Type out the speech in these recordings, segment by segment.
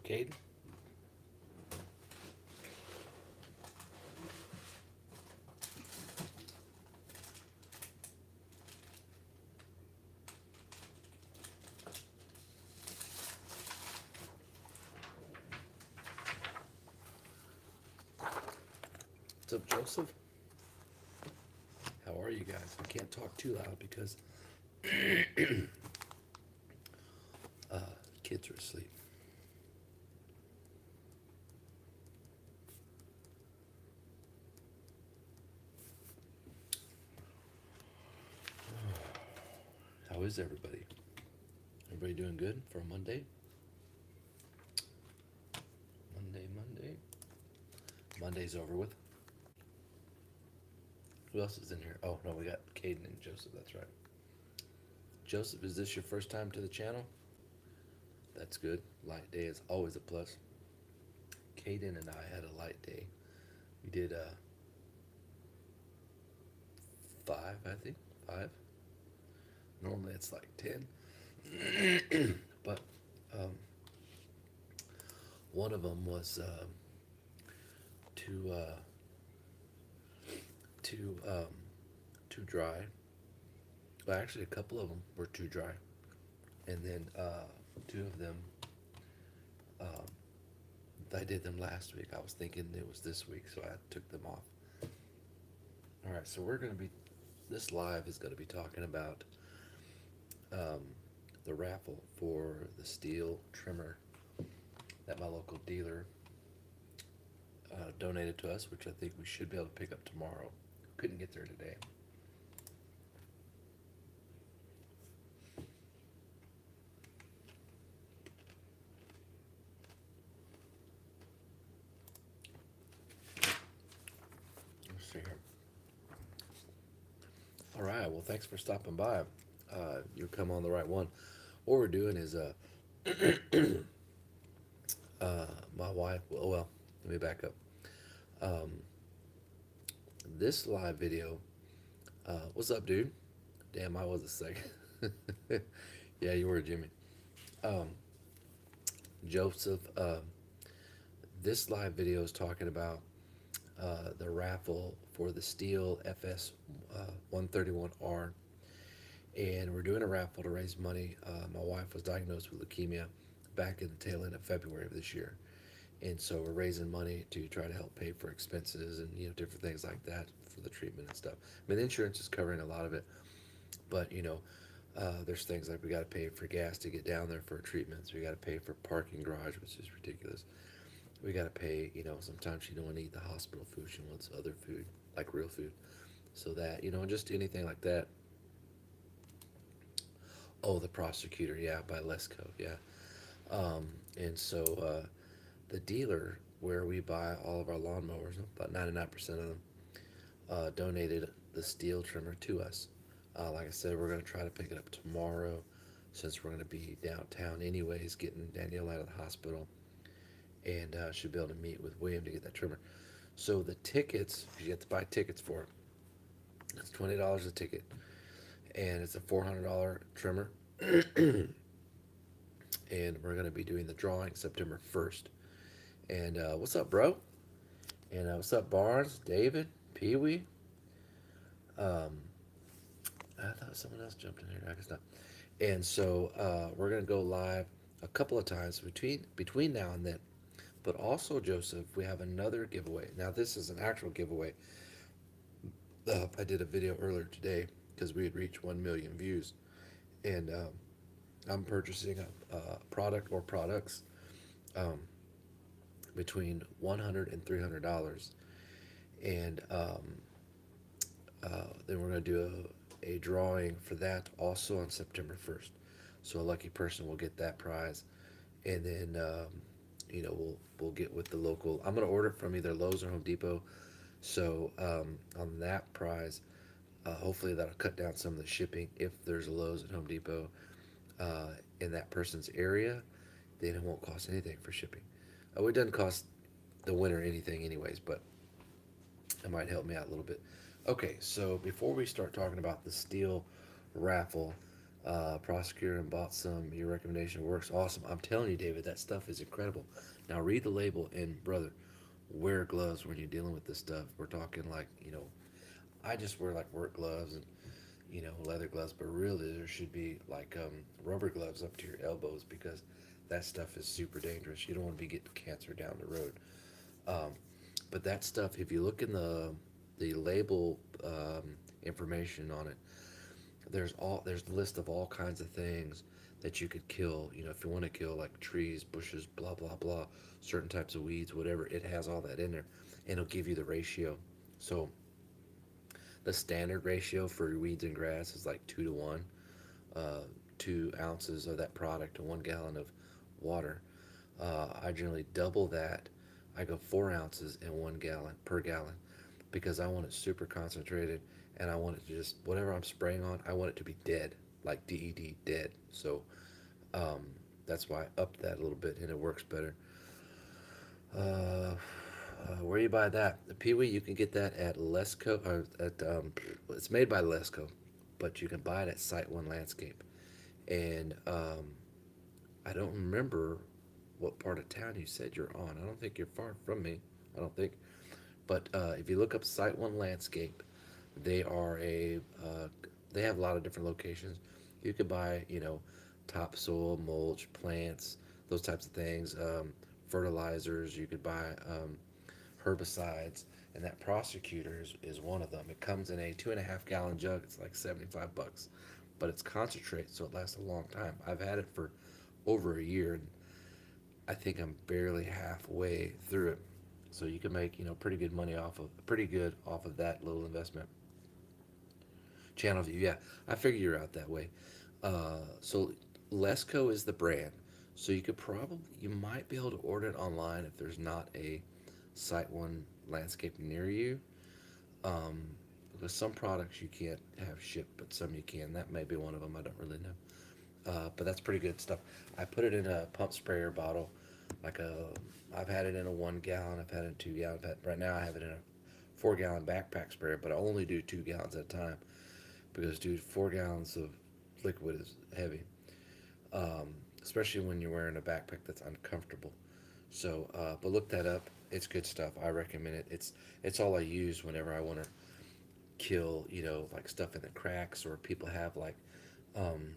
Caden? What's up, Joseph? How are you guys? I can't talk too loud because kids are asleep. How is everybody? Everybody doing good for a Monday? Monday. Monday's over with. Who else is in here? Oh, no, we got Caden and Joseph. That's right. Joseph, is this your first time to the channel? That's good. Light day is always a plus. Caden and I had a light day. We did 5, I think. 5. Normally it's like 10. But um, one of them was too too too dry. Well, actually, a couple of them were too dry, and then two of them, um, I did them last week. I was thinking it was this week, so I took them off. All right, so we're gonna be. This live is gonna be talking about um, the raffle for the Stihl trimmer that my local dealer donated to us, which I think we should be able to pick up tomorrow. Couldn't get there today. Let's see here. All right. Well, thanks for stopping by. You come on the right one. What we're doing is my wife. Well, let me back up. Um, this live video. What's up, dude? Damn, I was a second. Yeah, you were, Jimmy. Um, Joseph. This live video is talking about the raffle for the Stihl FS 131R, and we're doing a raffle to raise money. My wife was diagnosed with leukemia back in the tail end of February of this year, and so we're raising money to try to help pay for expenses and different things like that for the treatment and stuff. I mean, the insurance is covering a lot of it, but there's things like we got to pay for gas to get down there for treatments. We got to pay for parking garage, which is ridiculous. We got to pay. Sometimes she don't want to eat the hospital food. She wants other food, like real food. So that just anything like that. Oh, the prosecutor, yeah, by Lesco, yeah. And so the dealer where we buy all of our lawnmowers, about 99% of them, donated the Stihl trimmer to us. Like I said, we're going to try to pick it up tomorrow since we're going to be downtown anyways, getting Danielle out of the hospital, and should be able to meet with William to get that trimmer. So the tickets, you have to buy tickets for it. It's $20 a ticket, and it's a $400 trimmer. And we're going to be doing the drawing September 1st. And what's up, bro? And what's up, Barnes, David, Pee Wee? Um, I thought someone else jumped in here. I guess not. And so we're going to go live a couple of times between now and then. But also, Joseph, we have another giveaway. Now, this is an actual giveaway. I did a video earlier today because we had reached 1 million views. And I'm purchasing a product or products um, between $100 and $300. And then we're going to do a drawing for that also on September 1st. So a lucky person will get that prize. And then, we'll get with the local. I'm going to order it from either Lowe's or Home Depot. So on that prize, hopefully that'll cut down some of the shipping. If there's a Lowe's and Home Depot in that person's area, then it won't cost anything for shipping. It doesn't cost the winner anything anyways, but it might help me out a little bit. Okay, so before we start talking about the Stihl raffle, Prosecutor and bought some. Your recommendation works. Awesome. I'm telling you, David, that stuff is incredible. Now read the label and brother, wear gloves when you're dealing with this stuff. We're talking like, I just wear like work gloves and leather gloves, but really there should be like rubber gloves up to your elbows because that stuff is super dangerous. You don't want to be getting cancer down the road. Um, but that stuff, if you look in the label information on it, there's a list of all kinds of things that you could kill. If you want to kill like trees, bushes, blah blah blah, certain types of weeds, whatever. It has all that in there, and it'll give you the ratio. So the standard ratio for weeds and grass is like 2 to 1. 2 ounces of that product to 1 gallon of water. I generally double that. I go 4 ounces in 1 gallon per gallon because I want it super concentrated and I want it to just whatever I'm spraying on. I want it to be dead, like DED dead. So um, that's why I upped that a little bit and it works better. Where you buy that? The Peewee, you can get that at Lesco. Or at it's made by Lesco, but you can buy it at Site One Landscape. And I don't remember what part of town you said you're on. I don't think you're far from me. I don't think. But if you look up Site One Landscape, they are they have a lot of different locations. You could buy, topsoil, mulch, plants, those types of things, fertilizers. You could buy herbicides, and that prosecutor is one of them. It comes in a 2.5 gallon jug. It's like $75, but it's concentrate, so it lasts a long time. I've had it for over a year, and I think I'm barely halfway through it. So you can make pretty good money off of that little investment. Channel view, yeah, I figure you're out that way. So Lesco is the brand. So you might be able to order it online if there's not a Site One landscape near you. Um, because some products you can't have shipped, but some you can. That may be one of them. I don't really know. But that's pretty good stuff. I put it in a pump sprayer bottle, like a. I've had it in a 1 gallon. I've had it in 2 gallon. Right now I have it in a 4 gallon backpack sprayer, but I only do 2 gallons at a time because, dude, 4 gallons of liquid is heavy, um, especially when you're wearing a backpack that's uncomfortable. So, but look that up. It's good stuff. I recommend it. It's all I use whenever I want to kill, like stuff in the cracks or people have like um,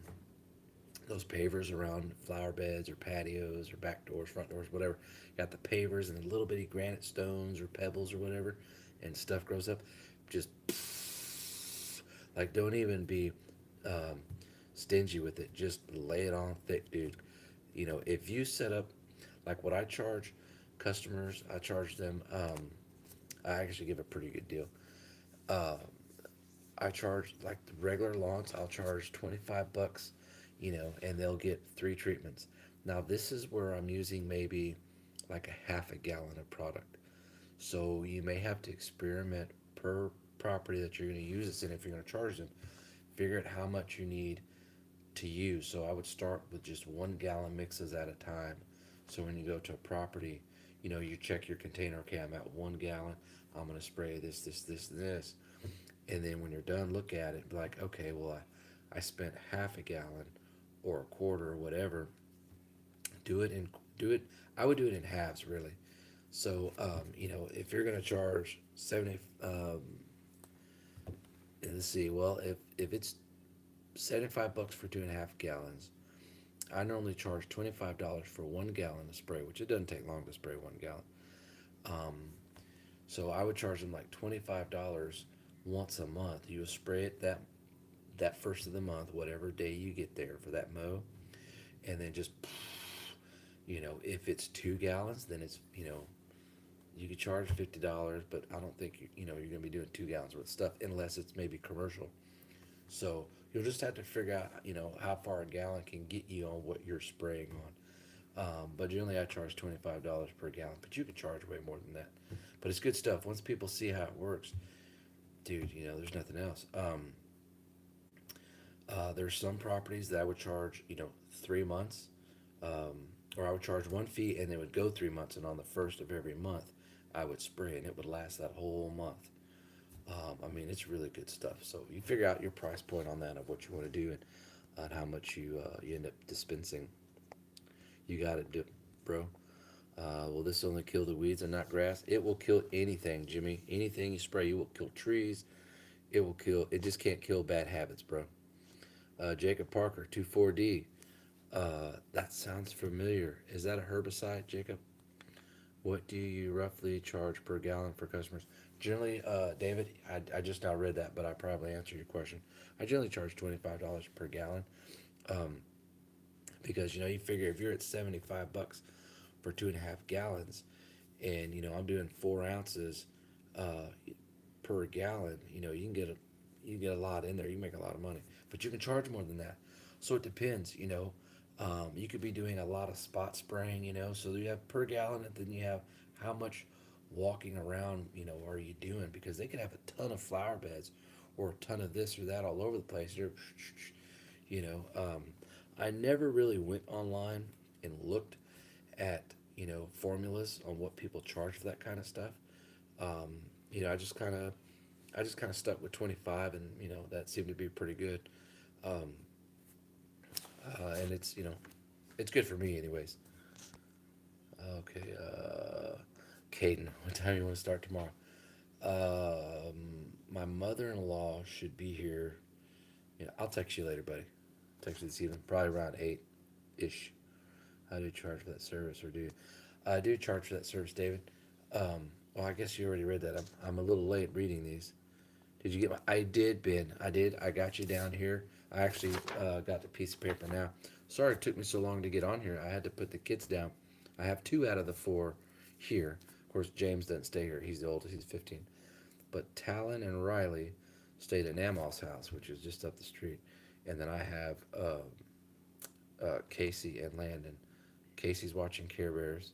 those pavers around flower beds or patios or back doors, front doors, whatever. You got the pavers and the little bitty granite stones or pebbles or whatever, and stuff grows up. Just like don't even be um, stingy with it. Just lay it on thick, dude. If you set up like what I charge customers, I charge them. I actually give a pretty good deal. Uh, I charge like the regular lawns. I'll charge $25, and they'll get 3 treatments. Now this is where I'm using maybe like a half a gallon of product. So you may have to experiment per property that you're going to use this in. If you're going to charge them, figure out how much you need to use. So I would start with just 1 gallon mixes at a time. So when you go to a property, you check your container. Okay, I'm at 1 gallon. I'm going to spray this, this, this, and this. And then when you're done, look at it. Be like, okay, well, I spent half a gallon or a quarter or whatever. Do it in do it. I would do it in halves, really. So if you're gonna charge 70, let's see. Well, if it's $75 for 2.5 gallons, I normally charge $25 for 1 gallon of spray, which it doesn't take long to spray 1 gallon. Um, so I would charge them like $25 once a month. You would spray it that first of the month, whatever day you get there for that mow, and then just if it's 2 gallons, then it's you could charge $50, but I don't think you're gonna be doing 2 gallons worth of stuff unless it's maybe commercial. So you'll just have to figure out how far a gallon can get you on what you're spraying on. But generally, I charge $25 per gallon, but you could charge way more than that. But it's good stuff. Once people see how it works, dude, there's nothing else. There's some properties that I would charge, 3 months, or I would charge one fee and it would go 3 months, and on the first of every month, I would spray and it would last that whole month. I mean, it's really good stuff. So you figure out your price point on that of what you want to do, and on how much you end up dispensing. You got it, bro. Will this only kill the weeds and not grass? It will kill anything, Jimmy. Anything you spray, you will kill trees. It will kill. It just can't kill bad habits, bro. Jacob Parker, 24D. That sounds familiar. Is that a herbicide, Jacob? What do you roughly charge per gallon for customers? Generally, David, I just now read that, but I probably answered your question. I generally charge $25 per gallon, um, because you figure if you're at 75 bucks for 2.5 gallons, and I'm doing 4 ounces uh, per gallon, you can get a lot in there. You can make a lot of money, but you can charge more than that. So it depends. You could be doing a lot of spot spraying. So you have per gallon, and then you have how much walking around. Are you doing? Because they could have a ton of flower beds, or a ton of this or that all over the place. You're, you know, um, I never really went online and looked at formulas on what people charge for that kind of stuff. Um, I just kind of stuck with 25, and that seemed to be pretty good. Um, and it's good for me, anyways. Okay, Caden, what time you want to start tomorrow? My mother-in-law should be here. I'll text you later, buddy. Text you this evening, probably around 8 ish. How do you charge for that service, or do you? I do charge for that service, David. Well, I guess you already read that. I'm a little late reading these. Did you get my? I did, Ben. I did. I got you down here. I actually got the piece of paper now. Sorry it took me so long to get on here. I had to put the kids down. I have two out of the four here. Of course, James doesn't stay here. He's the oldest. He's 15. But Talon and Riley stayed at Namal's house, which is just up the street. And then I have Casey and Landon. Casey's watching Care Bears.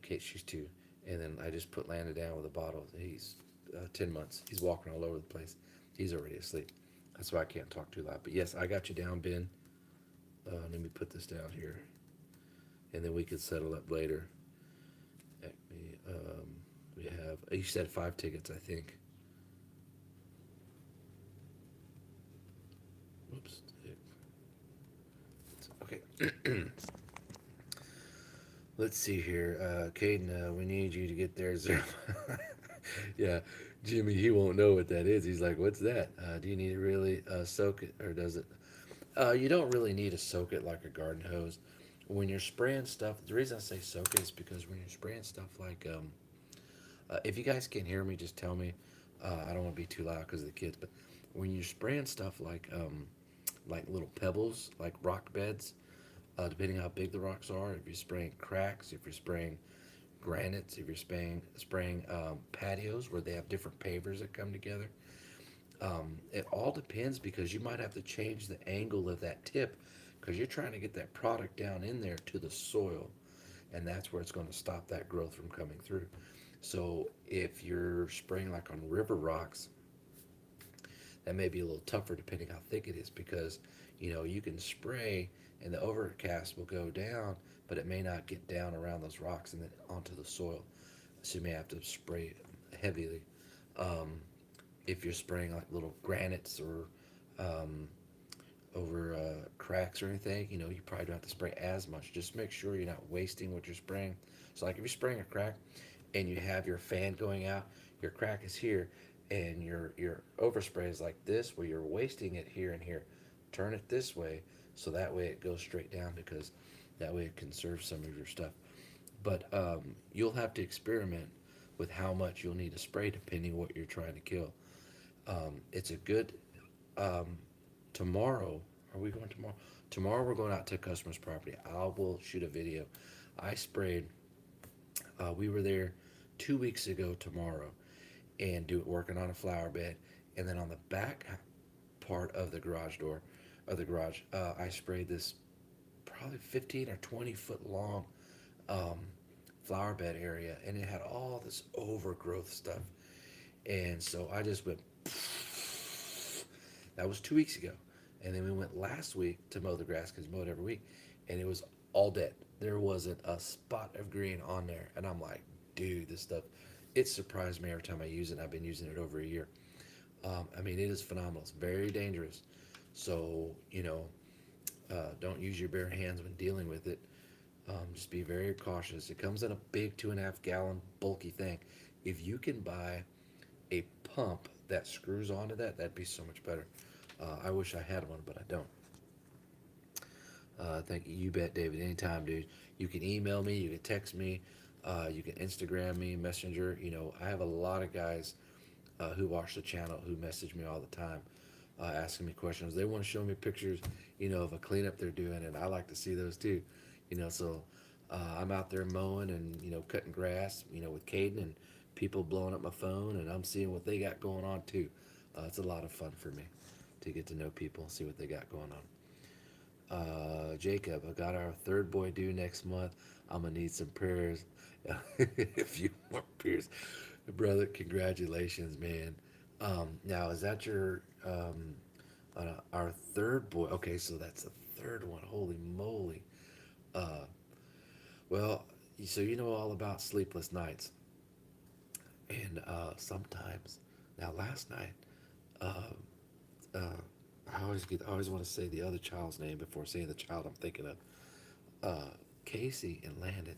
Kate, she's 2. And then I just put Landon down with a bottle. He's 10 months. He's walking all over the place. He's already asleep. That's why I can't talk too loud. But yes, I got you down, Ben. Let me put this down here. And then we can settle up later. We have, you said 5 tickets, I think. Whoops. Okay. Let's see here. Caden, we need you to get there. Yeah, Jimmy, he won't know what that is. He's like, what's that? Do you need to really soak it, or does it? You don't really need to soak it like a garden hose. When you're spraying stuff, the reason I say soak it is because when you're spraying stuff like, if you guys can't hear me, just tell me. I don't want to be too loud because of the kids, but when you're spraying stuff like little pebbles, like rock beds, depending how big the rocks are, if you're spraying cracks, if you're spraying granites, if you're spraying patios where they have different pavers that come together. It all depends because you might have to change the angle of that tip because you're trying to get that product down in there to the soil, and that's where it's going to stop that growth from coming through. So if you're spraying like on river rocks, that may be a little tougher depending how thick it is because you can spray and the overcast will go down, but it may not get down around those rocks and then onto the soil. So you may have to spray heavily. Um, if you're spraying like little granites or over cracks or anything, you probably don't have to spray as much. Just make sure you're not wasting what you're spraying. So like if you're spraying a crack and you have your fan going out, your crack is here, and your overspray is like this, where you're wasting it here and here. Turn it this way, so that way it goes straight down because that way it conserves some of your stuff. But you'll have to experiment with how much you'll need to spray depending what you're trying to kill. It's a good um, tomorrow. Are we going tomorrow? Tomorrow we're going out to a customer's property. I will shoot a video. I sprayed. We were there 2 weeks ago tomorrow, and working on a flower bed, and then on the back part of the garage door, of the garage, I sprayed this probably 15 or 20 foot long um, flower bed area, and it had all this overgrowth stuff, and so I just went. That was 2 weeks ago. And then we went last week to mow the grass because we mow it every week. And it was all dead. There wasn't a spot of green on there. And I'm like, dude, this stuff, it surprised me every time I use it. I've been using it over a year. I mean, it is phenomenal. It's very dangerous. So, Don't use your bare hands when dealing with it. Just be very cautious. It comes in a big 2.5 gallon bulky thing. If you can buy a pump that screws onto that, that'd be so much better. I wish I had one, but I don't. Thank you. You bet, David. Anytime, dude. You can email me. You can text me. You can Instagram me, Messenger. I have a lot of guys who watch the channel who message me all the time, asking me questions. They want to show me pictures, of a cleanup they're doing, and I like to see those too. So I'm out there mowing and cutting grass, with Caden and people blowing up my phone, and I'm seeing what they got going on too. It's a lot of fun for me to get to know people, see what they got going on. Jacob, I got our third boy due next month. I'm gonna need some prayers. A few more prayers, brother. Congratulations, man. Now is that your our third boy? Okay, so that's the third one. Holy moly! Uh, well, so you know all about sleepless nights, and sometimes. Now, last night, uh, uh, I always want to say the other child's name before saying the child I'm thinking of. Casey and Landon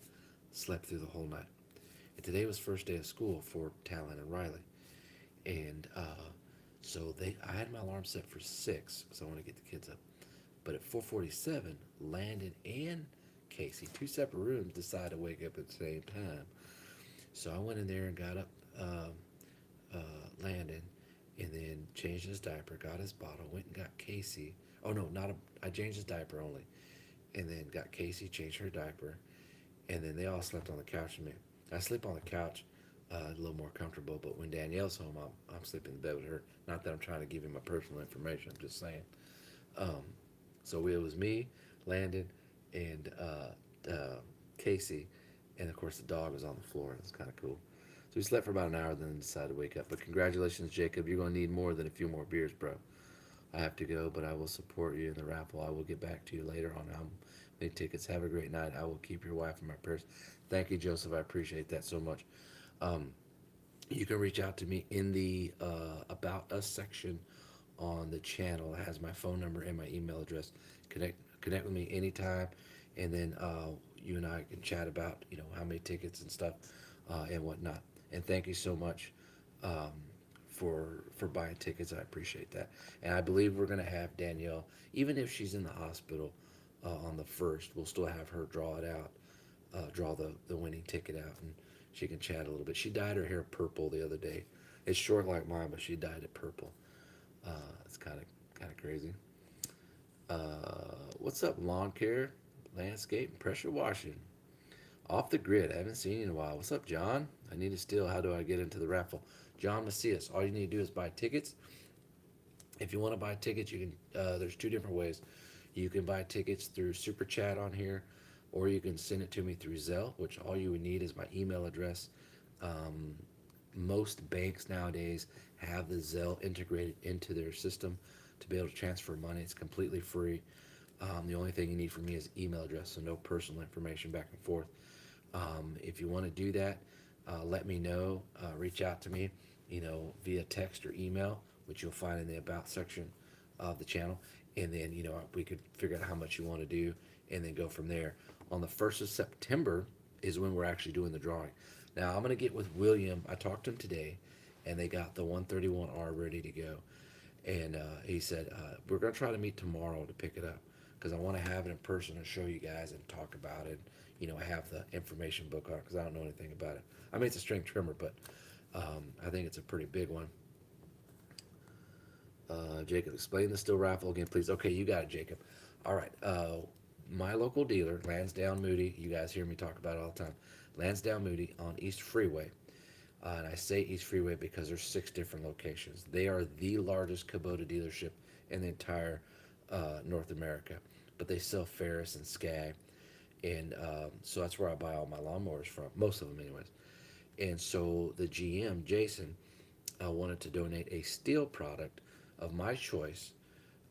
slept through the whole night. And today was first day of school for Talon and Riley, and so I had my alarm set for 6 because I want to get the kids up. But at 4:47, Landon and Casey, two separate rooms, decided to wake up at the same time. So I went in there and got up Landon, and then changed his diaper, got his bottle, went and got Casey. Oh no, not a. I changed his diaper only, and then got Casey, changed her diaper, and then they all slept on the couch with me. I sleep on the couch, a little more comfortable. But when Danielle's home, I'm sleeping in bed with her. Not that I'm trying to give you my personal information. I'm just saying. Um, so it was me, Landon, and Casey, and of course the dog was on the floor. It was kind of cool. So we slept for about an hour, then decided to wake up. But congratulations, Jacob. You're going to need more than a few more beers, bro. I have to go, but I will support you in the raffle. I will get back to you later on how many tickets. Have a great night. I will keep your wife in my prayers. Thank you, Joseph. I appreciate that so much. Um, you can reach out to me in the About Us section on the channel. It has my phone number and my email address. Connect with me anytime, and then you and I can chat about how many tickets and stuff and whatnot. And thank you so much um, for buying tickets. I appreciate that. And I believe we're gonna have Danielle, even if she's in the hospital on the first, we'll still have her draw it out, draw the winning ticket out, and she can chat a little bit. She dyed her hair purple the other day. It's short like mine, but she dyed it purple. It's kind of crazy. What's up, lawn care, landscape, and pressure washing? Off the grid. I haven't seen you in a while. What's up, John? I need a steal. How do I get into the raffle? John Macias. All you need to do is buy tickets. If you want to buy tickets, you can. There's two different ways. You can buy tickets through Super Chat on here, or you can send it to me through Zelle, which all you would need is my email address. Um, Most banks nowadays have the Zelle integrated into their system to be able to transfer money. It's completely free. The only thing you need from me is email address, so no personal information back and forth. If you want to do that, let me know. Reach out to me, via text or email, which you'll find in the About section of the channel. And then, we could figure out how much you want to do and then go from there. On the 1st of September is when we're actually doing the drawing. Now, I'm going to get with William. I talked to him today, and they got the 131R ready to go. And he said, we're going to try to meet tomorrow to pick it up because I want to have it in person and show you guys and talk about it. I have the information book on it because I don't know anything about it. I mean, it's a string trimmer, but I think it's a pretty big one. Jacob, explain the Stihl raffle again, please. Okay, you got it, Jacob. All right. My local dealer, Lansdowne Moody, you guys hear me talk about it all the time. Lansdowne Moody on East Freeway. And I say East Freeway because there's 6 different locations. They are the largest Kubota dealership in the entire North America. But they sell Ferris and Skag. And so that's where I buy all my lawnmowers from, most of them anyways. And so the GM, Jason, wanted to donate a Stihl product of my choice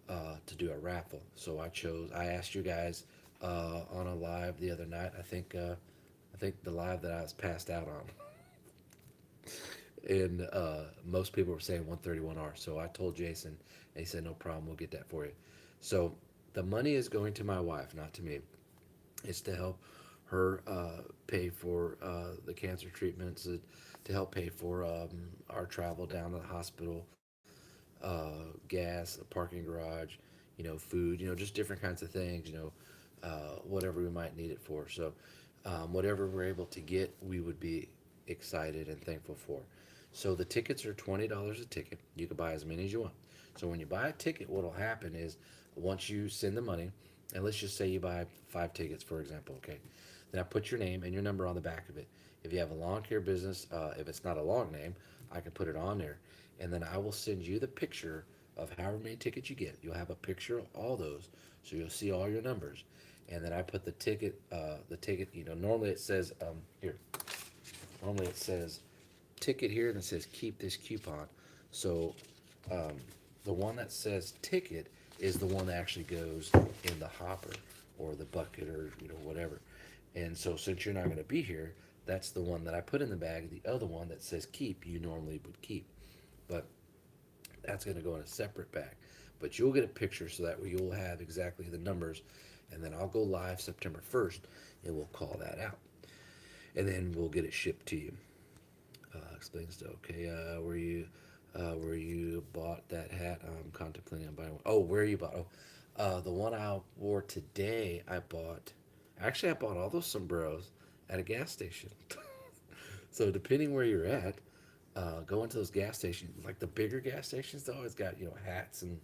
to do a raffle. So I asked you guys on a live the other night. I think the live that I was passed out on. And most people were saying 131R. So I told Jason, and he said, no problem, we'll get that for you. So The money is going to my wife, not to me. It's to help her pay for the cancer treatments, to help pay for our travel down to the hospital, gas, a parking garage, food, just different kinds of things, whatever we might need it for. So, whatever we're able to get, we would be excited and thankful for. So the tickets are $20 a ticket. You can buy as many as you want. So when you buy a ticket, what'll happen is once you send the money, and let's just say you buy 5 tickets, for example, okay? Then I put your name and your number on the back of it. If you have a lawn care business, if it's not a long name, I can put it on there. And then I will send you the picture of however many tickets you get. You'll have a picture of all those, so you'll see all your numbers. And then I put the ticket. Normally it says here. Normally it says ticket here, and it says keep this coupon. So um, the one that says ticket is the one that actually goes in the hopper or the bucket or whatever. And so since you're not going to be here, that's the one that I put in the bag. The other one that says keep, you normally would keep, but that's going to go in a separate bag. But you'll get a picture so that way you'll have exactly the numbers, and then I'll go live September 1st, and we'll call that out, and then we'll get it shipped to you. Explains to okay, where you bought that hat? I'm contemplating on buying one. Oh, where you bought? Oh, the one I wore today. I bought all those sombreros at a gas station. So depending where you're at, go into those gas stations. Like the bigger gas stations, they always got hats and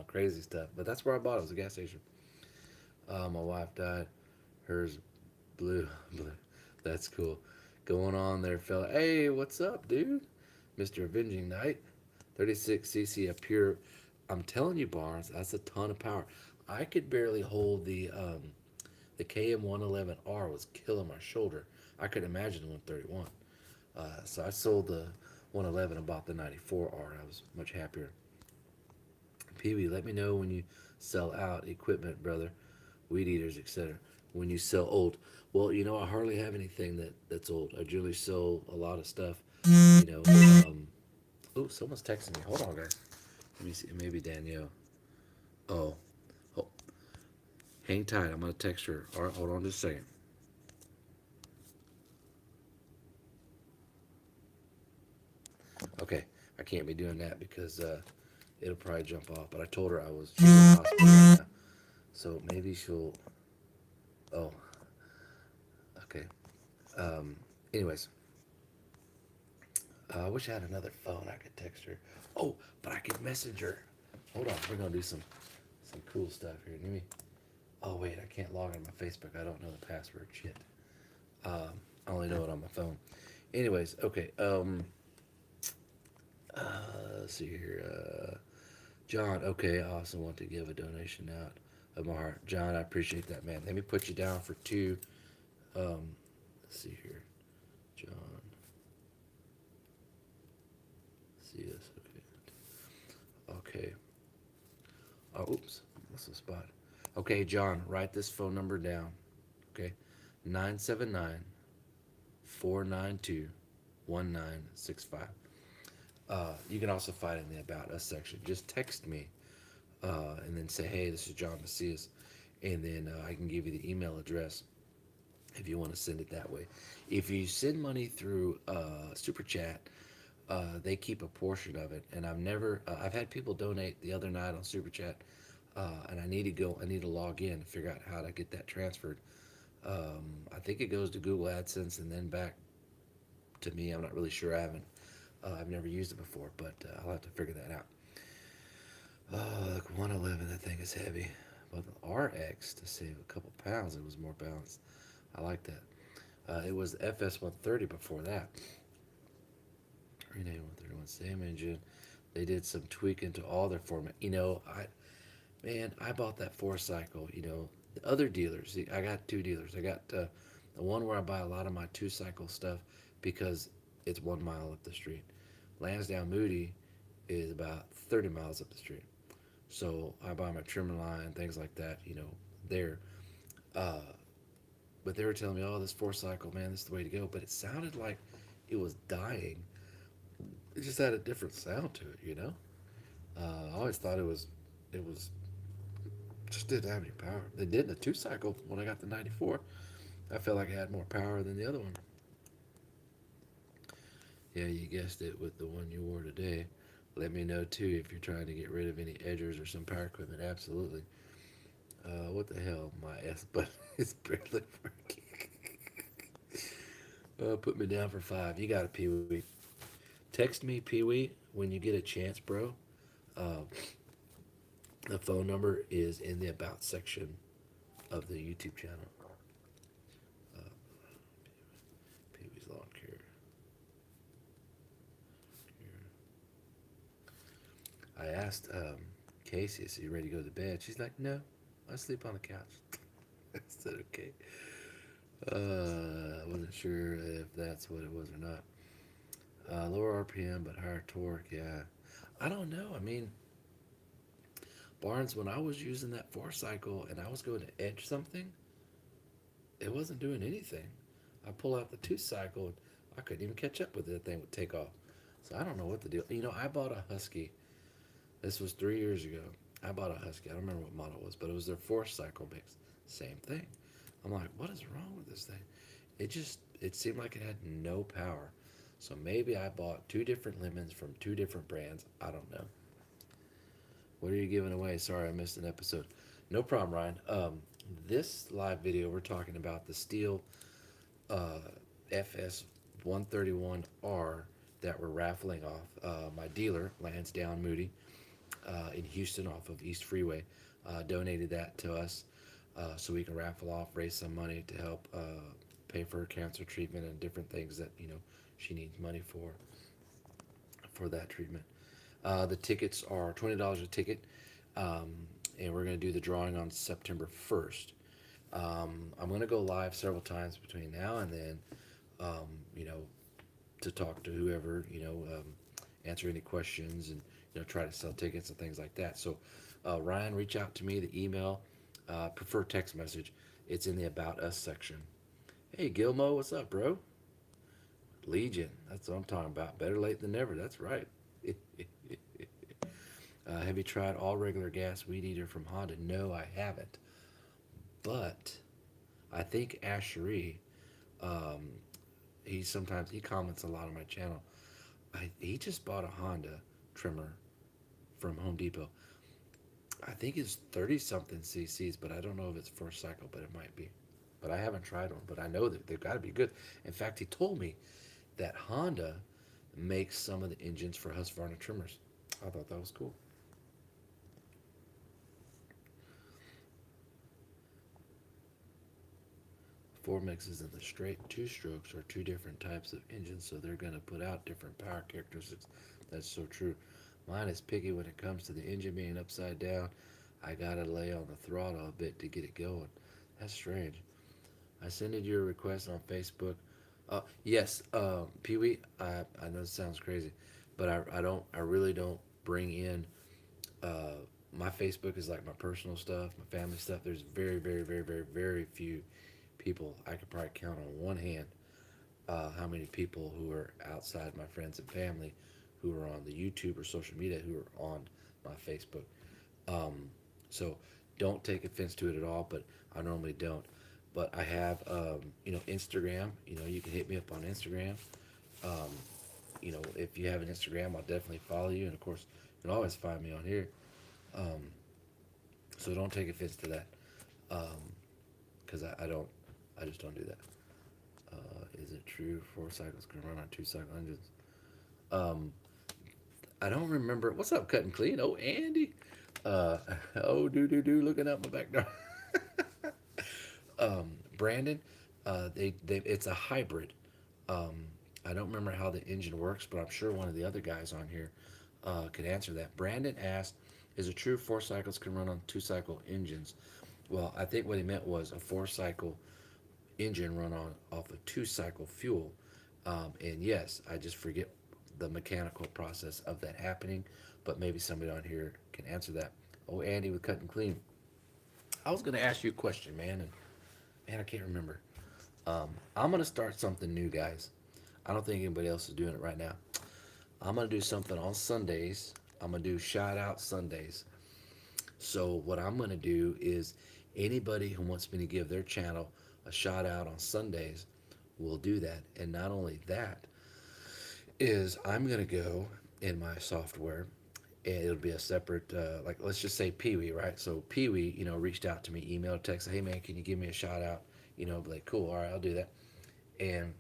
crazy stuff. But that's where I bought it. It was a gas station. My wife died. Hers blue. Blue. That's cool. Going on there, fella. Hey, what's up, dude? Mr. Avenging Knight. 36cc of pure. I'm telling you, Barnes, that's a ton of power. I could barely hold the KM111R was killing my shoulder. I could imagine the 131. So I sold the 111 and bought the 94R. I was much happier. PB, let me know when you sell out equipment, brother, weed eaters, etc. When you sell old. Well, I hardly have anything that's old. I generally sell a lot of stuff. You know. Oh, someone's texting me. Hold on, guys. Let me see. Maybe Danielle. Oh, oh, hang tight. I'm gonna text her. All right, hold on just a second. Okay, I can't be doing that because it'll probably jump off. But I told her she's in the hospital right now, so maybe she'll. Oh, okay. Anyways, I wish I had another phone I could text her. Oh, but I could message her. Hold on, we're gonna do some cool stuff here. Let me. Oh wait, I can't log on my Facebook. I don't know the password. Shit. I only know it on my phone. Anyways, okay. Let's see here. John, okay, I also want to give a donation out of my heart. John, I appreciate that, man. Let me put you down for two. Let's see here. John. See this. Okay. Okay. Oh, oops. What's the spot? Okay, John, write this phone number down. Okay. 979 492 1965. You can also find it in the About Us section. Just text me and then say, hey, this is John Macias. And then I can give you the email address if you want to send it that way. If you send money through Super Chat, they keep a portion of it. And I've had people donate the other night on Super Chat, and I need to log in and figure out how to get that transferred. I think it goes to Google AdSense and then back to me. I'm not really sure. I've never used it before, but I'll have to figure that out. Look, 111, that thing is heavy. But the RX, to save a couple pounds, it was more balanced. I like that. It was the FS 130 before that. Rename 131, same engine. They did some tweaking to all their format. I bought that 4 cycle. The other dealers, I got 2 dealers. I got the one where I buy a lot of my 2 cycle stuff because it's 1 mile up the street. Lansdowne Moody is about 30 miles up the street. So I buy my trim line, things like that, there. Uh, but they were telling me, oh, this 4 cycle, man, this is the way to go. But it sounded like it was dying. It just had a different sound to it. I always thought it was Just didn't have any power. They did in the two cycle when I got the 94. I felt like I had more power than the other one. Yeah, you guessed it with the one you wore today. Let me know too if you're trying to get rid of any edgers or some power equipment. Absolutely. What the hell? My S button is barely working. Put me down for 5. You got it, Pee Wee. Text me, Pee Wee, when you get a chance, bro. Uh, the phone number is in the About section of the YouTube channel. Uh, Pee Wee's Lawn Care. I asked Casey, is he ready to go to bed? She's like, no, I sleep on the couch. I said, okay. I wasn't sure if that's what it was or not. Lower RPM, but higher torque, yeah. I don't know. I mean, Barnes, when I was using that 4 cycle and I was going to edge something, it wasn't doing anything. I pull out the 2 cycle and I couldn't even catch up with it. That thing would take off. So I don't know what to do. You know, I bought a Husky. This was 3 years ago. I bought a Husky. I don't remember what model it was, but it was their 4 cycle mix. Same thing. I'm like, what is wrong with this thing? It seemed like it had no power. So maybe I bought 2 different lemons from 2 different brands. I don't know. What are you giving away? Sorry, I missed an episode. No problem, Ryan. This live video, we're talking about the Stihl uh, FS 131R that we're raffling off. My dealer, Lansdowne Moody, in Houston off of East Freeway, donated that to us so we can raffle off, raise some money to help pay for her cancer treatment and different things that she needs money for that treatment. The tickets are $20 a ticket, um, and we're going to do the drawing on September 1st. I'm going to go live several times between now and then, um, you know, to talk to whoever, answer any questions and, try to sell tickets and things like that. So, Ryan, reach out to me, the email, prefer text message. It's in the About Us section. Hey, Gilmo, what's up, bro? Legion, that's what I'm talking about. Better late than never, that's right. Have you tried all regular gas weed eater from Honda? No, I haven't. But I think Ashery, um, he comments a lot on my channel. He just bought a Honda trimmer from Home Depot. I think it's 30 something cc's, but I don't know if it's 4 cycle, but it might be. But I haven't tried one, but I know that they've got to be good. In fact, he told me that Honda makes some of the engines for Husqvarna trimmers. I thought that was cool. Four mixes in the straight 2 strokes are 2 different types of engines, so they're going to put out different power characteristics. That's so true. Mine is picky when it comes to the engine being upside down. I gotta lay on the throttle a bit to get it going. That's strange. I sent you a request on Facebook. Yes, Pee Wee. I know it sounds crazy, but I don't. I really don't bring in. Uh, my Facebook is like my personal stuff, my family stuff. There's very, very, very, very, very few people. I could probably count on one hand how many people who are outside my friends and family who are on the YouTube or social media who are on my Facebook. Um, so don't take offense to it at all, but I normally don't. But I have, Instagram. You can hit me up on Instagram. Um, if you have an Instagram, I'll definitely follow you. And of course, you can always find me on here. Um, so don't take offense to that, because I don't, I just don't do that. Is it true 4 cycles can run on 2 cycle engines? Um, I don't remember. What's up, Cut and Clean? Oh, Andy. Uh, oh, looking out my back door. Brandon, it's a hybrid. Um, I don't remember how the engine works, but I'm sure one of the other guys on here could answer that. Brandon asked, "Is it true 4 cycles can run on 2 cycle engines?" Well, I think what he meant was a 4 cycle engine run on off a 2 cycle fuel. And yes, I just forget the mechanical process of that happening, but maybe somebody on here can answer that. Oh, Andy with Cut and Clean. I was going to ask you a question, man, and man, I can't remember. I'm going to start something new, guys. I don't think anybody else is doing it right now. I'm going to do something on Sundays. I'm going to do shout out Sundays. So what I'm going to do is anybody who wants me to give their channel a shout out on Sundays will do that. And not only that, is I'm going to go in my software and it'll be a separate, like let's just say Pee Wee, right? So Pee Wee, reached out to me, email, text, hey man, can you give me a shout out? Be like, cool, all right, I'll do that. And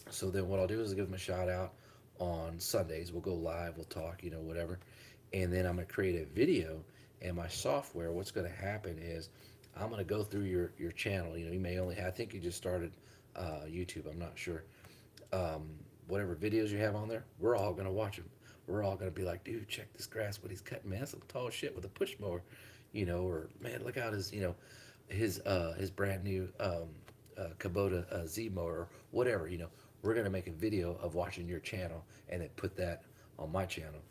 so then what I'll do is give them a shout out on Sundays. We'll go live, we'll talk, whatever. And then I'm going to create a video. And my software, what's going to happen is I'm going to go through your channel. You may only have, I think you just started YouTube, I'm not sure. Um, Whatever videos you have on there, we're all going to watch them. We're all going to be like, dude, check this grass, what he's cutting, man. That's some tall shit with a push mower, or man, look out his brand new Kubota Z mower, or whatever. We're gonna make a video of watching your channel and then put that on my channel,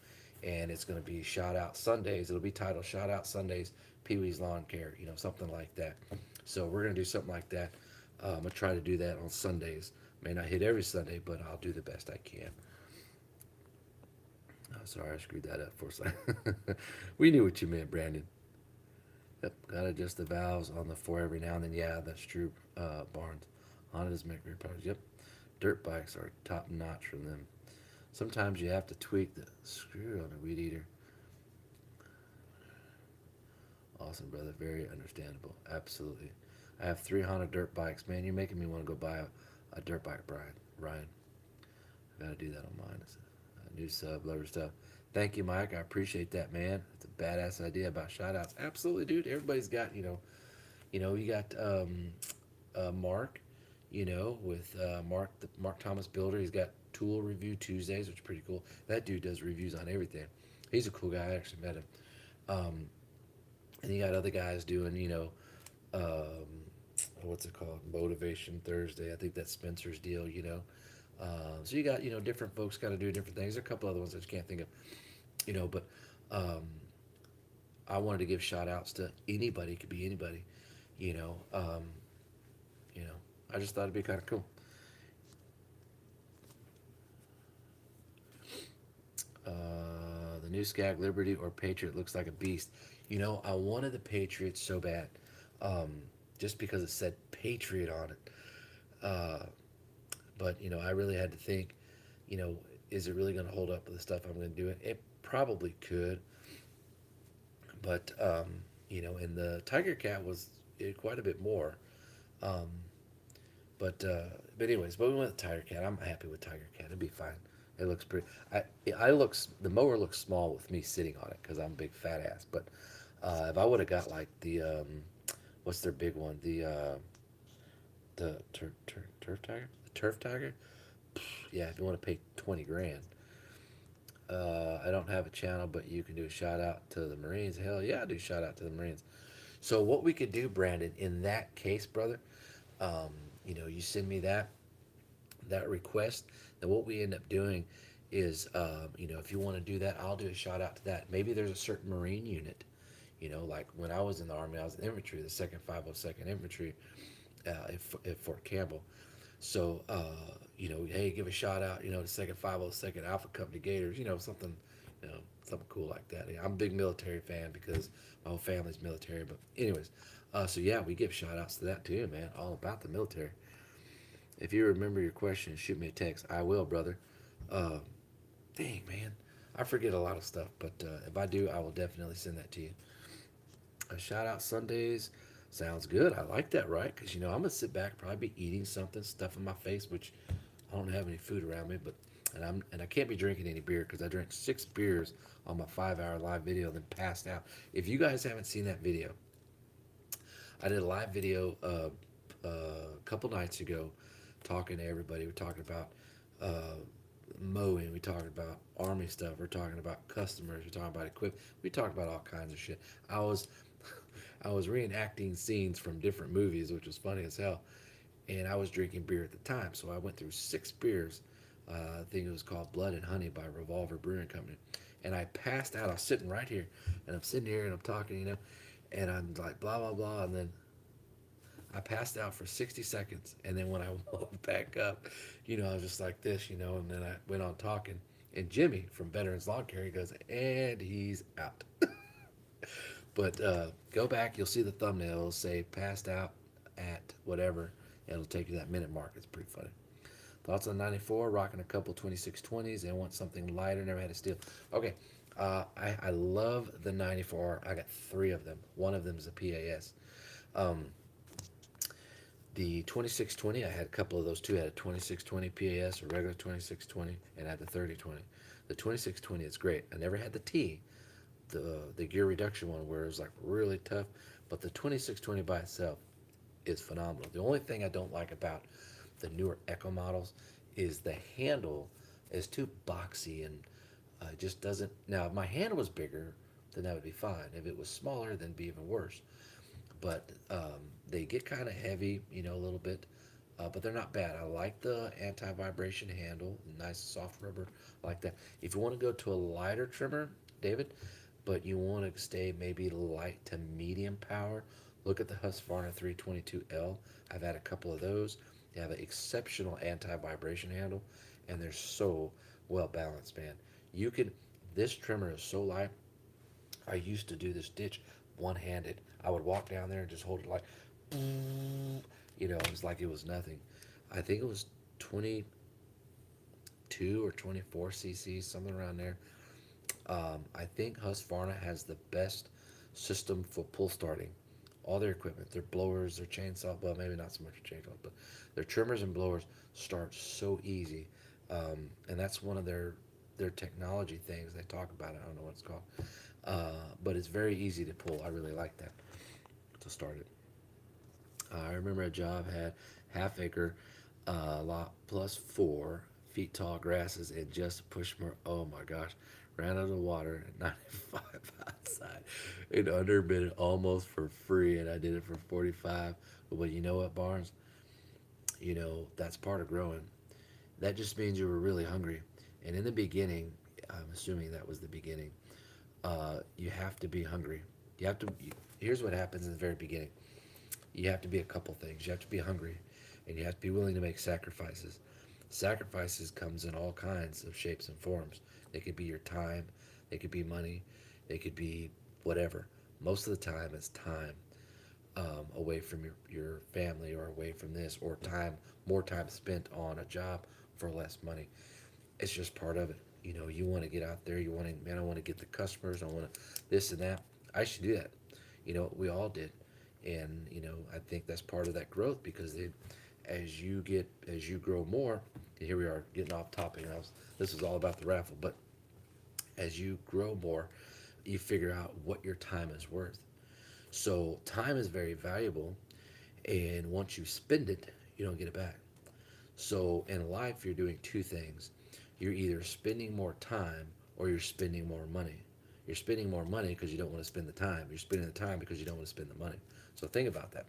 and it's gonna be shout out Sundays. It'll be titled shout out Sundays, Pee Wee's Lawn Care, something like that. So we're gonna do something like that. I'm gonna try to do that on Sundays. May not hit every Sunday, but I'll do the best I can. Oh, sorry, I screwed that up for a second. We knew what you meant, Brandon. Yep, gotta adjust the valves on the four every now and then. Yeah, that's true, Barnes. Honda's make great products. Yep, dirt bikes are top notch from them. Sometimes you have to tweak the screw on a weed eater. Awesome, brother. Very understandable. Absolutely. I have 300 dirt bikes. Man, you're making me want to go buy a dirt bike, Brian. Ryan. I gotta do that on mine. It's a new sub, lover stuff. Thank you, Mike. I appreciate that, man. It's a badass idea about shout outs. Absolutely, dude. Everybody's got, you got Mark, with Mark Thomas Builder. He's got Tool Review Tuesdays, which is pretty cool. That dude does reviews on everything. He's a cool guy. I actually met him. Um, and you got other guys doing, what's it called? Motivation Thursday. I think that's Spencer's deal, so you got, different folks got to do different things. There are a couple other ones that I just can't think of, but um, I wanted to give shout outs to anybody. It could be anybody, you know. You know, I just thought it'd be kind of cool. The new Skag Liberty or Patriot looks like a beast. I wanted the Patriot so bad, um, just because it said Patriot on it. Uh, but I really had to think, you know, is it really going to hold up with the stuff I'm going to do? It probably could, but and the Tiger Cat was quite a bit more. Um, but anyways, but we went with Tiger Cat. I'm happy with Tiger Cat. It'd be fine. It looks pretty. The mower looks small with me sitting on it because I'm a big fat ass. But if I would have got like what's their big one? The turf tiger. The turf tiger. Yeah, if you want to pay 20 grand. I don't have a channel, but you can do a shout out to the Marines. Hell yeah, I do shout out to the Marines. So what we could do, Brandon, in that case, brother, um, you send me that request. Then what we end up doing is, if you want to do that, I'll do a shout out to that. Maybe there's a certain Marine unit, like when I was in the Army, I was in infantry, the Second 502nd Infantry at Fort Campbell. So, hey, give a shout out, to Second 502nd Alpha Company Gators, something cool like that. I'm a big military fan because my whole family's military. But anyways, so yeah, we give shout outs to that too, man. All about the military. If you remember your question, shoot me a text. I will, brother. Uh, Dang, man. I forget a lot of stuff, but if I do, I will definitely send that to you. A shout out Sundays sounds good. I like that, right? Because I'm gonna sit back, probably be eating something, stuff in my face, which I don't have any food around me, but and I can't be drinking any beer because I drank 6 beers on my 5-hour live video and then passed out. If you guys haven't seen that video, I did a live video a couple nights ago, talking to everybody. We're talking about uh, mowing. We talking about army stuff. We're talking about customers. We're talking about equipment. We talked about all kinds of shit. I was I was reenacting scenes from different movies, which was funny as hell. And I was drinking beer at the time, so I went through 6 beers. I think it was called Blood and Honey by Revolver Brewing Company. And I passed out. I was sitting right here, and I'm sitting here and I'm talking, and I'm like blah blah blah, and then I passed out for 60 seconds, and then when I woke back up, I was just like this, and then I went on talking. And Jimmy from Veterans Lawn Care, he goes, and he's out. But go back, you'll see the thumbnail. It'll say passed out at whatever. And it'll take you to that minute mark. It's pretty funny. Thoughts on 94, rocking a couple 2620s. They want something lighter, never had a Stihl. Okay, I love the 94. I got three of them. One of them is a PAS. Um, the 2620, I had a couple of those too. I had a 2620 PAS, a regular 2620, and I had the 3020. The 2620 is great. I never had the T, the gear reduction one, where it was like really tough. But the 2620 by itself is phenomenal. The only thing I don't like about the newer Echo models is the handle is too boxy and just doesn't. Now, if my hand was bigger, then that would be fine. If it was smaller, then it'd be even worse. But they get kind of heavy, a little bit, but they're not bad. I like the anti-vibration handle, nice soft rubber, I like that. If you want to go to a lighter trimmer, David, but you want to stay maybe light to medium power, look at the Husqvarna 322L. I've had a couple of those. They have an exceptional anti-vibration handle, and they're so well balanced, man. You can. This trimmer is so light. I used to do this ditch one-handed. I would walk down there and just hold it like, it was like it was nothing. I think it was 22 or 24 cc, something around there. I think Husqvarna has the best system for pull starting. All their equipment, their blowers, their chainsaw, well, maybe not so much chainsaws, but their trimmers and blowers start so easy. And that's one of their technology things. They talk about it. I don't know what it's called. But it's very easy to pull. I really like that to start it. I remember a job had half acre lot plus 4 feet tall grasses and just push more. Oh my gosh. Ran out of water at 95 outside in under a minute almost for free, and I did it for 45. But you know what, Barnes? That's part of growing. That just means you were really hungry. And in the beginning, I'm assuming that was the beginning, you have to be hungry. You have to. Here's what happens in the very beginning. You have to be a couple things. You have to be hungry, and you have to be willing to make sacrifices. Sacrifices comes in all kinds of shapes and forms. They could be your time. They could be money. They could be whatever. Most of the time, it's time away from your family or away from this, or more time spent on a job for less money. It's just part of it. You want to get out there. You want to, man, I want to get the customers. I want to this and that. I should do that. We all did. And, I think that's part of that growth because as you grow more, here we are getting off topic. This is all about the raffle, but as you grow more, you figure out what your time is worth. So time is very valuable, and once you spend it, you don't get it back. So in life, you're doing two things. You're either spending more time or you're spending more money. You're spending more money because you don't want to spend the time. You're spending the time because you don't want to spend the money. So think about that.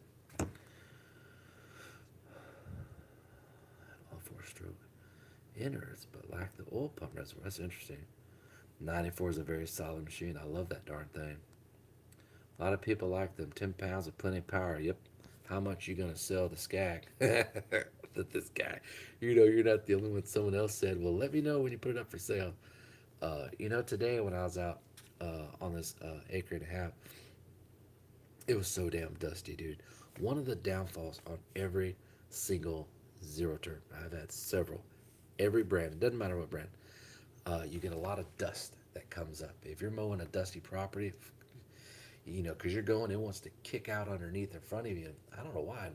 All four stroke innards, but lack the oil pump reservoir. That's interesting. 94 is a very solid machine. I love that darn thing. A lot of people like them. 10 pounds of plenty of power. Yep. How much you gonna sell the skag? That this guy, you're not the only one. Someone else said, "Well, let me know when you put it up for sale." Today when I was out on this acre and a half, it was so damn dusty, dude. One of the downfalls on every single zero turn, I've had several, every brand. It doesn't matter what brand. You get a lot of dust that comes up if you're mowing a dusty property. Because you're going, it wants to kick out underneath in front of you. I don't know why.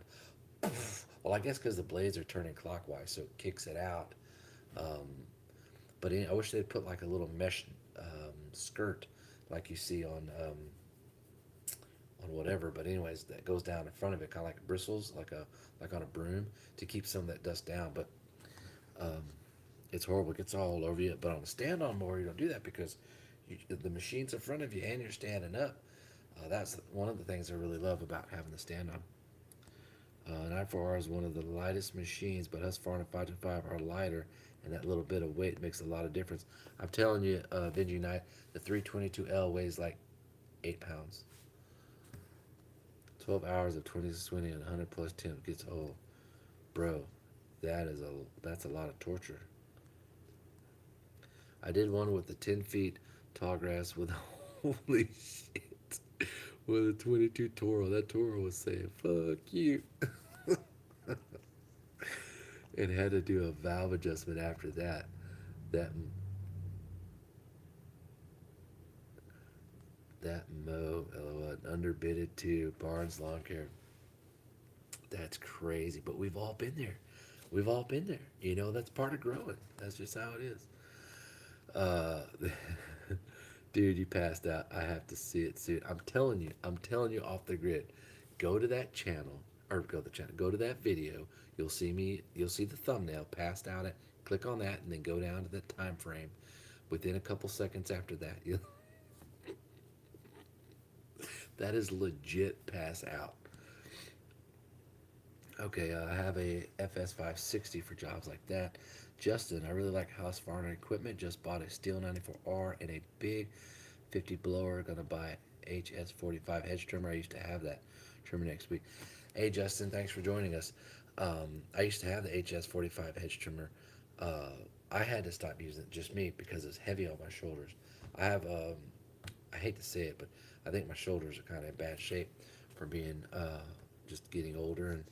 Well, I guess because the blades are turning clockwise, so it kicks it out. Um, but I wish they'd put like a little mesh skirt, like you see on whatever. But anyways, that goes down in front of it, kind of like bristles, like on a broom, to keep some of that dust down. But um, it's horrible; it gets all over you. But on a stand-on mower, you don't do that because the machine's in front of you and you're standing up. That's one of the things I really love about having the stand-on. 94R is one of the lightest machines, but Husqvarna 525 are lighter, and that little bit of weight makes a lot of difference. I'm telling you, Vingy Knight, the 322L weighs like 8 pounds. 12 hours of 2020 and 100 plus temp gets old. Bro, that's a lot of torture. I did one with the 10 feet tall grass with holy shit. with a 22 Toro. That Toro was saying, fuck you. And had to do a valve adjustment after that. That that Mo, LOL, underbidded too. Barnes Lawn Care. That's crazy. But we've all been there. We've all been there. You know, that's part of growing. That's just how it is. Uh, dude, you passed out. I have to see it soon. I'm telling you off the grid. Go to that channel, or go to the channel, go to that video. You'll see me, you'll see the thumbnail, passed out it. Click on that and then go down to the time frame. Within a couple seconds after that, you, that is legit pass out. Okay, I have a FS560 for jobs like that. Justin, I really like Husqvarna equipment. Just bought a Stihl 94R and a big 50 blower. Gonna buy HS45 hedge trimmer. I used to have that trimmer next week. Hey Justin, thanks for joining us. I used to have the HS45 hedge trimmer. Uh, I had to stop using it, just me, because it's heavy on my shoulders. I have, I hate to say it, but I think my shoulders are kind of in bad shape for being just getting older and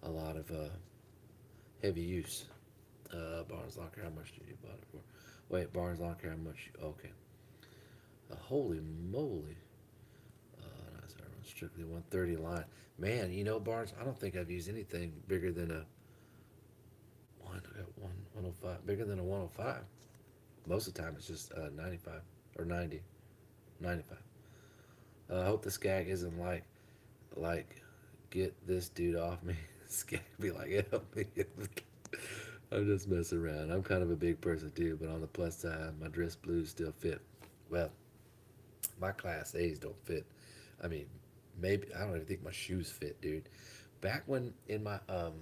a lot of heavy use. Barnes Locker, how much did you buy it for? Wait, Barnes Locker, how much? Okay. Holy moly. That's our strictly 130 line. Man, you know, Barnes, I don't think I've used anything bigger than a I got 105, bigger than a 105. Most of the time it's just 95 or 90, 95. I hope the skag isn't like, get this dude off me. Skag be like, help me. I'm just messing around. I'm kind of a big person too, but on the plus side, my dress blues still fit. Well, my class A's don't fit. I mean, maybe I don't even think my shoes fit, dude. Back when in my and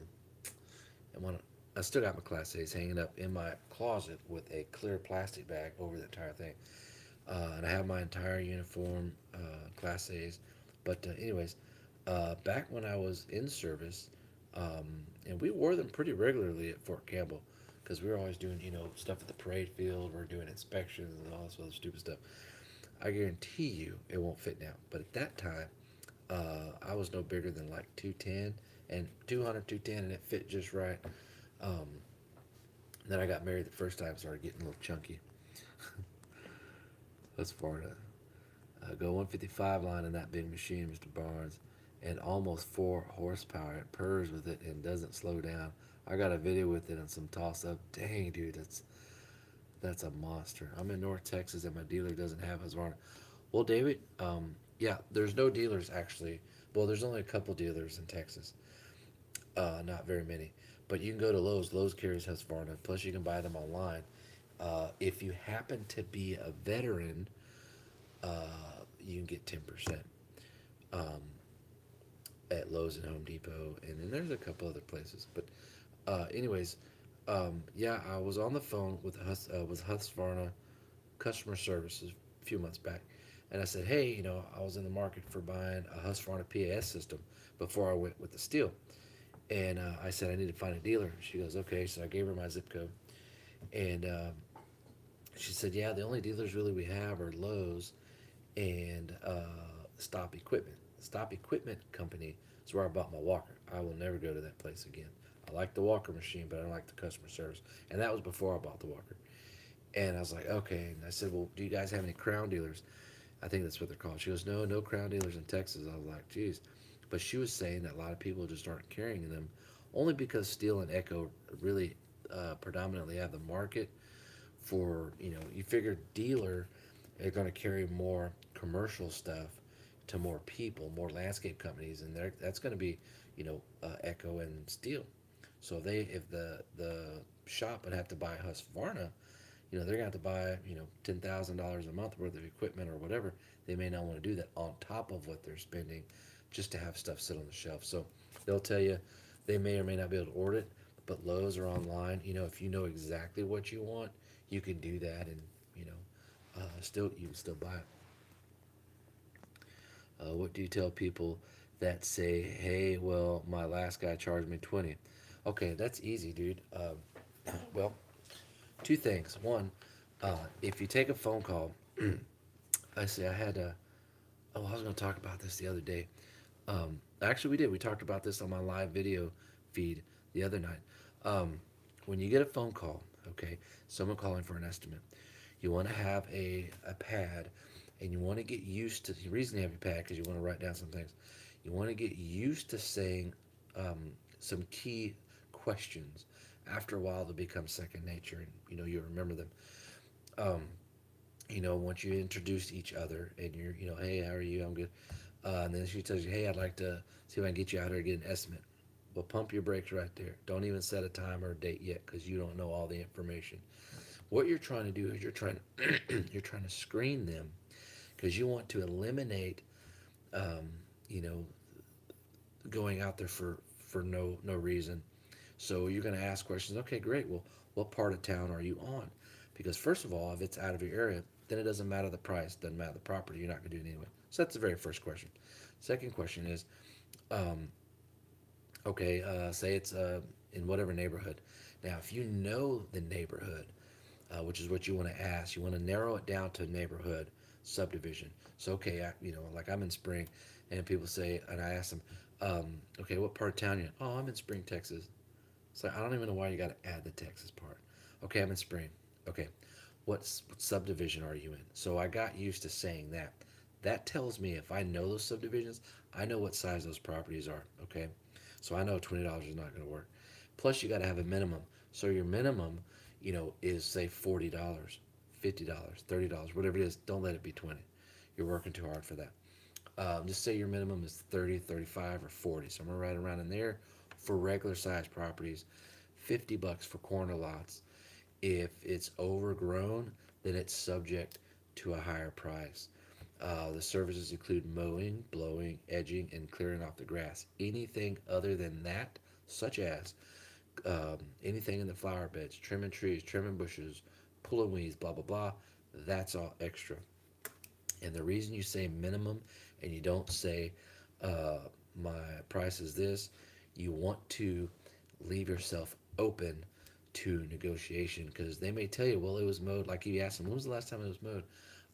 when I still got my class A's hanging up in my closet with a clear plastic bag over the entire thing, and I have my entire uniform, class A's. But anyways, back when I was in service, and we wore them pretty regularly at Fort Campbell because we were always doing, you know, stuff at the parade field. We're doing inspections and all this other stupid stuff. I guarantee you it won't fit now. But at that time, I was no bigger than like 210 and 200, 210, and it fit just right. Um, then I got married the first time, started getting a little chunky. That's far to go 155 line in that big machine, Mr. Barnes, and almost 4 horsepower. It purrs with it and doesn't slow down. I got a video with it and some toss up. Dang, dude, that's a monster. I'm in North Texas and my dealer doesn't have Husqvarna. Well, David, yeah, there's no dealers actually. Well, there's only a couple dealers in Texas. Not very many. But you can go to Lowe's. Lowe's carries Husqvarna. Plus, you can buy them online. If you happen to be a veteran, you can get 10% um, at Lowe's and Home Depot, and then there's a couple other places. But anyways, yeah, I was on the phone with Husqvarna customer services a few months back, and I said, hey, you know, I was in the market for buying a Husqvarna PAS system before I went with the Stihl, and I said I need to find a dealer. She goes, okay, so I gave her my zip code, and she said, yeah, the only dealers really we have are Lowe's and Stop Equipment. Stop Equipment Company is where I bought my walker. I will never go to that place again. I like the walker machine, but I don't like the customer service. And that was before I bought the walker. And I was like, okay. And I said, well, do you guys have any Crown dealers? I think that's what they're called. She goes, no, no Crown dealers in Texas. I was like, geez. But she was saying that a lot of people just aren't carrying them, only because Stihl and Echo really predominantly have the market for, you know, you figure dealer are going to carry more commercial stuff to more people, more landscape companies, and that's going to be, you know, Echo and Stihl. So if the shop would have to buy Husqvarna, you know, they're going to have to buy, you know, $10,000 a month worth of equipment or whatever. They may not want to do that on top of what they're spending just to have stuff sit on the shelf. So they'll tell you they may or may not be able to order it, but Lowe's or online, you know, if you know exactly what you want, you can do that, and you know, still you can still buy it. What do you tell people that say, "Hey, well, my last guy charged me 20"? Okay, that's easy, dude. Well, two things. One, if you take a phone call, I say I had a Oh, I was going to talk about this the other day. Actually, we did. We talked about this on my live video feed the other night. Um, when you get a phone call, okay, someone calling for an estimate, you want to have a pad, and you want to get used to the reason you have your pad because you want to write down some things. You want to get used to saying some key questions. After a while, they'll become second nature, and you remember them. Um, once you introduce each other, and hey, how are you? I'm good. And then she tells you, hey, I'd like to see if I can get you out here and get an estimate. Well, pump your brakes right there. Don't even set a time or a date yet because you don't know all the information. What you're trying to do is you're trying to screen them because you want to eliminate, um, you know, going out there for no reason. So you're going to ask questions. Okay, great. Well, what part of town are you on? Because first of all, if it's out of your area, then it doesn't matter the price, doesn't matter the property. You're not going to do it anyway. So that's the very first question. Second question is, um, okay, say it's in whatever neighborhood. Now, if you know the neighborhood, which is what you want to ask, you want to narrow it down to a neighborhood subdivision. So, okay, like I'm in Spring, and people say, and I ask them, okay, what part of town you in? Oh, I'm in Spring, Texas. So I don't even know why you got to add the Texas part. Okay, I'm in Spring. Okay, what subdivision are you in? So I got used to saying that. That tells me if I know those subdivisions, I know what size those properties are. Okay, so I know $20 is not going to work. Plus, you got to have a minimum. So your minimum, is say $40, $50, $30, whatever it is. Don't let it be 20. You're working too hard for that. Just say your minimum is 30, 35, or 40. So I'm gonna write around in there for regular size properties. $50 for corner lots. If it's overgrown, then it's subject to a higher price. The services include mowing, blowing, edging, and clearing off the grass. Anything other than that, such as anything in the flower beds, trimming trees, trimming bushes, pulling weeds, blah, blah, blah, that's all extra. And the reason you say minimum and you don't say uh, my price is this, you want to leave yourself open to negotiation because they may tell you, well, it was mowed. Like you ask them, when was the last time it was mowed?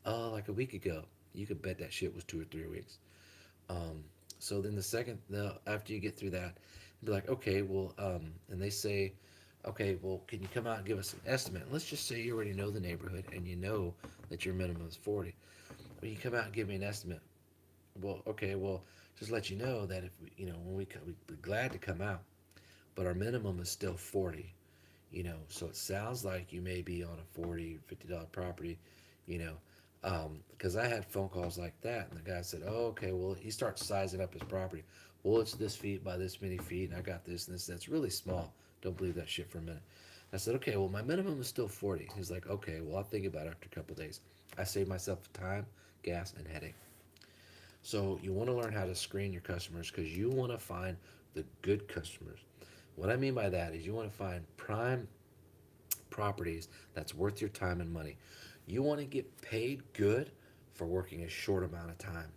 Like a week ago. You could bet that shit was 2 or 3 weeks. Um, so then after you get through that, be like, okay, well, and they say, okay, well, can you come out and give us an estimate? Let's just say you already know the neighborhood and you know that your minimum is 40. When you come out and give me an estimate, well, okay, well, just let you know that if we, when we come, we're glad to come out, but our minimum is still 40. So it sounds like you may be on a $40, $50 property, you know, because I had phone calls like that, and the guy said, oh, okay, well, he starts sizing up his property. Well, it's this feet by this many feet, and I got this and this. That's really small. Don't believe that shit for a minute. I said, okay, well, my minimum is still 40. He's like, okay, well, I'll think about it after a couple of days. I saved myself time, gas, and headache. So you want to learn how to screen your customers because you want to find the good customers. What I mean by that is you want to find prime properties that's worth your time and money. You want to get paid good for working a short amount of time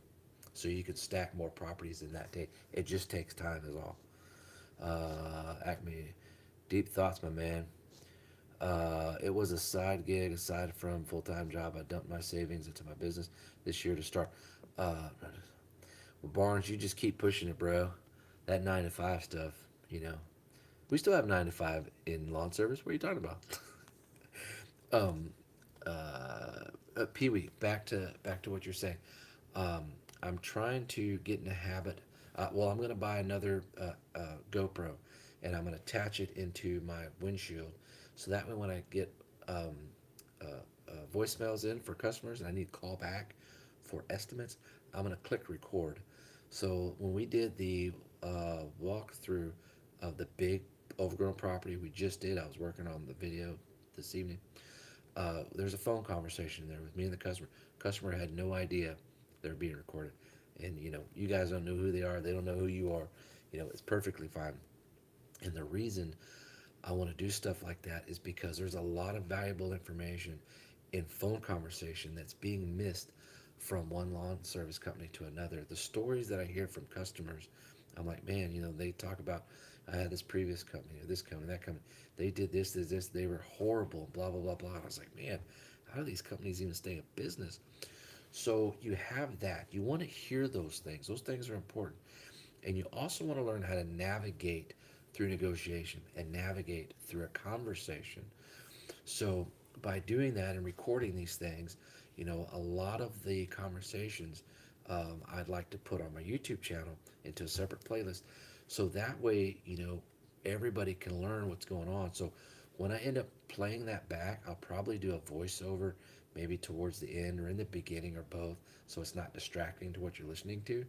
so you can stack more properties in that day. It just takes time, is all. Acme, deep thoughts, my man. It was a side gig aside from full time job. I dumped my savings into my business this year to start. Well, Barnes, you just keep pushing it, bro. That 9 to 5 stuff, you know. We still have 9 to 5 in lawn service. What are you talking about? um, Pee Wee, back to what you're saying. Um, I'm trying to get in a habit. Well, I'm going to buy another GoPro, and I'm going to attach it into my windshield, so that way when I get um, voicemails in for customers and I need to call back for estimates, I'm going to click record. So when we did the walkthrough of the big overgrown property we just did, I was working on the video this evening. There's a phone conversation there with me and the customer. Customer had no idea they were being recorded, and you guys don't know who they are. They don't know who you are. It's perfectly fine. And the reason I want to do stuff like that is because there's a lot of valuable information in phone conversation that's being missed from one lawn service company to another. The stories that I hear from customers, I'm like, man, they talk about, I had this previous company or this company, that company. They did this, they were horrible, blah, blah, blah, blah. And I was like, man, how do these companies even stay in business? So you have that. You want to hear those things. Those things are important. And you also want to learn how to navigate through negotiation and navigate through a conversation. So by doing that and recording these things, a lot of the conversations I'd like to put on my YouTube channel into a separate playlist. So that way, everybody can learn what's going on. So when I end up playing that back, I'll probably do a voiceover maybe towards the end or in the beginning or both. So it's not distracting to what you're listening to.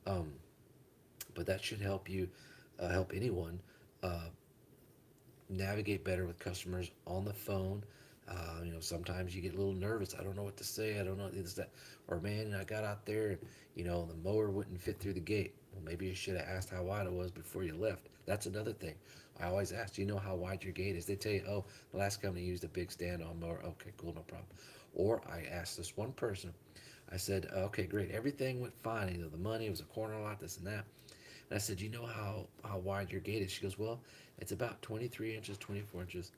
Um, but that should help you, help anyone uh, navigate better with customers on the phone. Sometimes you get a little nervous. I don't know what to say. I don't know this, that. Or, man, I got out there and, the mower wouldn't fit through the gate. Well, maybe you should have asked how wide it was before you left. That's another thing. I always ask, do you know how wide your gate is? They tell you, oh, the last company used a big stand on mower. Okay, cool, no problem. Or I asked this one person, I said, okay, great. Everything went fine. The money, it was a corner lot, this and that. And I said, you know how wide your gate is? She goes, well, it's about 23 inches, 24 inches.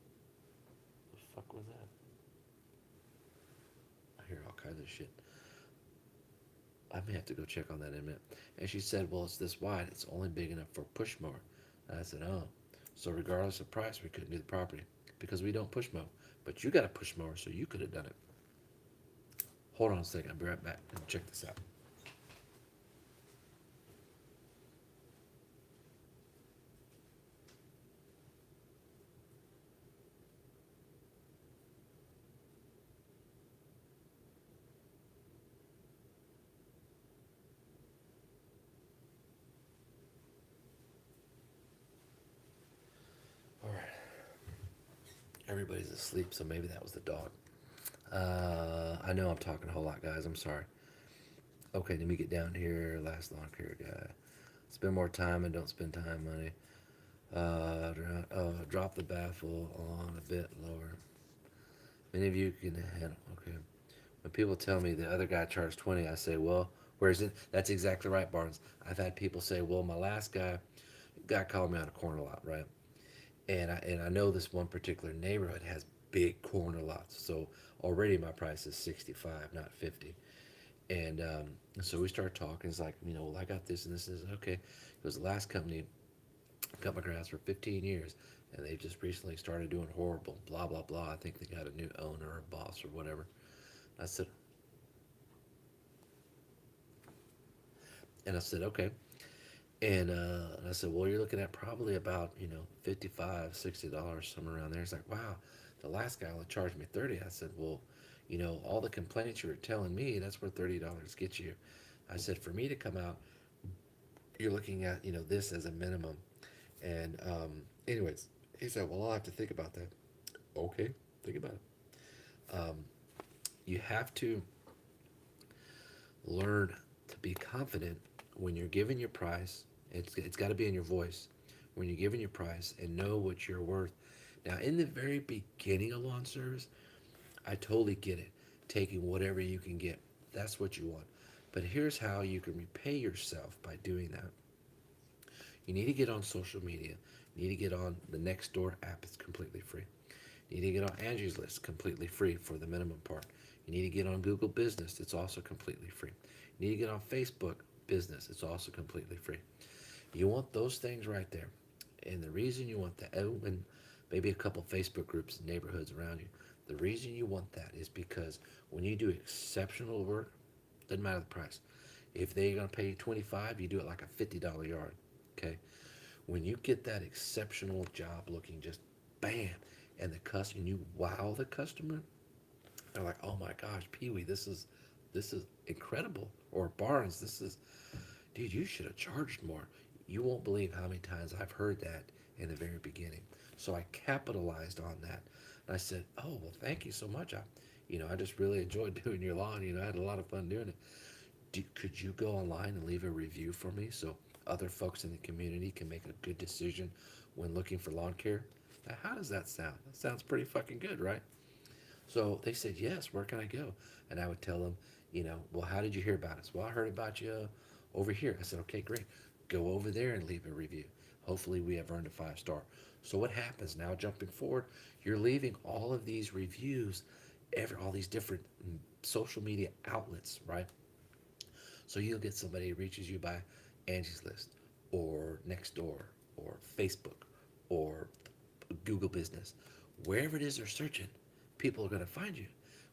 The fuck was that? I hear all kinds of shit. I may have to go check on that in a minute. And she said, well, it's this wide. It's only big enough for a push mower. And I said, oh. So regardless of price, we couldn't do the property because we don't push mow. But you got a push mower, so you could have done it. Hold on a second. I'll be right back and check this out. All right. Everybody's asleep, so maybe that was the dog. I know I'm talking a whole lot, guys. I'm sorry. Okay, let me get down here. Last lawn care guy. Spend more time and don't spend time money. Drop the baffle on a bit lower. Many of you can handle. Okay. When people tell me the other guy charged 20, I say, well, where's it? That's exactly right, Barnes. I've had people say, well, my last guy called me on a corner lot, right? And I know this one particular neighborhood has big corner lots, so already my price is 65, not 50. And so we start talking. It's like, well, I got this and this is okay. It was the last company cut my grass for 15 years, and they just recently started doing horrible. Blah blah blah. I think they got a new owner or boss or whatever. I said, and I said, okay. And I said, well, you're looking at probably about 55, $60 somewhere around there. It's like, wow, the last guy only charged me 30. I said, well, all the complaints you were telling me, that's where $30 gets you. I said, for me to come out, you're looking at this as a minimum. And anyways, he said, well, I'll have to think about that. Okay, think about it. You have to learn to be confident when you're giving your price. It's got to be in your voice when you're giving your price and know what you're worth. Now, in the very beginning of lawn service, I totally get it. Taking whatever you can get, that's what you want. But here's how you can repay yourself by doing that. You need to get on social media. You need to get on the Nextdoor app. It's completely free. You need to get on Angie's List, completely free for the minimum part. You need to get on Google Business. It's also completely free. You need to get on Facebook Business. It's also completely free. You want those things right there. And the reason you want that, oh, and maybe a couple Facebook groups, neighborhoods around you. The reason you want that is because when you do exceptional work, doesn't matter the price. If they're going to pay you 25, you do it like a $50 yard. Okay. When you get that exceptional job looking just bam, and the customer, and you wow the customer, they're like, oh my gosh, Pee Wee, this is incredible. Or Barnes, this is, dude, you should have charged more. You won't believe how many times I've heard that in the very beginning. So I capitalized on that. And I said, oh, well, thank you so much. I just really enjoyed doing your lawn. I had a lot of fun doing it. Could you go online and leave a review for me so other folks in the community can make a good decision when looking for lawn care? Now, how does that sound? That sounds pretty fucking good, right? So they said, yes, where can I go? And I would tell them, well, how did you hear about us? Well, I heard about you over here. I said, okay, great. Go over there and leave a review. Hopefully, we have earned a 5 star. So what happens now? Jumping forward, you're leaving all of these reviews, all these different social media outlets, right? So you'll get somebody who reaches you by Angie's List or Nextdoor or Facebook or Google Business. Wherever it is they're searching, people are going to find you.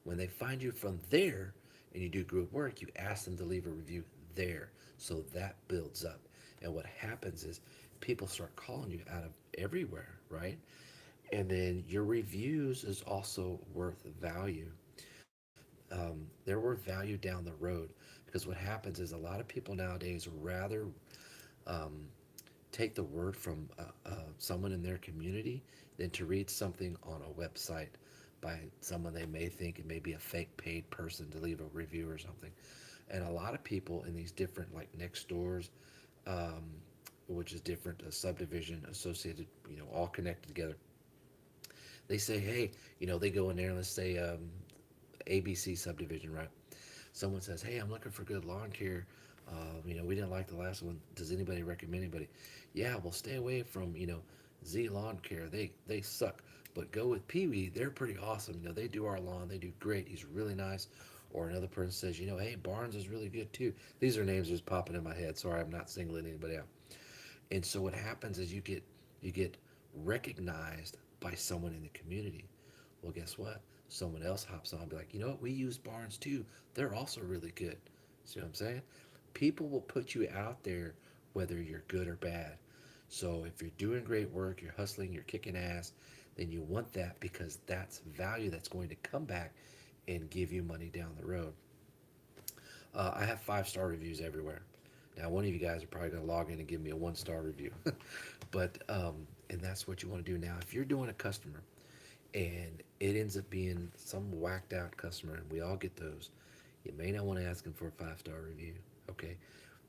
When they find you from there and you do group work, you ask them to leave a review there. So that builds up. And what happens is people start calling you out of everywhere, right? And then your reviews is also worth value. They're worth value down the road because what happens is a lot of people nowadays rather um, take the word from someone in their community than to read something on a website by someone they may think it may be a fake paid person to leave a review or something. And a lot of people in these different like next doors, um, which is different, a subdivision associated, all connected together. They say, hey, they go in there and let's say ABC subdivision, right? Someone says, hey, I'm looking for good lawn care. We didn't like the last one. Does anybody recommend anybody? Yeah, well, stay away from, Z Lawn Care. They suck. But go with Pee Wee. They're pretty awesome. They do our lawn. They do great. He's really nice. Or another person says, hey, Barnes is really good too. These are names just popping in my head. Sorry, I'm not singling anybody out. And so what happens is you get recognized by someone in the community. Well, guess what? Someone else hops on and be like, you know what? We use Barnes too. They're also really good. See what I'm saying? People will put you out there whether you're good or bad. So if you're doing great work, you're hustling, you're kicking ass, then you want that because that's value that's going to come back and give you money down the road. I have 5-star reviews everywhere. Now, one of you guys are probably going to log in and give me a 1-star review, but and that's what you want to do now. If you're doing a customer and it ends up being some whacked out customer, and we all get those, you may not want to ask them for a 5-star review. Okay,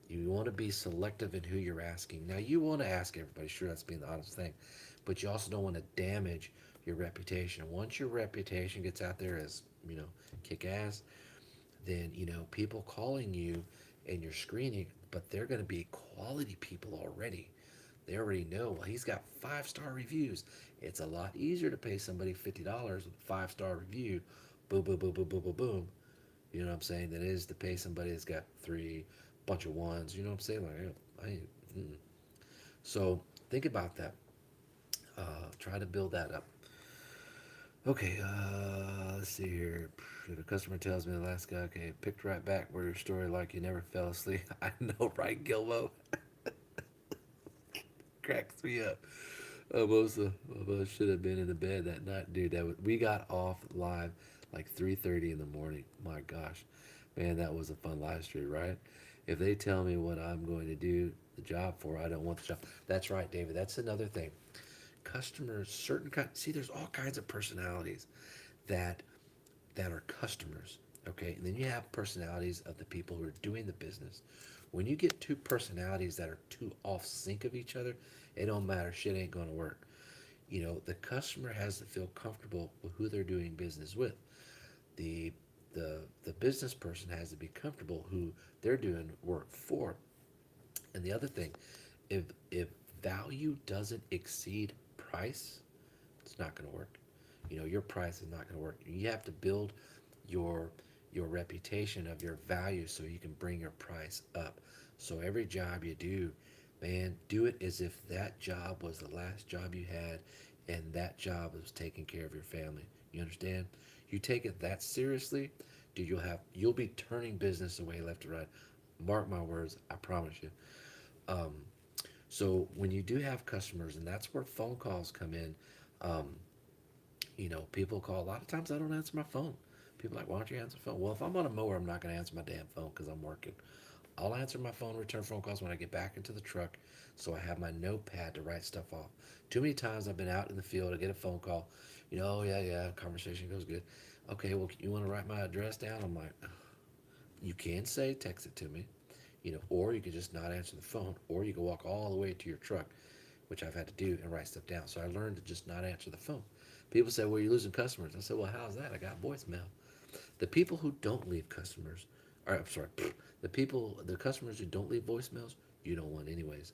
you want to be selective in who you're asking. Now, you want to ask everybody, sure, that's being the honest thing, but you also don't want to damage your reputation. Once your reputation gets out there as kick ass, then people calling you and you're screening, but they're going to be quality people already. They already know, well, he's got 5-star reviews. It's a lot easier to pay somebody $50 with a 5-star review, boom, boom, boom, boom, boom, boom, boom. You know what I'm saying? Than it is to pay somebody that's got three bunch of ones. You know what I'm saying? Like, so think about that. Try to build that up. Okay, let's see here. If a customer tells me the last guy, okay, picked right back where your story like you never fell asleep. I know, right, Gilmo? Cracks me up. Almost should have been in the bed that night, dude. We got off live like 3:30 in the morning. My gosh, man, that was a fun live stream, right? If they tell me what I'm going to do the job for, I don't want the job. That's right, David. That's another thing. Customers, certain kind. See, there's all kinds of personalities that are customers. Okay, and then you have personalities of the people who are doing the business. When you get two personalities that are too off sync of each other, it don't matter. Shit ain't gonna work. The customer has to feel comfortable with who they're doing business with. The the business person has to be comfortable who they're doing work for. And the other thing, if value doesn't exceed price, it's not going to work. Your price is not going to work. You have to build your reputation of your value so you can bring your price up. So every job you do, man, do it as if that job was the last job you had and that job was taking care of your family. You understand? You take it that seriously, dude, you'll be turning business away left to right. Mark my words, I promise you. Um, so when you do have customers, and that's where phone calls come in, um, people call. A lot of times I don't answer my phone. People are like, why don't you answer the phone? Well, if I'm on a mower, I'm not going to answer my damn phone because I'm working. I'll answer my phone, return phone calls when I get back into the truck, so I have my notepad to write stuff off. Too many times I've been out in the field, I get a phone call, oh yeah, yeah, conversation goes good. Okay, well, you want to write my address down? I'm like, you can say text it to me, or you can just not answer the phone, or you can walk all the way to your truck, which I've had to do, and write stuff down. So I learned to just not answer the phone. People say, well, you're losing customers. I said, well, how's that? I got voicemail. The people who don't leave customers, or I'm sorry, the customers who don't leave voicemails, you don't want anyways.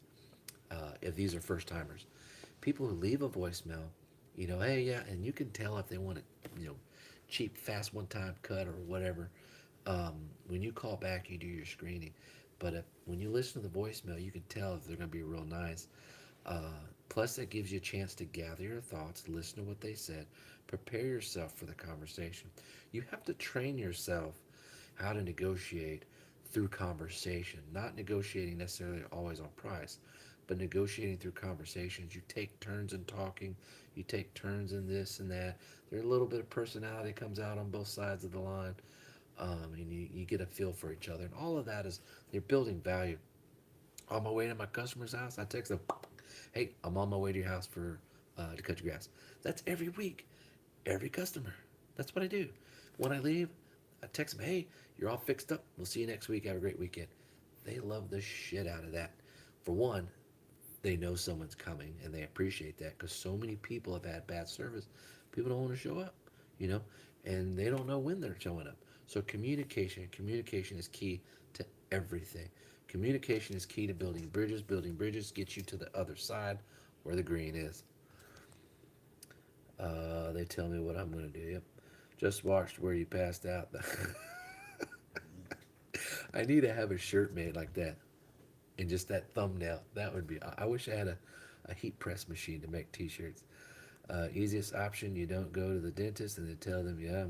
If these are first timers, people who leave a voicemail, hey, yeah, and you can tell if they want to, cheap, fast one-time cut or whatever. When you call back, you do your screening. But when you listen to the voicemail, you can tell if they're going to be real nice. Plus, that gives you a chance to gather your thoughts, listen to what they said, prepare yourself for the conversation. You have to train yourself how to negotiate through conversation, not negotiating necessarily always on price, but negotiating through conversations. You take turns in talking, you take turns in this and that. There's a little bit of personality comes out on both sides of the line, and you get a feel for each other. And all of that is you're building value. On my way to my customer's house, I text them, "Hey, I'm on my way to your house for to cut your grass." That's every week, every customer. That's what I do. When I leave, I text them, "Hey, you're all fixed up. We'll see you next week. Have a great weekend." They love the shit out of that. For one, they know someone's coming and they appreciate that because so many people have had bad service. People don't want to show up, you know, and they don't know when they're showing up. So communication is key to everything. Communication is key to building bridges. Building bridges gets you to the other side where the green is. They tell me what I'm going to do. Yep. Just watched where you passed out. I need to have a shirt made like that and just that thumbnail. That would be. I wish I had a heat press machine to make T-shirts. Easiest option, you don't go to the dentist and they tell them, yeah,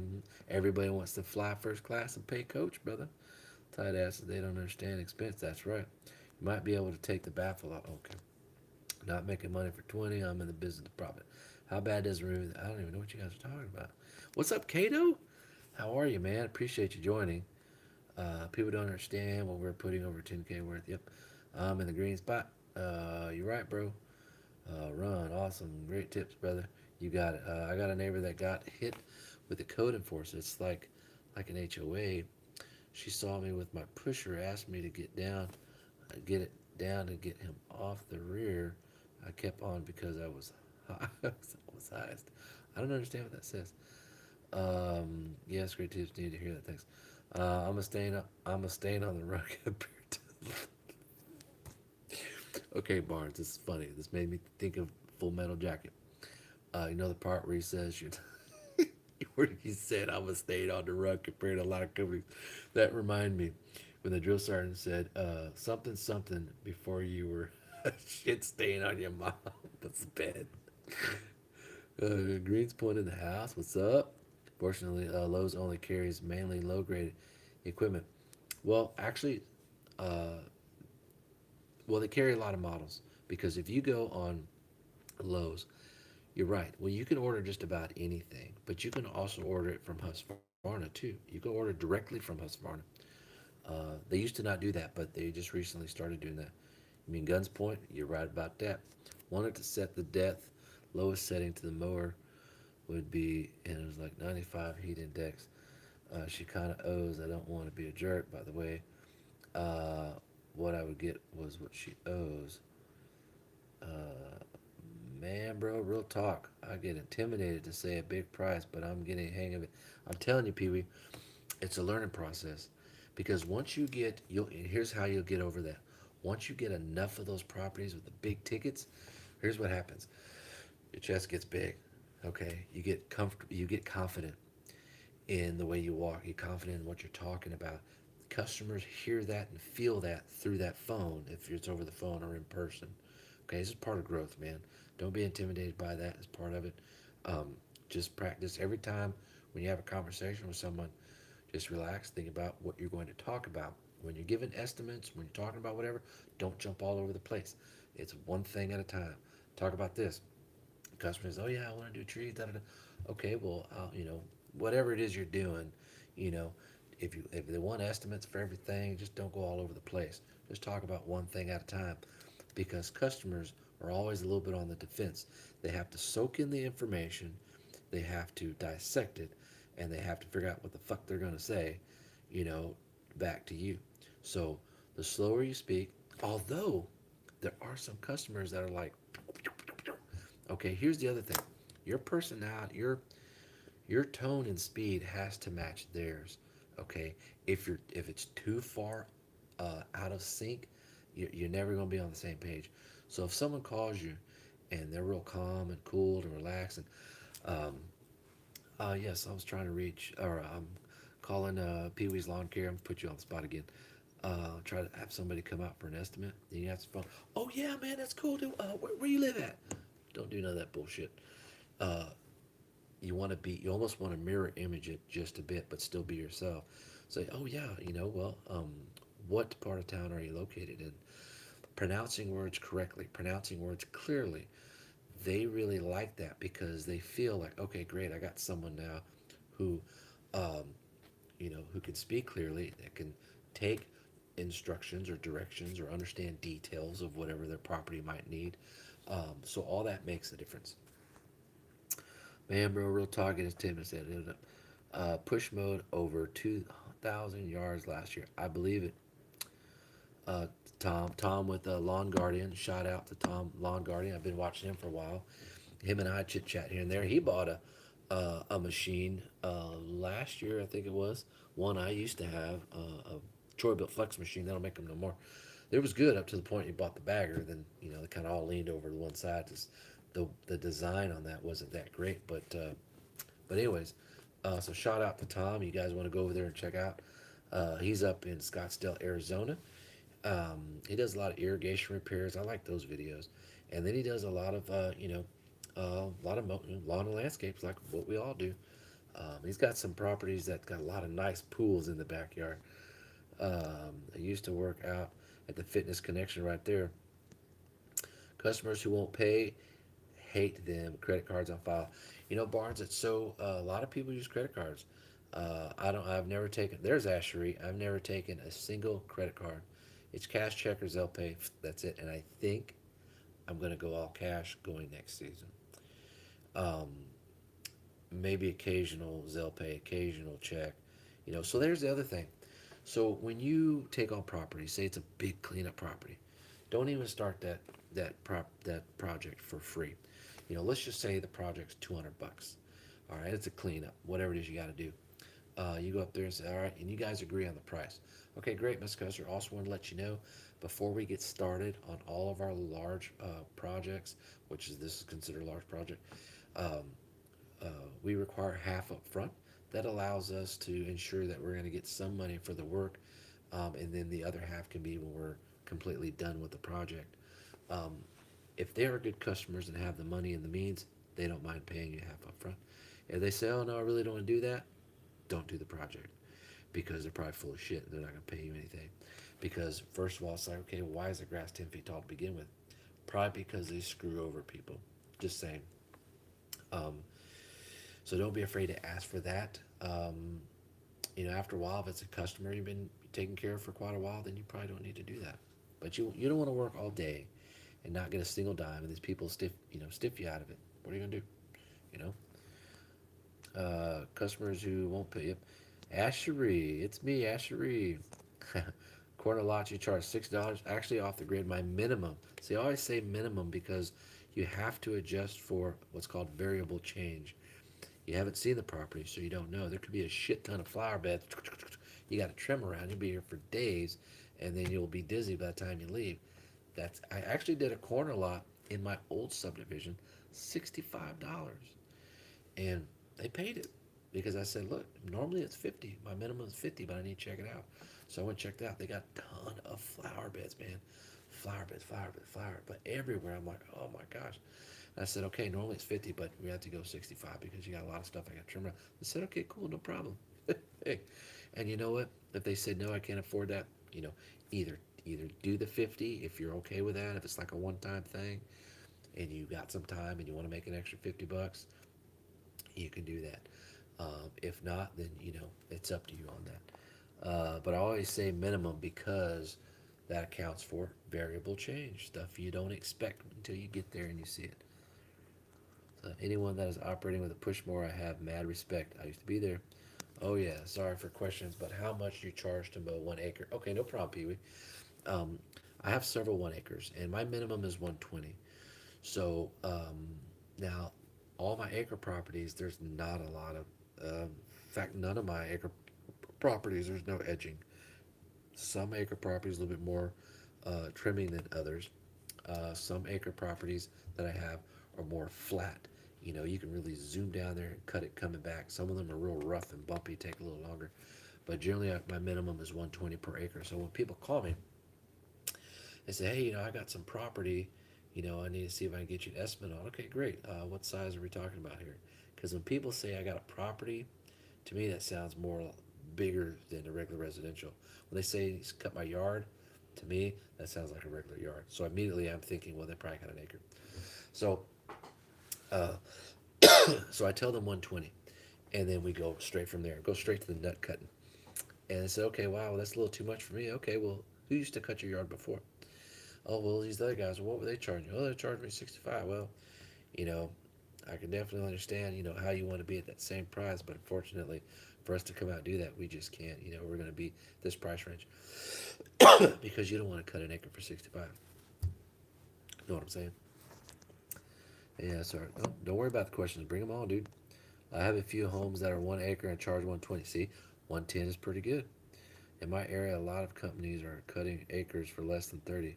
everybody wants to fly first class and pay coach, brother. Tight asses, they don't understand expense. That's right. You might be able to take the baffle out. Okay. Not making money for 20. I'm in the business of profit. How bad does it remove? I don't even know what you guys are talking about. What's up, Kato? How are you, man? Appreciate you joining. People don't understand what we're putting over 10K worth. Yep. I'm in the green spot. You're right, bro. Ron, awesome. Great tips, brother. You got it. I got a neighbor that got hit with a code enforcer. It's like an HOA. She saw me with my pusher, asked me to get it down and get him off the rear. I kept on because I was high. I was highest. I don't understand what that says. Yes, great tips. Need to hear that. Thanks. I'm a stain on the rug compared to. Okay, Barnes, this is funny. This made me think of Full Metal Jacket. You know the part where he says you where he said I'm a stain on the rug compared to a lot of companies. That reminded me when the drill sergeant said something something before you were a shit stain on your mom. That's bad. Greens Point in the house. What's up? Fortunately, Lowe's only carries mainly low grade equipment. Well, actually, uh, well, they carry a lot of models because if you go on Lowe's, you're right. Well, you can order just about anything, but you can also order it from Husqvarna too. You can order directly from Husqvarna. They used to not do that, but they just recently started doing that. I mean, Guns Point, you're right about that. Wanted to set the depth, lowest setting to the mower would be, and it was like 95 heat index. She kind of owes. I don't want to be a jerk, by the way. Uh, what I would get was what she owes. Uh, Man, bro, real talk. I get intimidated to say a big price, but I'm getting a hang of it. I'm telling you, Pee Wee, it's a learning process. Because once you get, here's how you'll get over that. Once you get enough of those properties with the big tickets, here's what happens. Your chest gets big. Okay, you get comfortable. You get confident in the way you walk. You're confident in what you're talking about. Customers hear that and feel that through that phone, if it's over the phone or in person. Okay, this is part of growth, man. Don't be intimidated by that as part of it. Um, just practice every time when you have a conversation with someone. Just relax. Think about what you're going to talk about. When you're giving estimates, when you're talking about whatever, don't jump all over the place. It's one thing at a time. Talk about this. Customers, oh yeah, I want to do trees. Da, da, da. Okay, well, whatever it is you're doing, you know, if they want estimates for everything, just don't go all over the place. Just talk about one thing at a time, because customers are always a little bit on the defense. They have to soak in the information, they have to dissect it, and they have to figure out what the fuck they're gonna say, you know, back to you. So the slower you speak, although there are some customers that are like, okay, here's the other thing. Your personality, your tone and speed has to match theirs. Okay, if it's too far out of sync, you're never gonna be on the same page. So if someone calls you and they're real calm and cool and relaxed, and um, Yes, I was trying to reach, or I'm calling Pee Wee's Lawn Care. I'm put you on the spot again. Try to have somebody come out for an estimate. Then you have to phone. Oh yeah, man, that's cool, dude. Where you live at? Don't do none of that bullshit. Uh, you want to be, you almost want to mirror image it just a bit, but still be yourself. Say, oh yeah, well, what part of town are you located in? Pronouncing words correctly, pronouncing words clearly. They really like that because they feel like, okay, great, I got someone now who, um, who can speak clearly, that can take instructions or directions or understand details of whatever their property might need. So all that makes a difference. Man, bro, real talk. It is 10 minutes. Ended up push mode over 2,000 yards last year. I believe it. Uh, Tom with Lawn Guardian. Shout out to Tom Lawn Guardian. I've been watching him for a while. Him and I chit chat here and there. He bought a machine last year, I think it was. One I used to have, a Troy built flex machine. They don't make them no more. It was good up to the point you bought the bagger. Then they kind of all leaned over to one side. Just the design on that wasn't that great, but anyways, so shout out to Tom. You guys want to go over there and check out? He's up in Scottsdale, Arizona. He does a lot of irrigation repairs. I like those videos. And then he does a lot of a lot of lawn and landscapes, like what we all do. He's got some properties that got a lot of nice pools in the backyard. I used to work out at the Fitness Connection right there. Customers who won't pay hate them. Credit cards on file. Barnes. It's so a lot of people use credit cards. I don't. I've never taken. There's Ashery. I've never taken a single credit card. It's cash, check, or Zelle pay. That's it. And I think I'm gonna go all cash going next season. Um, Maybe occasional Zelle pay, occasional check. So there's the other thing. So when you take on property, say it's a big cleanup property, don't even start that project for free. Let's just say the project's $200. All right, it's a cleanup, whatever it is you got to do. You go up there and say, all right, and you guys agree on the price. Okay, great, Ms. Custer. Also want to let you know before we get started on all of our large projects, which is this is considered a large project. Um, uh, we require half up front. That allows us to ensure that we're going to get some money for the work, and then the other half can be when we're completely done with the project. Um, if they are good customers and have the money and the means, they don't mind paying you half up front. If they say, "Oh no, I really don't want to do that," don't do the project because they're probably full of shit and they're not going to pay you anything. Because first of all, it's like, okay, why is the grass 10 feet tall to begin with? Probably because they screw over people. Just saying. Um, so don't be afraid to ask for that. After a while, if it's a customer you've been taking care of for quite a while, then you probably don't need to do that. But you don't want to work all day and not get a single dime, and these people stiff you out of it. What are you gonna do? You Customers who won't pay. Yep, Ashery, it's me, Ashery. Corner lots you charge $6. Actually, off the grid, my minimum. See, I always say minimum because you have to adjust for what's called variable change. You haven't seen the property, so you don't know. There could be a shit ton of flower beds. You got to trim around. You'll be here for days, and then you'll be dizzy by the time you leave. I actually did a corner lot in my old subdivision, $65, and they paid it because I said, look, normally it's 50. My minimum is 50, but I need to check it out. So I went and checked it out. They got a ton of flower beds, man. Flower beds, flower beds, flower, but everywhere. I'm like, oh my gosh. I said, okay, normally it's 50, but we have to go 65 because you got a lot of stuff I got to trim around. They said, okay, cool, no problem. Hey, and you know what? If they said, no, I can't afford that, either either do the 50 if you're okay with that, if it's like a one-time thing and you got some time and you want to make an extra $50, you can do that. If not, then, it's up to you on that. But I always say minimum because that accounts for variable change, stuff you don't expect until you get there and you see it. Anyone that is operating with a push mower, I have mad respect. I used to be there. Oh yeah, sorry for questions, but how much do you charge to mow 1 acre? Okay, no problem, Pee Wee. Um, I have several 1 acres, and my minimum is 120. So now, all my acre properties, there's not a lot of. In fact, none of my acre properties, there's no edging. Some acre properties a little bit more trimming than others. Some acre properties that I have are more flat. You can really zoom down there and cut it coming back. Some of them are real rough and bumpy, take a little longer. But generally, my minimum is 120 per acre. So when people call me, they say, hey, I got some property. I need to see if I can get you an estimate on. Okay, great. What size are we talking about here? Because when people say I got a property, to me that sounds more bigger than a regular residential. When they say cut my yard, to me that sounds like a regular yard. So immediately I'm thinking, well, they probably got an acre. So, uh, so I tell them 120, and then we go straight from there. Go straight to the nut cutting. And they said, okay, wow, well, that's a little too much for me. Okay, well, who used to cut your yard before? Oh, well, these other guys, well, what were they charging you? Oh, they charged me 65. Well, you know, I can definitely understand, how you want to be at that same price, but unfortunately, for us to come out and do that, we just can't. We're going to be this price range because you don't want to cut an acre for 65. Know what I'm saying? Yeah, sorry. Don't worry about the questions. Bring them on, dude. I have a few homes that are 1 acre and charge 120. See, 110 is pretty good. In my area, a lot of companies are cutting acres for less than 30.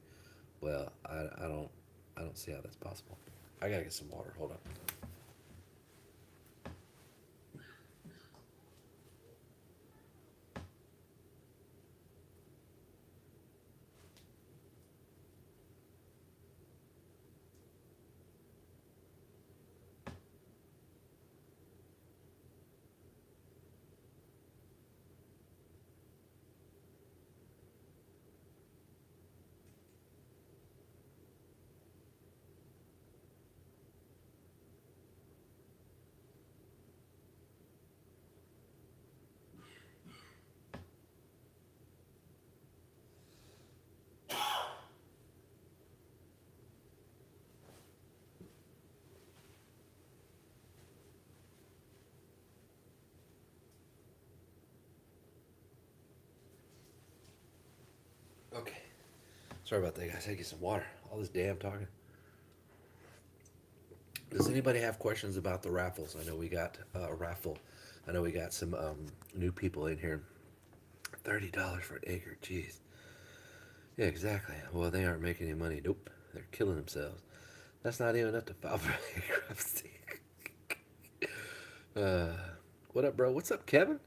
Well, I don't see how that's possible. I gotta get some water. Hold on. Okay. Sorry about that, guys. I had to get some water. All this damn talking. Does anybody have questions about the raffles? I know we got a raffle. I know we got some new people in here. $30 for an acre. Jeez. Yeah, exactly. Well, they aren't making any money. Nope. They're killing themselves. That's not even enough to file for bankruptcy. uh, what up, bro? What's up, Kevin?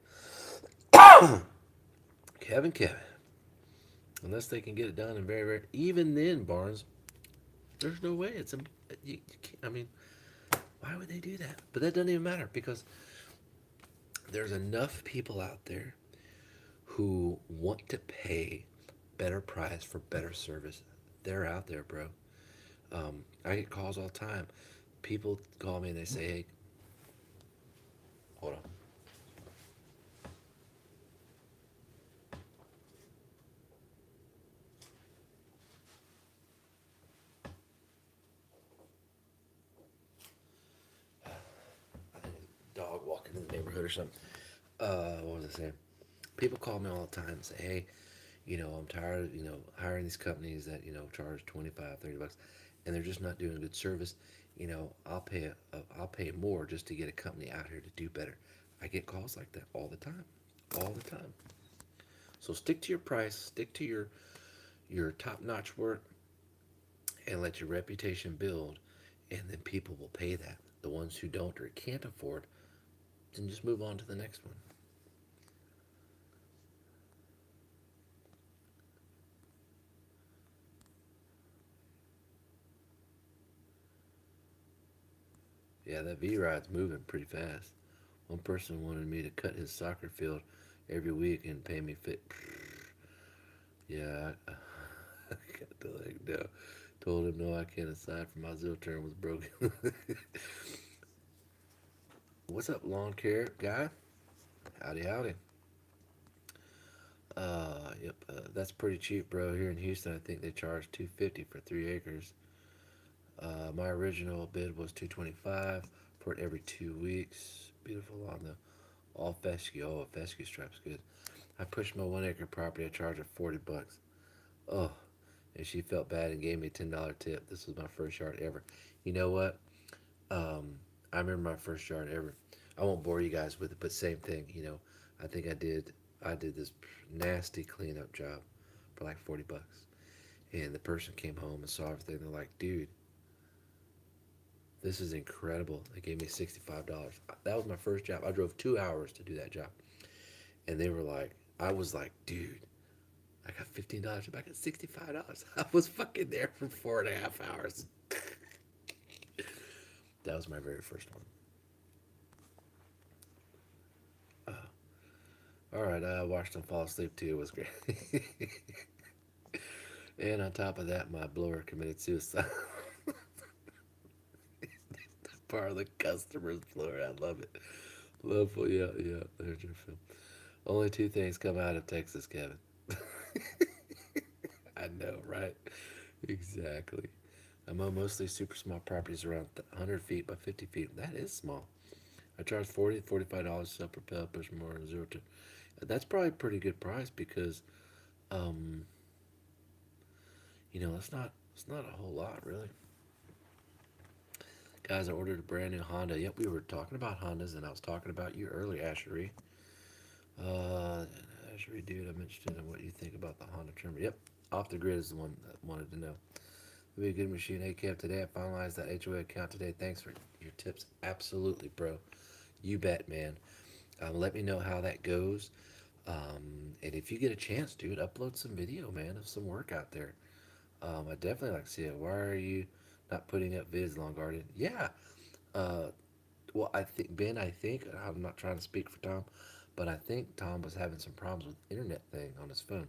Kevin. Unless they can get it done in very, very. Even then, Barnes, there's no way. You can't, I mean, why would they do that? But that doesn't even matter because there's enough people out there who want to pay better price for better service. They're out there, bro. I get calls all the time. People call me and they say, "Hey, hold on." I think a dog walking in the neighborhood or something. What was I saying? People call me all the time and say, "Hey, I'm tired of hiring these companies that charge 25, $30, and they're just not doing good service. I'll pay more just to get a company out here to do better." I get calls like that all the time. So stick to your price, stick to your top notch work, and let your reputation build, and then people will pay that. The ones who don't or can't afford, then just move on to the next one. Yeah, that V ride's moving pretty fast. One person wanted me to cut his soccer field every week and pay me fit. Yeah, I got the leg no. Told him no, I can't. Aside from my zero turn was broken. What's up, lawn care guy? Howdy, howdy. Yep, that's pretty cheap, bro. Here in Houston, I think they charge 250 for 3 acres. My original bid was 225 for it every 2 weeks. Beautiful on the all fescue. Oh, a fescue stripe's good. I pushed my 1 acre property. I charged her $40. Oh, and she felt bad and gave me a $10 tip. This was my first yard ever. You know what? Um, I remember my first yard ever. I won't bore you guys with it, but same thing. I think I did this nasty cleanup job for like $40, and the person came home and saw everything. They're like, "Dude, This is incredible. They gave me $65. That was my first job. I drove 2 hours to do that job. And they were like, I was like, dude, I got $15 back at $65. I was fucking there for 4.5 hours. That was my very first one. All right, I watched them fall asleep too. It was great. And on top of that, my blower committed suicide. Part of the customer's blower. I love it. Love, yeah, yeah. There's your film. Only two things come out of Texas, Kevin. I know, right? Exactly. I'm on mostly super small properties around 100 feet by 50 feet. That is small. I charge $45 to propel push more than zero to. That's probably a pretty good price because, um, it's not a whole lot really. Guys, I ordered a brand new Honda. Yep, we were talking about Hondas, and I was talking about you earlier, Ashery. Uh, Ashery, dude, I'm interested in what you think about the Honda Tremor. Yep, off the grid is the one that wanted to know. It'll be a good machine. Hey, Kev, today I finalized that HOA account today. Thanks for your tips. Absolutely, bro. You bet, man. Let me know how that goes. And if you get a chance, dude, upload some video, man, of some work out there. I definitely like to see it. Why are you not putting up vids, Long Guardian? Yeah. Uh, well, I think, I'm not trying to speak for Tom, but I think Tom was having some problems with internet thing on his phone.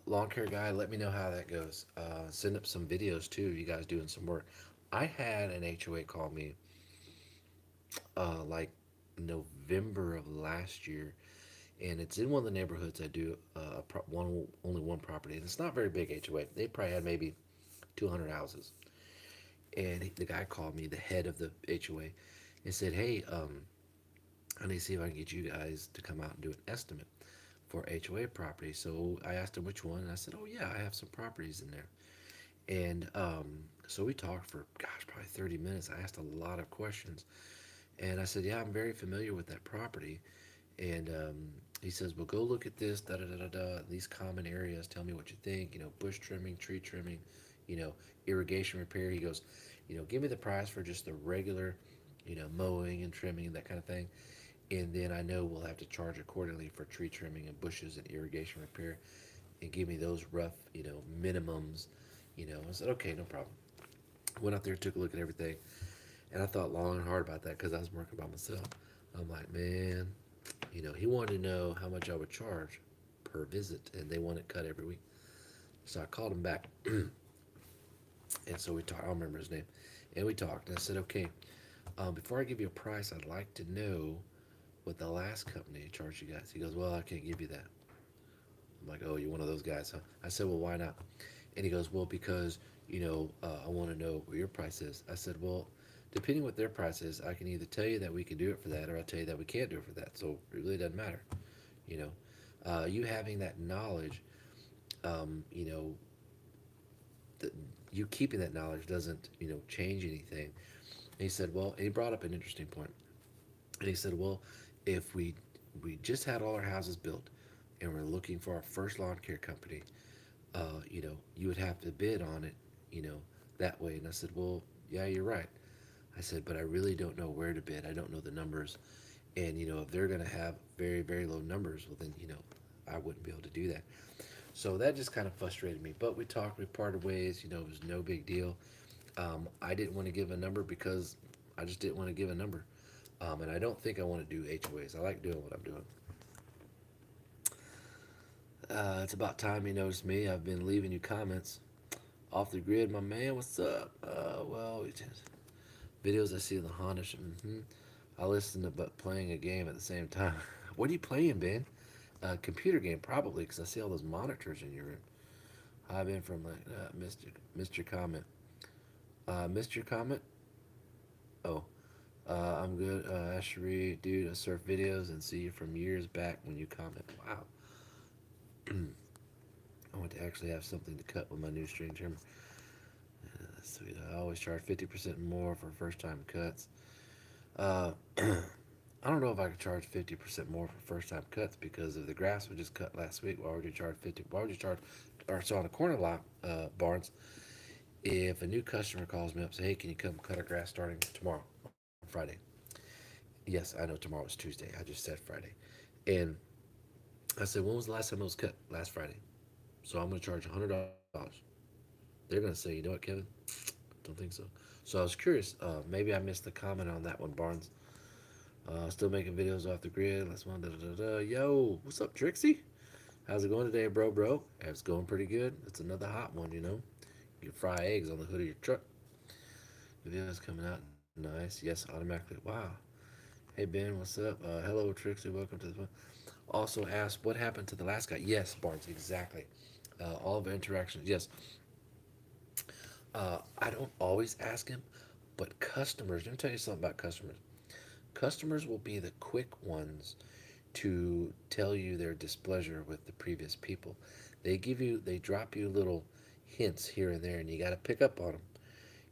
Lawn care guy, let me know how that goes. Send up some videos too. You guys doing some work. I had an HOA call me like November of last year, and it's in one of the neighborhoods I do one only one property, and it's not very big HOA. They probably had maybe 200 houses, and the guy called me, the head of the HOA, and said, "Hey, I need to see if I can get you guys to come out and do an estimate for HOA property." So I asked him which one, and I said, "Oh yeah, I have some properties in there." And so we talked for, gosh, probably 30 minutes. I asked a lot of questions. And I said, "Yeah, I'm very familiar with that property." And he says, "Well, go look at this, da da da da da, these common areas. Tell me what you think. Bush trimming, tree trimming, irrigation repair." He goes, "Give me the price for just the regular, mowing and trimming, that kind of thing. And then I know we'll have to charge accordingly for tree trimming and bushes and irrigation repair. And give me those rough, minimums." I said, "Okay, no problem." Went out there, took a look at everything, and I thought long and hard about that because I was working by myself. I'm like, man, he wanted to know how much I would charge per visit, and they want it cut every week. So I called him back, and so we talked. I don't remember his name, and we talked. And I said, "Okay, before I give you a price, I'd like to know what the last company charged you guys." He goes, "Well, I can't give you that." I'm like, "Oh, you're one of those guys, huh?" I said, "Well, why not?" And he goes, "Well, because I want to know what your price is." I said, "Well, depending what their price is, I can either tell you that we can do it for that, or I'll tell you that we can't do it for that. So it really doesn't matter, you know. You having that knowledge, you know, that you keeping that knowledge doesn't, change anything." And he said, "Well," and he brought up an interesting point. And he said, "Well, if we just had all our houses built, and we're looking for our first lawn care company, you would have to bid on it, you know, that way." And I said, "Well, yeah, you're right." I said, "But I really don't know where to bid. I don't know the numbers. And, if they're going to have very, very low numbers, well, then, I wouldn't be able to do that." So that just kind of frustrated me. But we talked, we parted ways, it was no big deal. I didn't want to give a number because I just didn't want to give a number. And I don't think I want to do HOAs. I like doing what I'm doing. It's about time you noticed me. I've been leaving you comments. Off the grid, my man. What's up? Well, videos I see in the Honda. I listen to but playing a game at the same time. What are you playing, Ben? Computer game, probably, because I see all those monitors in your room. I've been from like missed your comment. Missed your comment? Oh, I'm good. Ashery, dude, I surf videos and see you from years back when you comment. Wow. I want to actually have something to cut with my new string trimmer. That's sweet. I always charge 50% more for first time cuts. Uh, I don't know if I could charge 50% more for first time cuts because if the grass was just cut last week, why would you charge 50? Why would you charge? Or so on a corner lot, Barnes. If a new customer calls me up, say, "Hey, can you come cut our grass starting tomorrow on Friday?" Yes, I know tomorrow is Tuesday. I just said Friday, and I said, "When was the last time it was cut?" Last Friday. So I'm going to charge $100. They're going to say, "You know what, Kevin? Don't think so." So I was curious. Maybe I missed the comment on that one, Barnes. Still making videos off the grid. Let's one. Da, da, da, da. Yo, what's up, Trixie? How's it going today, bro, bro? It's going pretty good. It's another hot one, you know. You can fry eggs on the hood of your truck. Videos coming out nice. Yes, automatically. Wow. Hey, Ben, what's up? Hello, Trixie. Welcome to the fun. Also asked, what happened to the last guy? Yes, Barnes, exactly. All of the interactions. Yes. I don't always ask him, but customers, let me tell you something about customers. Customers will be the quick ones to tell you their displeasure with the previous people. They drop you little hints here and there, and you got to pick up on them.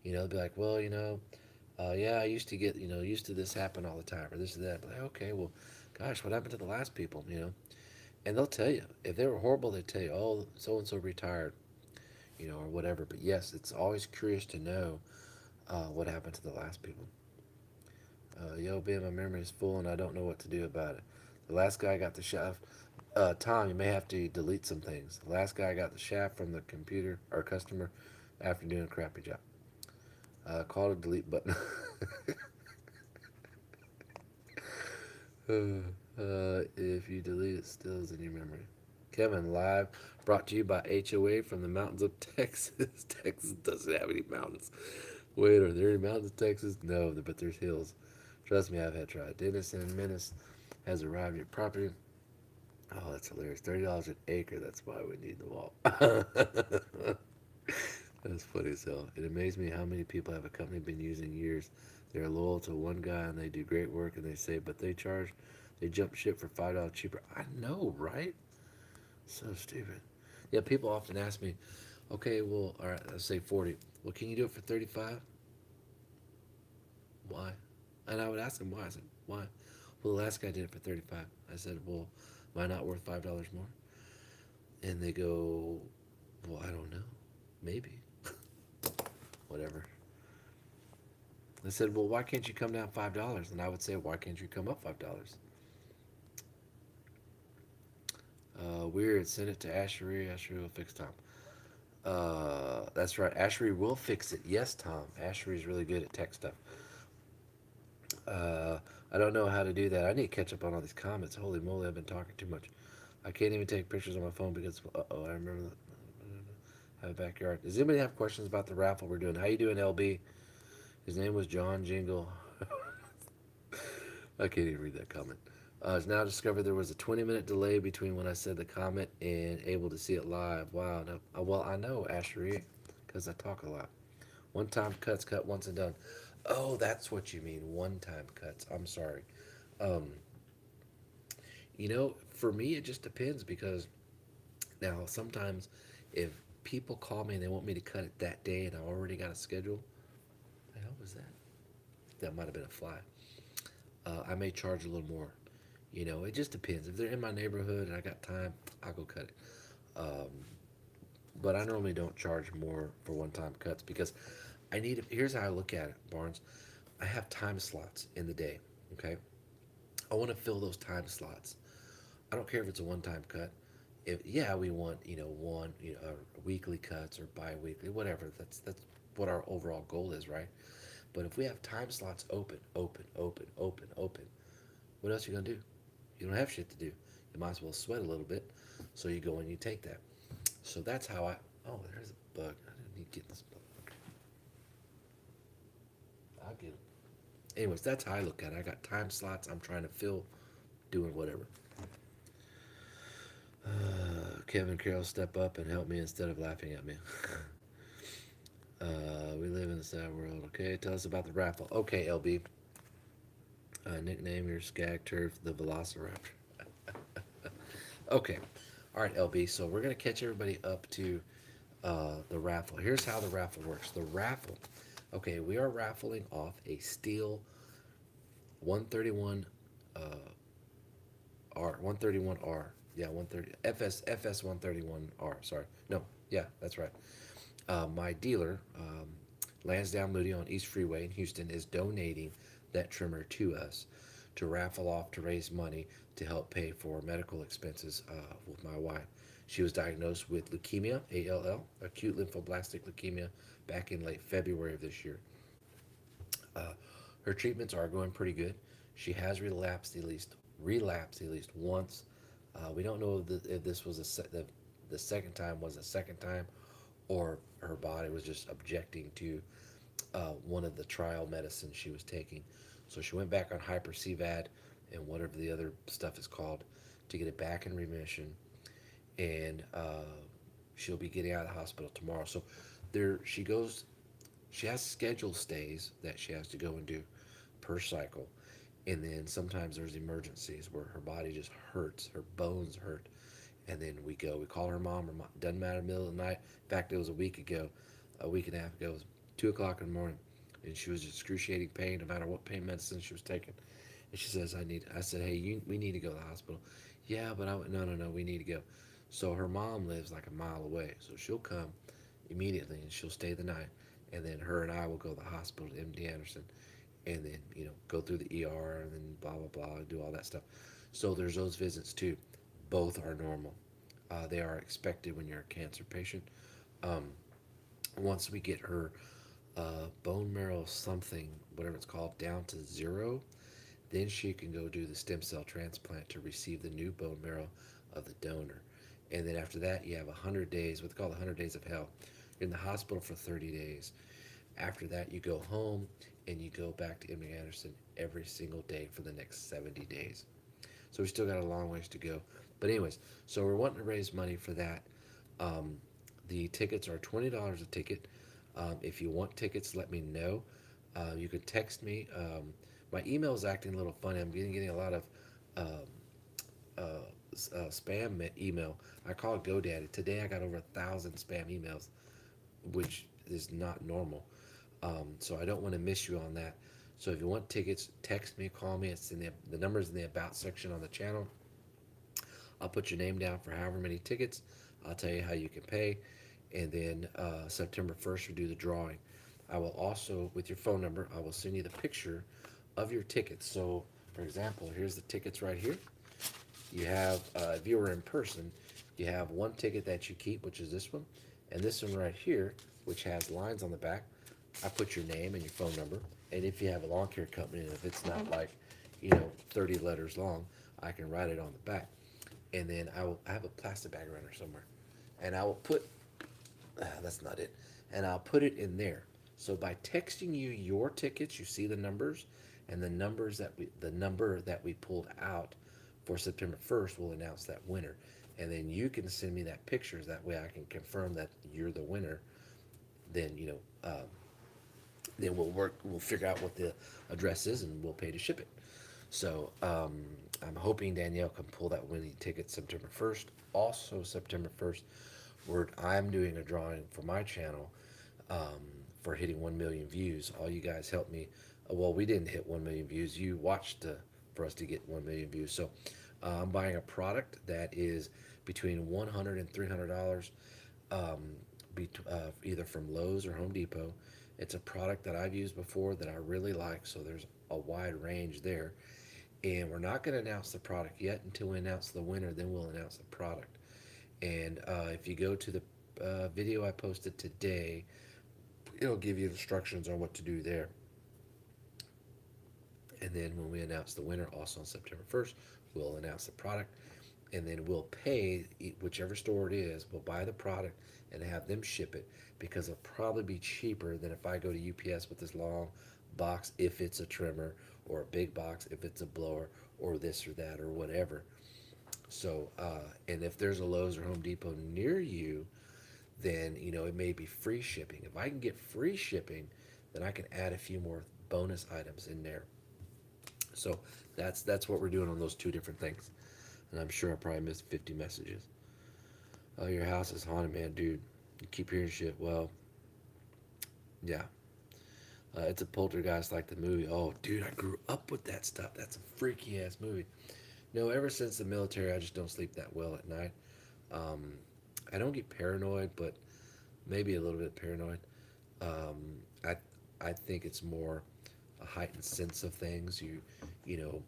They'll be like, well, yeah, I used to get, used to this happen all the time, or this or that. But like, okay, well, gosh, what happened to the last people, And they'll tell you. If they were horrible, they tell you, oh, so and so retired, or whatever. But yes, it's always curious to know what happened to the last people. Yo, Ben, my memory is full and I don't know what to do about it. The last guy got the shaft. Tom, you may have to delete some things. The last guy got the shaft from the computer or customer after doing a crappy job. Call the delete button. If you delete it, still is in your memory. Kevin, live, brought to you by HOA from the mountains of Texas. Texas doesn't have any mountains. Wait, are there any mountains in Texas? No, but there's hills. Trust me, I've had tried. Dennis and Menace has arrived at your property. Oh, that's hilarious. $30 an acre. That's why we need the wall. That's funny as hell. It amazed me how many people have a company been using years. They're loyal to one guy and they do great work and they say, but they jump ship for $5 cheaper. I know, right? So stupid. Yeah, people often ask me, okay, well, all right, let's say 40. Well, can you do it for 35? Why? And I would ask them why. I said, why? Well, the last guy did it for 35. I said, well, am I not worth $5 more? And they go, well, I don't know. Maybe. Whatever. I said, well, why can't you come down $5? And I would say, why can't you come up $5? Weird. Send it to Ashery. Ashery will fix Tom. That's right. Ashery will fix it. Yes, Tom. Ashery's really good at tech stuff. Uh, I don't know how to do that. I need to catch up on all these comments. Holy moly, I've been talking too much. I can't even take pictures on my phone because, uh-oh, I remember that. Have a backyard. Does anybody have questions about the raffle we're doing? How you doing, LB? His name was John Jingle. I can't even read that comment. It's now discovered there was a 20-minute delay between when I said the comment and able to see it live. Wow. No, well, I know, Ashery, because I talk a lot. One time cuts, cut once and done. Oh, that's what you mean. One time cuts. I'm sorry. Um, for me, it just depends because now sometimes if people call me and they want me to cut it that day and I already got a schedule, the hell was that? That might have been a fly. I may charge a little more. It just depends. If they're in my neighborhood and I got time, I'll go cut it. Um, but I normally don't charge more for one-time cuts because I need. Here's how I look at it, Barnes. I have time slots in the day. Okay, I want to fill those time slots. I don't care if it's a one-time cut. If yeah, we want one weekly cuts or bi-weekly, whatever. That's what our overall goal is, right? But if we have time slots open, open, open, open, open, what else are you gonna do? You don't have shit to do. You might as well sweat a little bit. So you go and you take that. So that's how I. Oh, there's a bug. I didn't need to get this bug. Okay, I'll get it. Anyways, that's how I look at it. I got time slots. I'm trying to fill, doing whatever. Kevin Carroll, step up and help me instead of laughing at me. We live in a sad world. Okay, tell us about the raffle. Okay, LB. Nickname your skag turf the Velociraptor. Okay, all right, LB. So we're gonna catch everybody up to the raffle. Here's how the raffle works. The raffle. Okay, we are raffling off a Stihl 131 uh, R 131R. Yeah, 130 FS 131R. Sorry, no, yeah, that's right. My dealer, Lansdowne Moody on East Freeway in Houston, is donating that trimmer to us to raffle off to raise money to help pay for medical expenses with my wife. She was diagnosed with leukemia, ALL, acute lymphoblastic leukemia, back in late February of this year. Uh, Her treatments are going pretty good. She has relapsed at least once. We don't know if this was the second time was a second time, or her body was just objecting to one of the trial medicines she was taking. So she went back on hyper CVAD and whatever the other stuff is called to get it back in remission, and she'll be getting out of the hospital tomorrow. So there she goes. She has scheduled stays that she has to go and do per cycle. And then sometimes there's emergencies where her body just hurts, her bones hurt. And then we call her mom. Doesn't matter, middle of the night. In fact, it was a week ago, a week and a half ago. It was 2 o'clock in the morning, and she was in excruciating pain, no matter what pain medicine she was taking. And she says, I said, hey, we need to go to the hospital. Yeah, but no, we need to go. So her mom lives like a mile away, so she'll come immediately and she'll stay the night, and then her and I will go to the hospital to MD Anderson, and then go through the ER and then blah blah blah, do all that stuff. So there's those visits too. Both are normal. They are expected when you're a cancer patient. Um, Once we get her bone marrow something, whatever it's called, down to zero, then she can go do the stem cell transplant to receive the new bone marrow of the donor. And then after that, you have 100 days, what's called 100 days of hell. You're in the hospital for 30 days. After that, you go home and you go back to MD Anderson every single day for the next 70 days. So we still got a long ways to go. But anyways, so we're wanting to raise money for that. Um, the tickets are $20 a ticket. If you want tickets, let me know. You can text me. My email is acting a little funny. I'm getting a lot of um, spam email. I call it GoDaddy. Today I got over 1,000 spam emails, which is not normal. So I don't want to miss you on that. So if you want tickets, text me, call me. It's in the numbers in the about section on the channel. I'll put your name down for however many tickets. I'll tell you how you can pay, and then September 1st we do the drawing. I will also, with your phone number, I will send you the picture of your tickets. So, for example, here's the tickets right here. You have, if you were in person, you have one ticket that you keep, which is this one, and this one right here, which has lines on the back. I put your name and your phone number, and if you have a lawn care company, and if it's not like, 30 letters long, I can write it on the back. And then I have a plastic bag runner somewhere, and I will put, that's not it, and I'll put it in there. So by texting you your tickets, you see the numbers, and the number that we pulled out for September 1st will announce that winner. And then you can send me that pictures. That way I can confirm that you're the winner. Then, then we'll figure out what the address is, and we'll pay to ship it. So I'm hoping Danielle can pull that winning ticket September 1st. Also, September 1st, I'm doing a drawing for my channel for hitting 1 million views. All you guys helped me. Well, we didn't hit 1 million views. You watched for us to get 1 million views. So I'm buying a product that is between $100 and $300, either from Lowe's or Home Depot. It's a product that I've used before that I really like, so there's a wide range there. And we're not going to announce the product yet until we announce the winner, then we'll announce the product. And if you go to the video I posted today, it'll give you instructions on what to do there. And then when we announce the winner, also on September 1st, we'll announce the product. And then we'll pay whichever store it is, we'll buy the product and have them ship it, because it'll probably be cheaper than if I go to UPS with this long box if it's a trimmer, or a big box if it's a blower, or this or that or whatever. So, and if there's a Lowe's or Home Depot near you, then it may be free shipping. If I can get free shipping, then I can add a few more bonus items in there. So that's what we're doing on those two different things. And I'm sure I probably missed 50 messages. Oh, your house is haunted, man, dude. You keep hearing shit. Well, yeah. It's a poltergeist like the movie. Oh, dude, I grew up with that stuff. That's a freaky ass movie. No, ever since the military, I just don't sleep that well at night. I don't get paranoid, but maybe a little bit paranoid. Um, I I think it's more a heightened sense of things. You know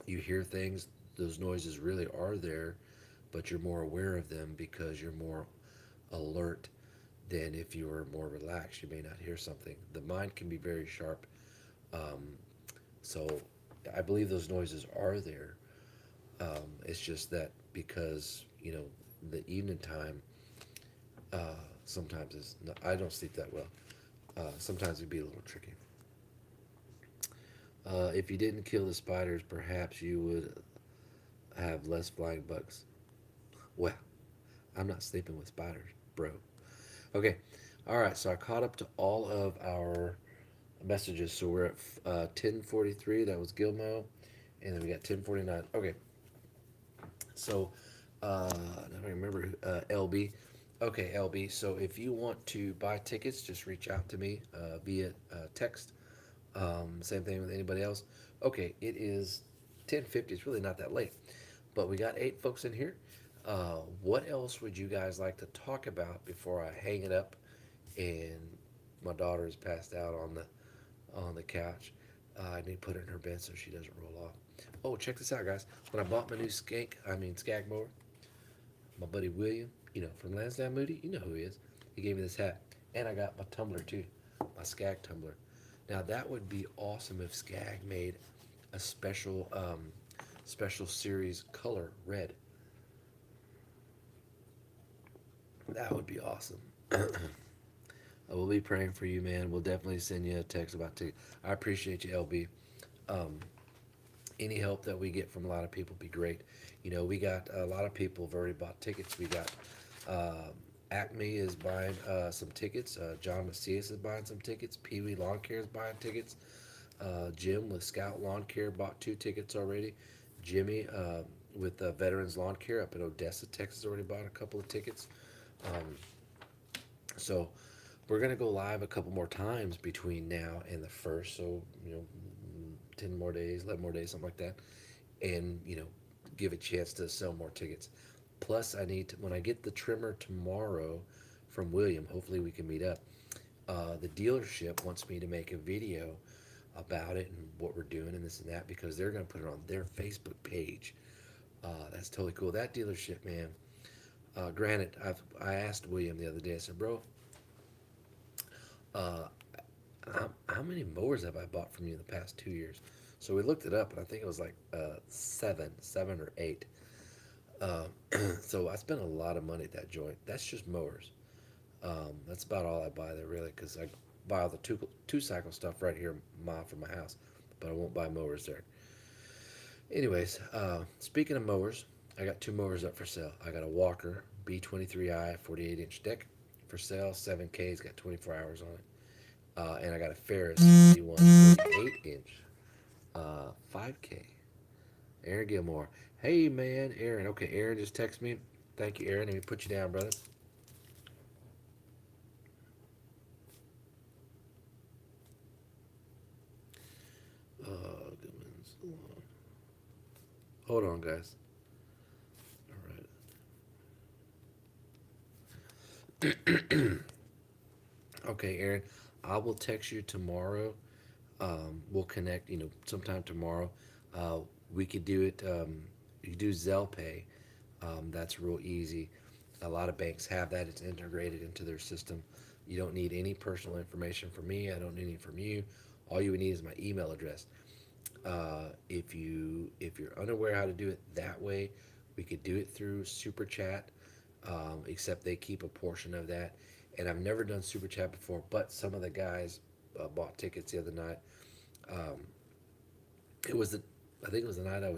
you hear things. Those noises really are there, but you're more aware of them because you're more alert than if you were more relaxed. You may not hear something. The mind can be very sharp. Um, so I believe those noises are there. It's just that because the evening time sometimes is not, I don't sleep that well. Sometimes it'd be a little tricky. If you didn't kill the spiders, perhaps you would have less flying bugs. Well, I'm not sleeping with spiders, bro. Okay, all right. So I caught up to all of our messages. So we're at 10:43. That was Gilmo, and then we got 10:49. Okay, so now I remember LB. Okay, LB. So if you want to buy tickets, just reach out to me via text. Same thing with anybody else. Okay, it is 10:50. It's really not that late, but we got 8 folks in here. What else would you guys like to talk about before I hang it up and my daughter is passed out on the couch? I need to put her in her bed so she doesn't roll off. Oh, check this out, guys. When I bought my new skag mower, my buddy William, from Lansdowne Moody, you know who he is. He gave me this hat, and I got my tumbler too, my skag tumbler. Now that would be awesome if Skag made a special series color red. That would be awesome. I will be praying for you, man. We'll definitely send you a text about tickets. I appreciate you, LB. Um, any help that we get from a lot of people would be great. We got a lot of people have already bought tickets. We got um Acme is buying some tickets. John Macias is buying some tickets. Pee Wee Lawn Care is buying tickets. Jim with Scout Lawn Care bought 2 tickets already. Jimmy with Veterans Lawn Care up in Odessa, Texas, already bought a couple of tickets. Um, so we're gonna go live a couple more times between now and the first. So 10 more days, 11 more days, something like that, and give a chance to sell more tickets. Plus, I need to, when I get the trimmer tomorrow from William. Hopefully, we can meet up. The dealership wants me to make a video about it and what we're doing and this and that because they're going to put it on their Facebook page. That's totally cool. That dealership, man. Granted, I asked William the other day. I said, "Bro, uh, how many mowers have I bought from you in the past 2 years?" So we looked it up, and I think it was like seven or eight. Um, so I spent a lot of money at that joint. That's just mowers. That's about all I buy there, really, because I buy all the two cycle stuff right here, mile from my house, but I won't buy mowers there. Anyways, speaking of mowers, I got 2 mowers up for sale. I got a Walker B23i 48-inch deck for sale. 7K's got 24 hours on it. And I got a Ferris C1 48-inch 5K. Aaron Gilmore. Hey, man, Aaron. Okay, Aaron just texted me. Thank you, Aaron. Let me put you down, brother. Goodman's Lawn. Hold on, guys. All right. Okay, Aaron. I will text you tomorrow. We'll connect, sometime tomorrow. Uh, we could do it. You could do Zelle Pay. That's real easy. A lot of banks have that. It's integrated into their system. You don't need any personal information from me. I don't need any from you. All you would need is my email address. If you're unaware how to do it that way, we could do it through Super Chat, except they keep a portion of that. And I've never done Super Chat before, but some of the guys bought tickets the other night. Um, it was the I think it was the night I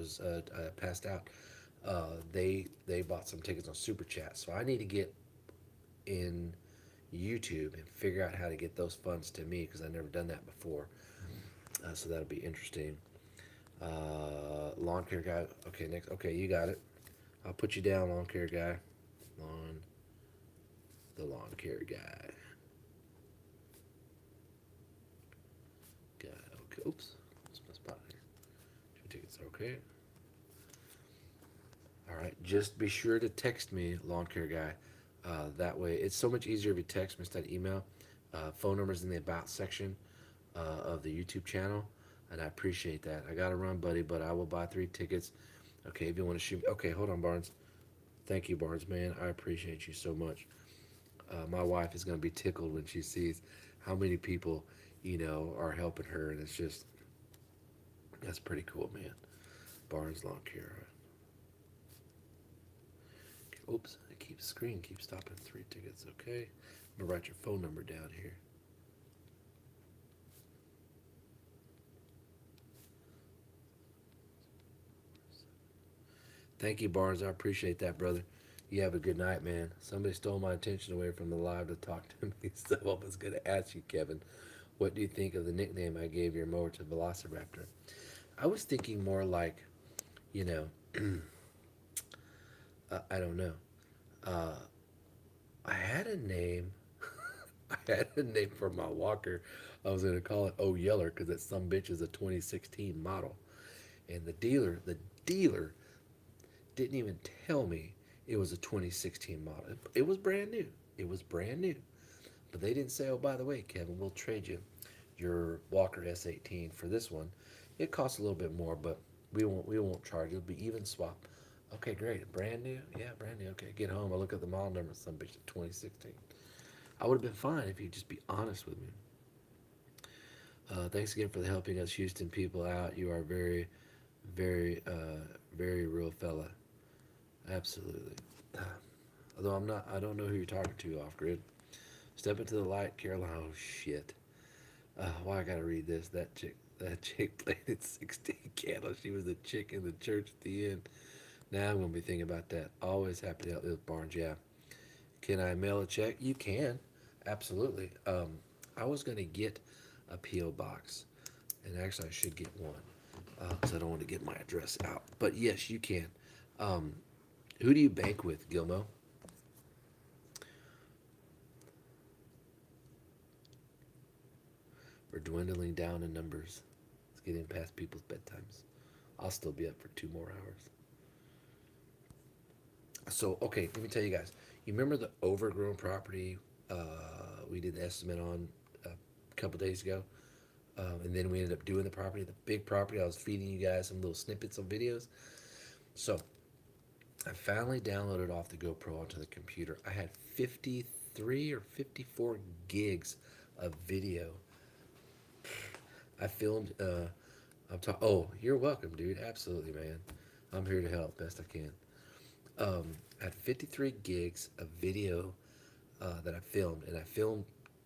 passed out. They bought some tickets on Super Chat, so I need to get in YouTube and figure out how to get those funds to me because I've never done that before. So that'll be interesting. Lawn care guy. Okay, next. Okay, you got it. I'll put you down, lawn care guy. Lawn, the lawn care guy. Guy. Okay. Oops. What's my spot here? 2 tickets. Okay. All right. Just be sure to text me, lawn care guy. That way, it's so much easier if you text me instead of email. Phone numbers in the about section of the YouTube channel, and I appreciate that. I got to run, buddy, but I will buy 3 tickets. Okay, if you want to shoot me. Okay, hold on, Barnes. Thank you, Barnes, man. I appreciate you so much. My wife is going to be tickled when she sees how many people, are helping her, and it's just, that's pretty cool, man. Barnes Lawn Care. Oops, I keep screen keeps stopping. 3 tickets. Okay, I'm gonna write your phone number down here. Thank you, Barnes. I appreciate that, brother. You have a good night, man. Somebody stole my attention away from the live to talk to me, so I was going to ask you, Kevin, what do you think of the nickname I gave your mower to Velociraptor? I was thinking more like, you know, I don't know. Uh, I had a name. I had a name for my walker. I was going to call it Oh Yeller because that some bitch is a 2016 model. And the dealer didn't even tell me it was a 2016 model. It was brand new. It was brand new. But they didn't say, oh, by the way, Kevin, we'll trade you your Walker S18 for this one. It costs a little bit more, but we won't charge you. It'll be even swap. Okay, great. Brand new? Yeah, brand new. Okay, get home. I look at the model number. Some bitch 2016. I would have been fine if you'd just be honest with me. Thanks again for the helping us Houston people out. You are very real fella. Absolutely. Although I don't know who you're talking to off grid. Step into the light, Caroline. Oh shit. Why I gotta read this? That chick planted 16 candles. She was the chick in the church at the end. Now I'm gonna be thinking about that. Always happy to help with Barnes. Yeah. Can I mail a check? You can. Absolutely. I was gonna get a PO box, and actually I should get one because I don't want to get my address out. But yes, you can. Um, who do you bank with, Gilmo? We're dwindling down in numbers. It's getting past people's bedtimes. I'll still be up for 2 more hours. So, okay, let me tell you guys. You remember the overgrown property we did the estimate on a couple days ago? And then we ended up doing the property, the big property. I was feeding you guys some little snippets of videos. So, I finally downloaded off the GoPro onto the computer. I had 53 or 54 gigs of video. I filmed. Oh, you're welcome, dude. Absolutely, man. I'm here to help best I can. I had 53 gigs of video that I filmed, and I filmed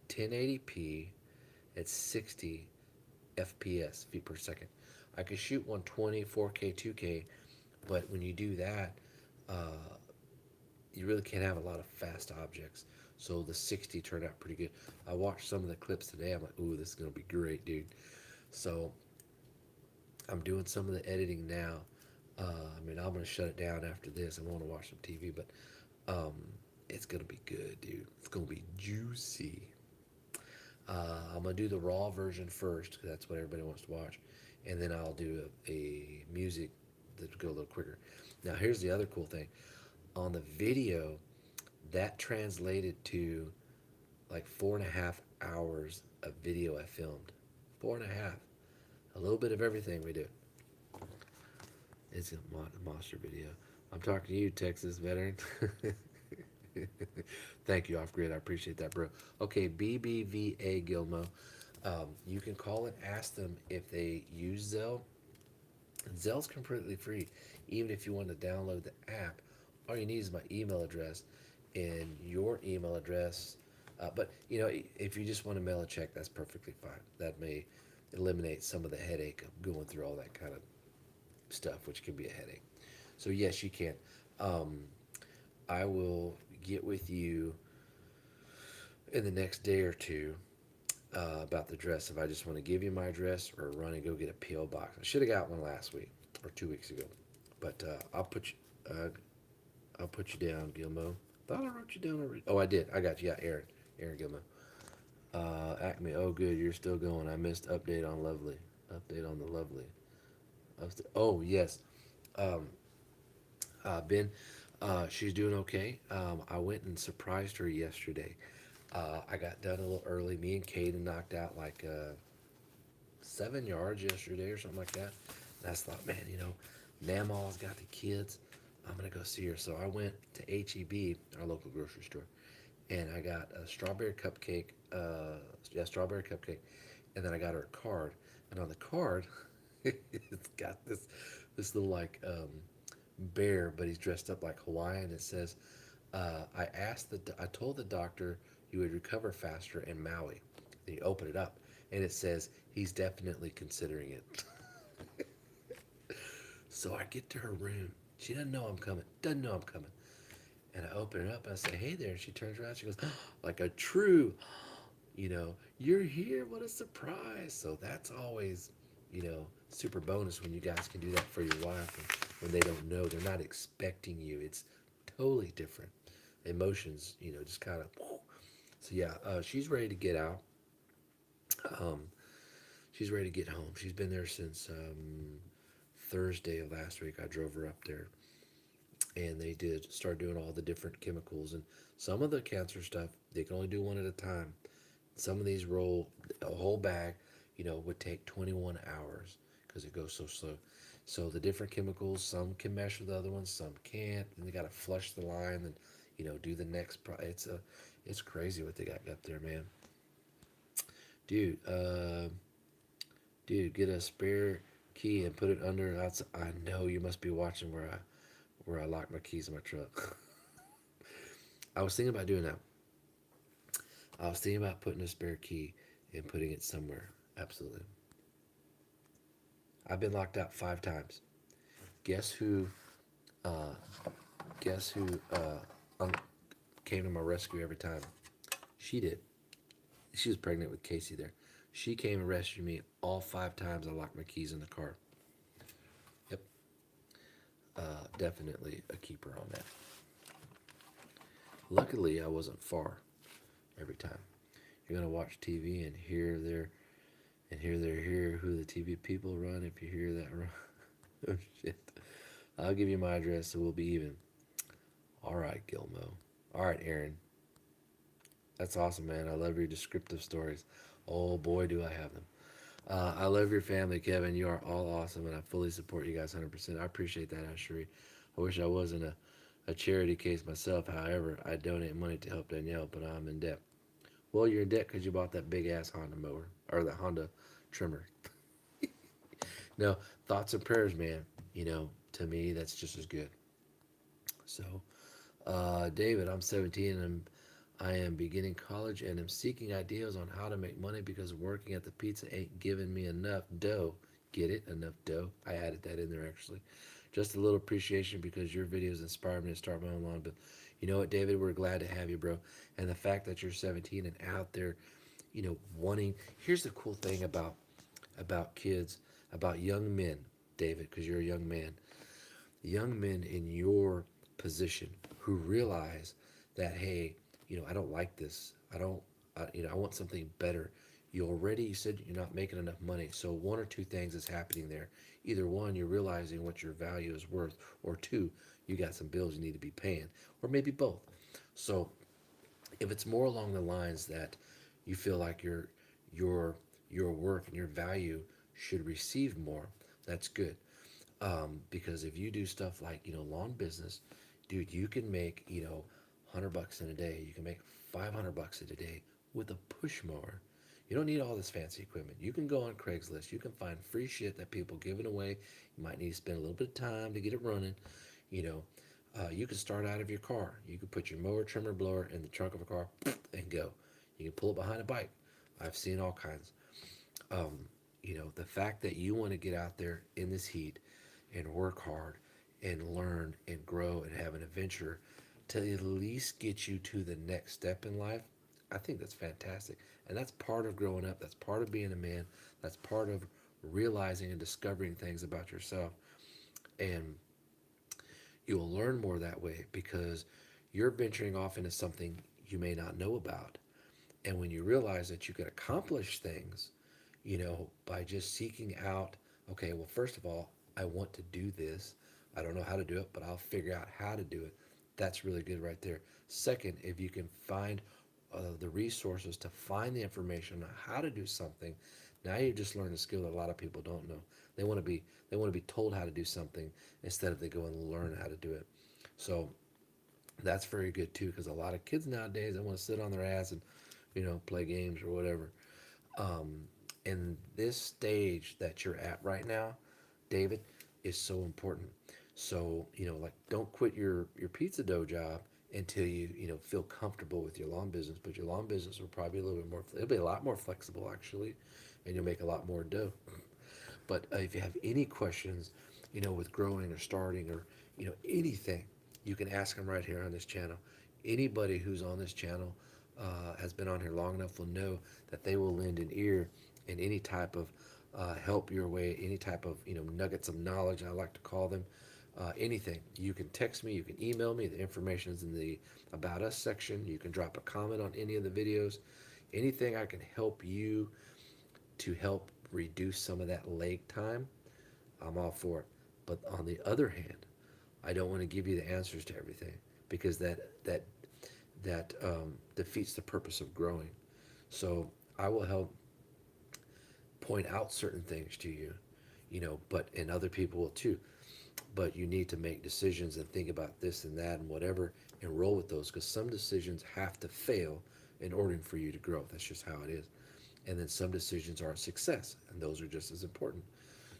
1080p at 60 FPS feet per second. I could shoot 120, 4K, 2K, but when you do that, uh, you really can't have a lot of fast objects. So the 60 turned out pretty good. I watched some of the clips today. I'm like, ooh, this is gonna be great, dude. So I'm doing some of the editing now. I mean, I'm gonna shut it down after this. I want to watch some TV, but um, it's gonna be good, dude. It's gonna be juicy. I'm gonna do the raw version first because that's what everybody wants to watch, and then I'll do a music that go a little quicker. Now, here's the other cool thing. On the video, that translated to like 4.5 hours of video I filmed. 4.5. A little bit of everything we do. It's a monster video. I'm talking to you, Texas veteran. Thank you, Off Grid. I appreciate that, bro. Okay, BBVA Gilmo. You can call and ask them if they use Zelle. Zelle's completely free. Even if you want to download the app, all you need is my email address and your email address. But if you just want to mail a check, that's perfectly fine. That may eliminate some of the headache of going through all that kind of stuff, which can be a headache. So yes, you can. Um, I will get with you in the next day or two about the address. If I just want to give you my address or run and go get a PO box, I should have got one last week or 2 weeks ago, but I'll put you down, Gilmo. Thought I wrote you down already. Oh, I did. I got you. Yeah, Aaron Gilmo. Acme. Oh, good. You're still going. I missed update on Lovely. Update on the Lovely. Oh yes. Um, Ben. She's doing okay. I went and surprised her yesterday. I got done a little early. Me and Kaden knocked out like 7 yards yesterday or something like that. And I thought, man, Mama's got the kids. I'm gonna go see her. So I went to HEB, our local grocery store, and I got a strawberry cupcake. Yeah, strawberry cupcake, and then I got her a card. And on the card, it's got this little like bear, but he's dressed up like Hawaiian. It says, I told the doctor you would recover faster in Maui." Then you open it up, and it says he's definitely considering it. So I get to her room. She doesn't know I'm coming. Doesn't know I'm coming. And I open it up and I say, "Hey there." And she turns around. She goes, like a true, "You're here. What a surprise." So that's always, super bonus when you guys can do that for your wife. And when they don't know, they're not expecting you. It's totally different. Emotions, just kind of. So yeah, she's ready to get out. Um, she's ready to get home. She's been there since Thursday of last week. I drove her up there, and they did start doing all the different chemicals, and some of the cancer stuff they can only do one at a time. Some of these roll a whole bag, would take 21 hours because it goes so slow. So the different chemicals, some can mesh with the other ones, some can't. And they got to flush the line and do the next. It's crazy what they got up there, man. Dude, dude, get a spare key and put it under. I know you must be watching where I lock my keys in my truck. I was thinking about doing that. I was thinking about putting a spare key and putting it somewhere. Absolutely. I've been locked out 5 times. Guess who? Uh, guess who? Came to my rescue every time. She did. She was pregnant with Casey there. She came and rescued me all 5 times. I locked my keys in the car. Yep. Definitely a keeper on that. Luckily, I wasn't far every time. You're gonna watch TV and hear who the TV people run. If you hear that run, oh shit. I'll give you my address, so we'll be even. All right, Gilmo. All right, Aaron. That's awesome, man. I love your descriptive stories. Oh boy, do I have them. I love your family, Kevin. You are all awesome, and I fully support you guys 100%. I appreciate that, Ashery. I wish I wasn't a charity case myself. However, I donate money to help Danielle, but I'm in debt. Well, you're in debt because you bought that big ass Honda mower or the Honda trimmer. No, thoughts and prayers, man. To me, that's just as good. So, David, I'm 17 and I am beginning college and am seeking ideas on how to make money because working at the pizza ain't giving me enough dough. Get it? Enough dough. I added that in there actually. Just a little appreciation because your videos inspired me to start my own line. But you know what, David? We're glad to have you, bro. And the fact that you're 17 and out there, wanting. Here's the cool thing about kids, about young men, David, because you're a young man. Young men in your position who realize that, hey, I don't like this. I don't, I want something better. You said you're not making enough money. So one or two things is happening there. Either one, you're realizing what your value is worth, or two, you got some bills you need to be paying, or maybe both. So if it's more along the lines that you feel like your your work and your value should receive more, that's good. Because if you do stuff like lawn business, dude, you can make 100 bucks in a day. You can make 500 bucks in a day with a push mower. You don't need all this fancy equipment. You can go on Craigslist. You can find free shit that people giving away. You might need to spend a little bit of time to get it running. You know, you can start out of your car. You can put your mower, trimmer, blower in the trunk of a car and go. You can pull it behind a bike. I've seen all kinds. Um, the fact that you want to get out there in this heat and work hard and learn and grow and have an adventure to at least get you to the next step in life, I think that's fantastic. And that's part of growing up. That's part of being a man. That's part of realizing and discovering things about yourself. And you'll learn more that way because you're venturing off into something you may not know about. And when you realize that you can accomplish things, by just seeking out, okay, well, first of all, I want to do this. I don't know how to do it, but I'll figure out how to do it. That's really good right there. Second, if you can find the resources to find the information on how to do something, now you just learned a skill that a lot of people don't know. They want to be they want to be told how to do something instead of they go and learn how to do it. So that's very good too, because a lot of kids nowadays they want to sit on their ass and play games or whatever. Um, in this stage that you're at right now, David, is so important. So, like don't quit your pizza dough job until you feel comfortable with your lawn business. But your lawn business will probably be a little bit more, it'll be a lot more flexible actually, and you'll make a lot more dough. But if you have any questions, with growing or starting or, anything, you can ask them right here on this channel. Anybody who's on this channel has been on here long enough will know that they will lend an ear in any type of help your way, any type of, nuggets of knowledge, I like to call them. Anything. You can text me, you can email me. The information is in the About Us section. You can drop a comment on any of the videos. Anything I can help you to help reduce some of that leg time, I'm all for it. But on the other hand, I don't want to give you the answers to everything because that defeats the purpose of growing. So I will help point out certain things to you, but and other people will too. But you need to make decisions and think about this and that and whatever and roll with those because some decisions have to fail in order for you to grow. That's just how it is. And then some decisions are a success, and those are just as important.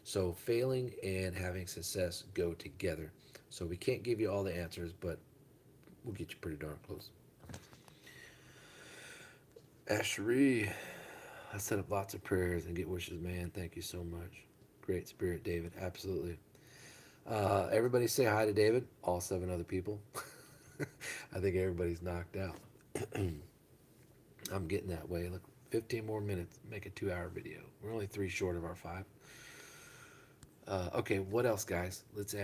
So failing and having success go together. So we can't give you all the answers, but we'll get you pretty darn close. Ashery, I set up lots of prayers and get wishes, man. Thank you so much. Great spirit, David. Absolutely. Everybody say hi to David. All 7 other people. I think everybody's knocked out. I'm getting that way. Look, 15 more minutes, make a 2-hour video. We're only 3 short of our 5. Okay, what else, guys? Let's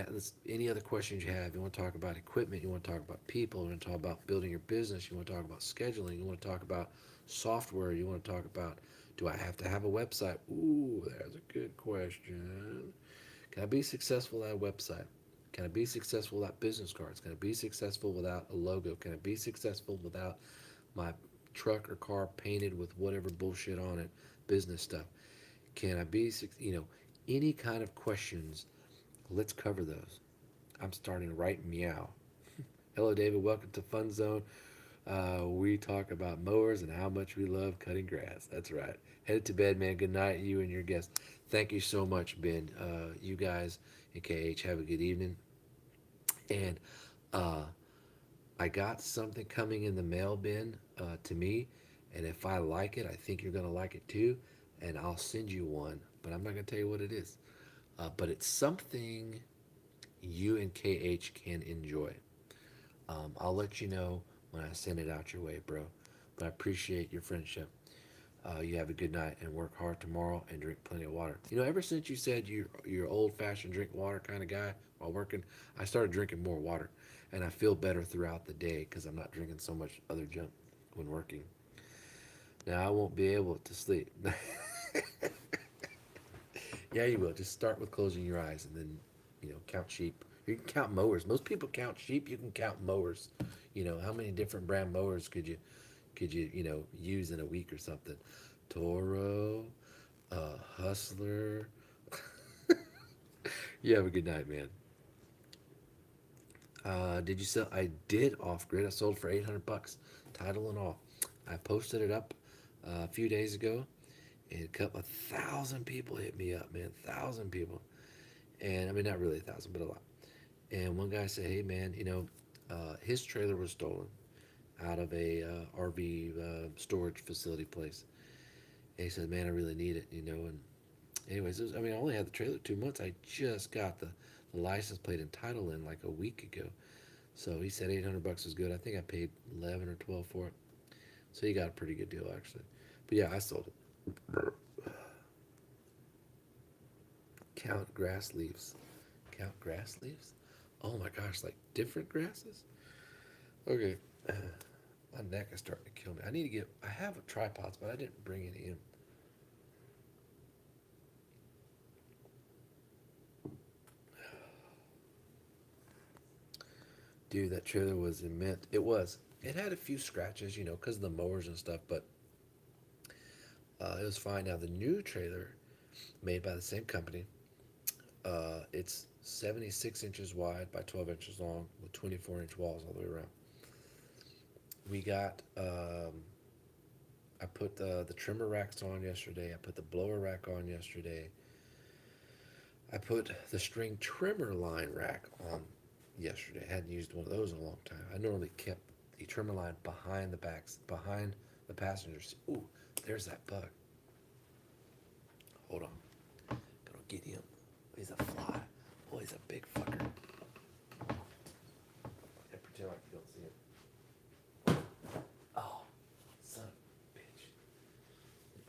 any other questions you have. You want to talk about equipment? You want to talk about people? You want to talk about building your business? You want to talk about scheduling? You want to talk about software? You want to talk about do I have to have a website? Ooh, there's a good question. Can I be successful without a website? Can I be successful without business cards? Can I be successful without a logo? Can I be successful without my truck or car painted with whatever bullshit on it, business stuff? Can I be, any kind of questions? Let's cover those. I'm starting right meow. Hello, David. Welcome to Fun Zone. We talk about mowers and how much we love cutting grass. That's right. Headed to bed, man. Good night, you and your guest. Thank you so much, Ben. You guys in KH have a good evening. And uh, I got something coming in the mail, Ben, to me. And if I like it, I think you're going to like it too. And I'll send you one. But I'm not going to tell you what it is. But it's something you and KH can enjoy. I'll let you know when I send it out your way, bro. But I appreciate your friendship. You have a good night and work hard tomorrow and drink plenty of water. Ever since you said you're old fashioned drink water kind of guy while working, I started drinking more water, and I feel better throughout the day because I'm not drinking so much other junk when working. Now I won't be able to sleep. Yeah, you will. Just start with closing your eyes and then, count sheep. You can count mowers. Most people count sheep. You can count mowers. How many different brand mowers could you use in a week or something? Toro, Hustler. You have a good night, man. Did you sell? I did off grid. I sold for 800 bucks, title and all. I posted it up a few days ago, and a couple 1,000 people hit me up, man. 1,000 people, and I mean not really 1,000, but a lot. And one guy said, "Hey, man, his trailer was stolen out of a RV storage facility place." And he said, "Man, I really need it." And anyways, I mean, I only had the trailer 2 months. I just got the license plate and title in like a week ago. So he said 800 bucks was good. I think I paid 11 or 12 for it. So he got a pretty good deal actually. But yeah, I sold it. Count grass leaves. Count grass leaves? Oh my gosh, like different grasses? Okay. My neck is starting to kill me. I have tripods, but I didn't bring any in. Dude, that trailer was immense. It was. It had a few scratches, because of the mowers and stuff, but it was fine. Now, the new trailer, made by the same company, it's 76 inches wide by 12 inches long with 24-inch walls all the way around. We got, I put the trimmer racks on yesterday. I put the blower rack on yesterday. I put the string trimmer line rack on yesterday. I hadn't used one of those in a long time. I normally kept the trimmer line behind the passenger seat. Ooh, there's that bug. Hold on. Gonna get him. He's a fly. Oh, he's a big fucker. Yeah, pretend like you don't see him. Oh, son of a bitch.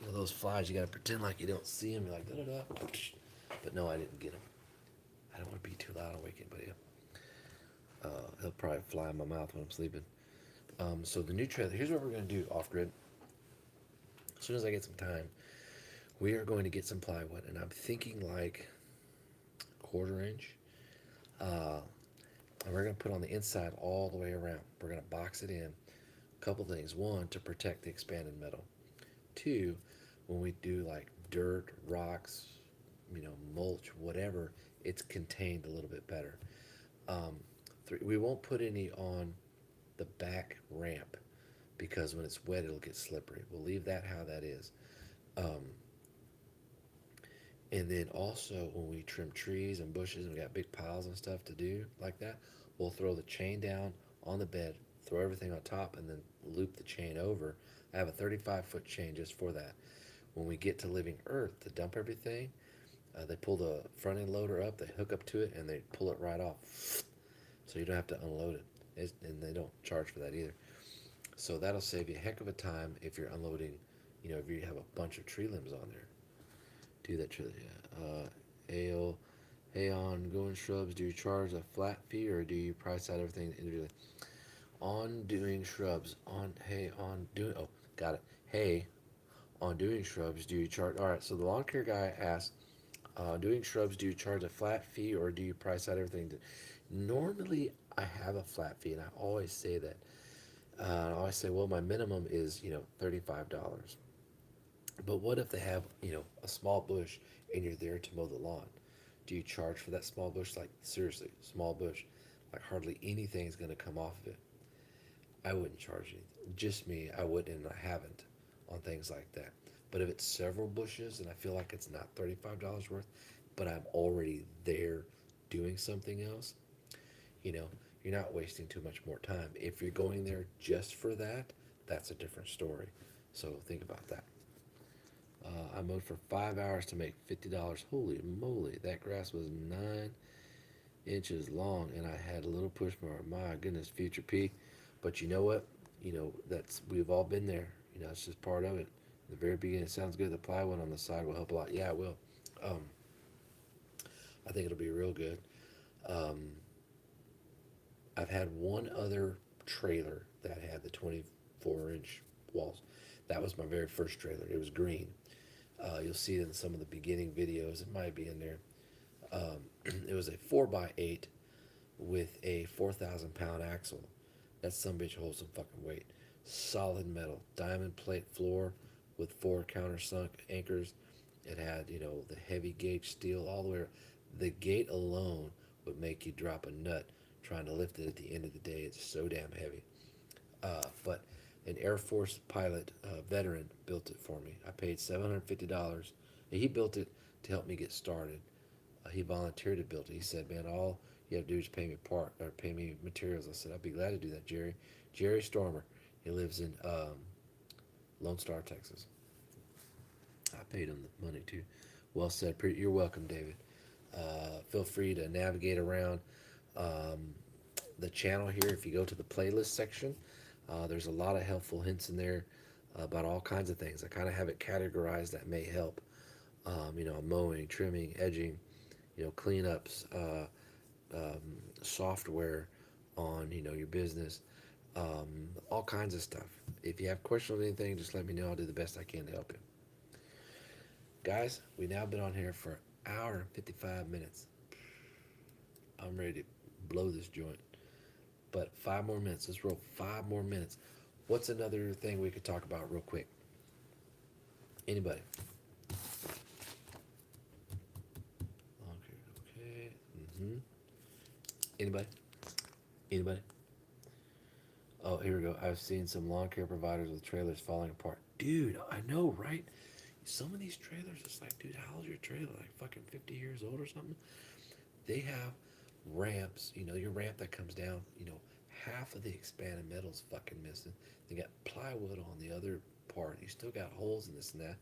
One of those flies, you gotta pretend like you don't see him. You're like, da da da. But no, I didn't get him. I don't want to be too loud and wake anybody up. He'll probably fly in my mouth when I'm sleeping. So the new trailer, here's what we're going to do off grid. As soon as I get some time, we are going to get some plywood, and I'm thinking like 1/4 inch. And we're going to put on the inside all the way around. We're going to box it in. A couple things. One, to protect the expanded metal. Two, when we do like dirt, rocks, mulch, whatever, it's contained a little bit better. Three, we won't put any on the back ramp because when it's wet, it'll get slippery. We'll leave that how that is. Um, and then also when we trim trees and bushes and we got big piles and stuff to do like that, we'll throw the chain down on the bed, throw everything on top, and then loop the chain over. I have a 35-foot chain just for that. When we get to living earth to dump everything, they pull the front end loader up, they hook up to it, and they pull it right off. So you don't have to unload it. And they don't charge for that either. So that'll save you a heck of a time if you're unloading, if you have a bunch of tree limbs on there. Do that tree. Ale, hey, on going shrubs, do you charge a flat fee or do you price out everything individually? On doing shrubs, got it. Hey, on doing shrubs, do you charge? All right, so the lawn care guy asked, doing shrubs, do you charge a flat fee or do you price out everything? Normally, I have a flat fee, and I always say that. I always say, well, my minimum is, $35. But what if they have, a small bush and you're there to mow the lawn? Do you charge for that small bush? Like, seriously, small bush. Like, hardly anything is going to come off of it. I wouldn't charge anything. Just me, I wouldn't and I haven't on things like that. But if it's several bushes and I feel like it's not $35 worth, but I'm already there doing something else, you're not wasting too much more time. If you're going there just for that, that's a different story. So think about that. I mowed for 5 hours to make $50. Holy moly, that grass was 9 inches long, and I had a little push mower. My goodness, future P. But you know what? We've all been there. It's just part of it. In the very beginning, it sounds good. The plywood on the side will help a lot. Yeah, it will. Um, I think it'll be real good. Um, I've had one other trailer that had the 24-inch walls. That was my very first trailer. It was green. You'll see it in some of the beginning videos. It might be in there. It was a 4x8 with a 4,000-pound axle. That sumbitch holds some fucking weight. Solid metal, diamond plate floor with 4 countersunk anchors. It had, the heavy gauge steel all the way. The gate alone would make you drop a nut trying to lift it at the end of the day. It's so damn heavy. But an Air Force pilot, veteran, built it for me. I paid $750. He built it to help me get started. He volunteered to build it. He said, "Man, all you have to do is pay me materials." I said, "I'd be glad to do that, Jerry." Jerry Stormer. He lives in Lone Star, Texas. I paid him the money too. Well said. You're welcome, David. Feel free to navigate around the channel here. If you go to the playlist section, there's a lot of helpful hints in there about all kinds of things. I kind of have it categorized that may help. Mowing, trimming, edging, cleanups, software on, your business, all kinds of stuff. If you have questions on anything, just let me know. I'll do the best I can to help you. Guys, we've now been on here for an hour and 55 minutes. I'm ready to blow this joint. But 5 more minutes. Let's roll 5 more minutes. What's another thing we could talk about real quick? Anybody? Okay. Okay. Anybody? Anybody? Oh, here we go. I've seen some lawn care providers with trailers falling apart. Dude, I know, right? Some of these trailers, it's like, dude, how old's your trailer? Like fucking 50 years old or something? They have ramps, your ramp that comes down, half of the expanded metal's fucking missing. They got plywood on the other part. You still got holes in this and that.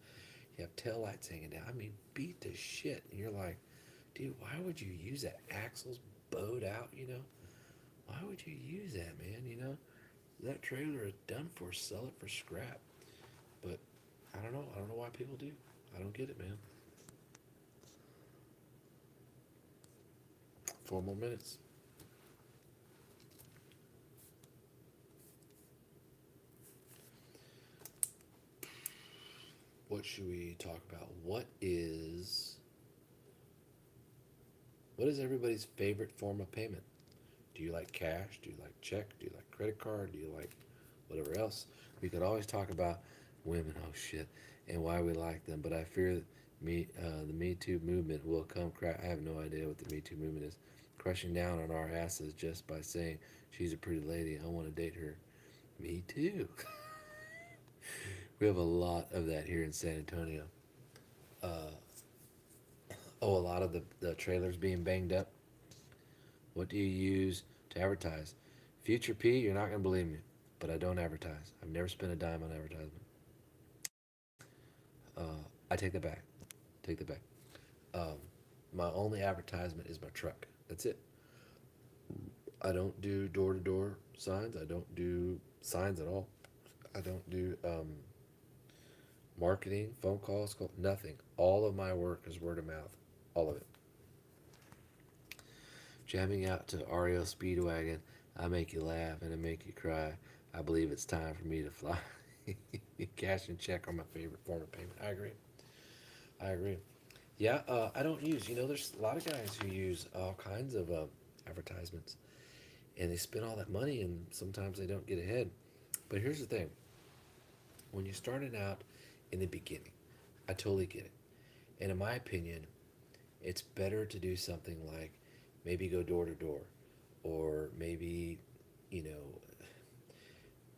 You have tail lights hanging down. I mean, beat to shit. And you're like, dude, why would you use that? Axles bowed out? Why would you use that, man? That trailer is done for. Sell it for scrap. But I don't know. I don't know why people do. I don't get it, man. 4 more minutes. What should we talk about? What is everybody's favorite form of payment? Do you like cash? Do you like check? Do you like credit card? Do you like whatever else? We could always talk about women, oh shit, and why we like them. But I fear that the Me Too movement will come. I have no idea what the Me Too movement is. Crushing down on our asses just by saying she's a pretty lady. I want to date her. Me too. We have a lot of that here in San Antonio. Uh, oh, a lot of the trailers being banged up. What do you use to advertise? Future P, you're not going to believe me, but I don't advertise. I've never spent a dime on advertisement. I take that back. Take that back. Um, my only advertisement is my truck. That's it. I don't do door to door signs. I don't do signs at all. I don't do marketing, phone calls, nothing. All of my work is word of mouth. All of it. Jamming out to REO Speedwagon, I make you laugh and I make you cry. I believe it's time for me to fly. Cash and check are my favorite form of payment. I agree. I agree. Yeah, I don't use. There's a lot of guys who use all kinds of advertisements, and they spend all that money, and sometimes they don't get ahead. But here's the thing: when you started out in the beginning, I totally get it. And in my opinion, it's better to do something like maybe go door to door, or maybe, you know,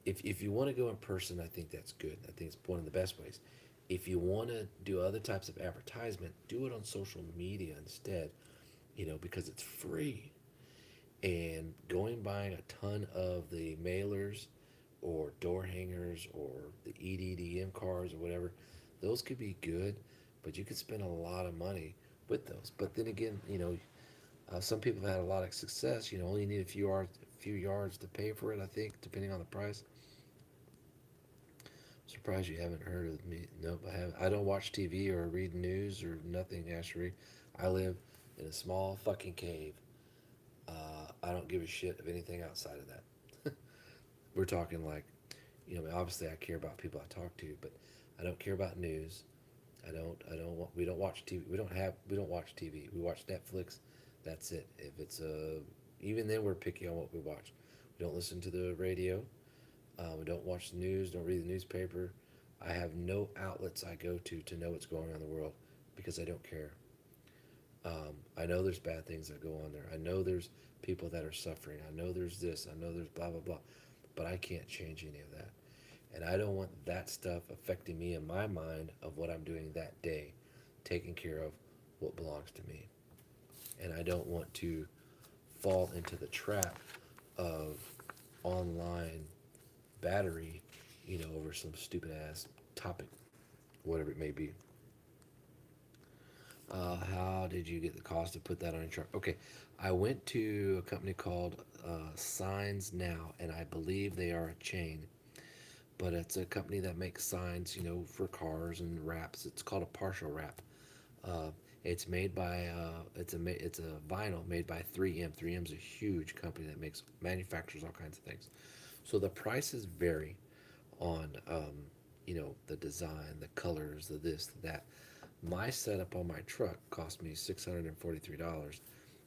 if you want to go in person, I think that's good. I think it's one of the best ways. If you want to do other types of advertisement, do it on social media instead, because it's free. And going buying a ton of the mailers or door hangers or the EDDM cards or whatever, those could be good, but you could spend a lot of money with those. But then again, some people have had a lot of success. Only need a few yards to pay for it. I think, depending on the price. Surprised you haven't heard of me. Nope, I haven't. I don't watch TV or read news or nothing, Ashery. I live in a small fucking cave. I don't give a shit of anything outside of that. We're talking like, obviously I care about people I talk to, but I don't care about news. We don't watch TV. We don't watch TV. We watch Netflix. That's it. If it's even then we're picky on what we watch. We don't listen to the radio. We don't watch the news, don't read the newspaper. I have no outlets I go to know what's going on in the world because I don't care. I know there's bad things that go on there. I know there's people that are suffering. I know there's this. I know there's blah, blah, blah. But I can't change any of that. And I don't want that stuff affecting me in my mind of what I'm doing that day, taking care of what belongs to me. And I don't want to fall into the trap of online battery, over some stupid ass topic, whatever it may be. How did you get the cost to put that on your truck? Okay, I went to a company called Signs Now, and I believe they are a chain, but it's a company that makes signs, for cars and wraps. It's called a partial wrap. Uh, it's made by it's a vinyl made by 3M. 3M's a huge company that manufactures all kinds of things. So the prices vary on the design, the colors, the this, the that. My setup on my truck cost me $643.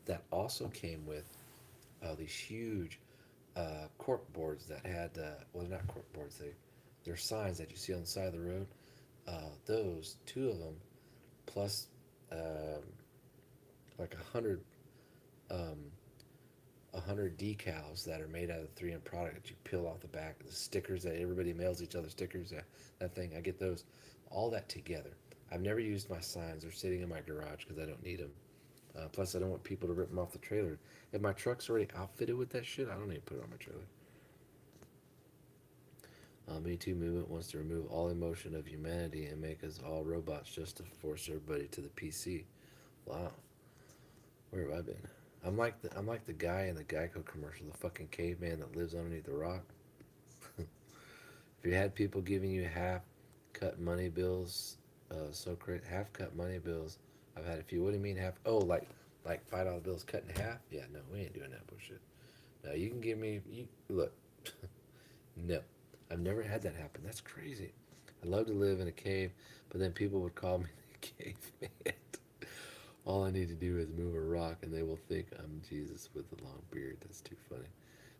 That also came with these huge cork boards that had, well, they're not cork boards, they're signs that you see on the side of the road. Those, two of them, plus um, like 100 decals that are made out of the 3M product that you peel off the back. The stickers that everybody mails each other stickers. That thing. I get those. All that together. I've never used my signs. They're sitting in my garage because I don't need them. Plus, I don't want people to rip them off the trailer. If my truck's already outfitted with that shit, I don't need to put it on my trailer. Me Too movement wants to remove all emotion of humanity and make us all robots just to force everybody to the PC. Wow, where have I been? I'm like the guy in the Geico commercial, the fucking caveman that lives underneath the rock. If you had people giving you half cut money bills, so crazy, half cut money bills. I've had a few. What do you mean half? Oh, like $5 bills cut in half? Yeah, no, we ain't doing that bullshit. No, you can give me. You look. No, I've never had that happen. That's crazy. I'd love to live in a cave, but then people would call me the caveman. All I need to do is move a rock, and they will think I'm Jesus with a long beard. That's too funny.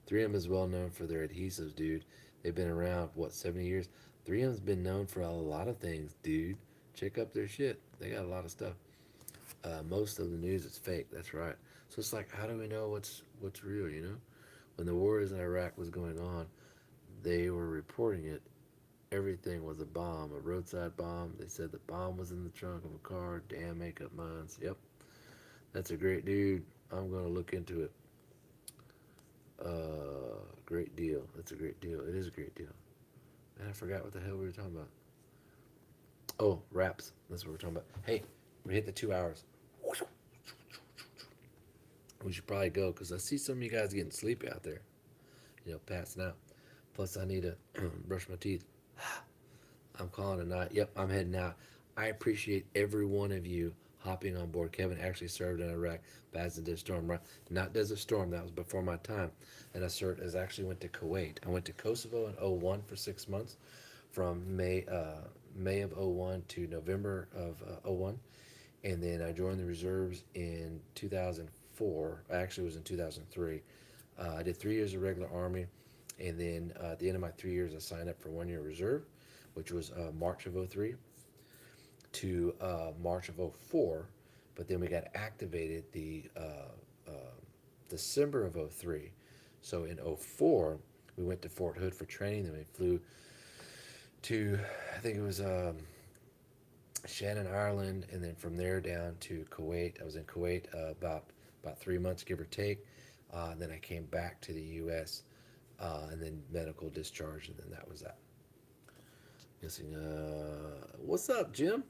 3M is well known for their adhesives, dude. They've been around, what, 70 years? 3M's been known for a lot of things, dude. Check up their shit. They got a lot of stuff. Most of the news is fake. That's right. So it's like, how do we know what's real? You know, when the wars in Iraq was going on, they were reporting it. Everything was a bomb, a roadside bomb. They said the bomb was in the trunk of a car. Damn makeup minds. Yep, that's a great dude. I'm gonna look into it. Great deal. That's a great deal. It is a great deal. And I forgot what the hell we were talking about. Oh, raps. That's what we're talking about. Hey, we hit the 2 hours. We should probably go because I see some of you guys getting sleepy out there. Passing out. Plus, I need to brush my teeth. I'm calling it a night. Yep, I'm heading out. I appreciate every one of you hopping on board. Kevin actually served in Iraq, Baz Desert Storm, right? Not Desert Storm. That was before my time. And I served. I actually went to Kuwait. I went to Kosovo in '01 for 6 months, from May of '01 to November of '01, and then I joined the reserves in 2004. Actually, it was in 2003. I did 3 years of regular Army, and then at the end of my 3 years, I signed up for 1 year reserve, which was March of '03 to March of '04. But then we got activated the December of '03. So in '04, we went to Fort Hood for training. Then we flew to, I think it was Shannon, Ireland, and then from there down to Kuwait. I was in Kuwait about 3 months, give or take. And then I came back to the U.S. And then medical discharge, and then that was that. Guessing, what's up, Jim?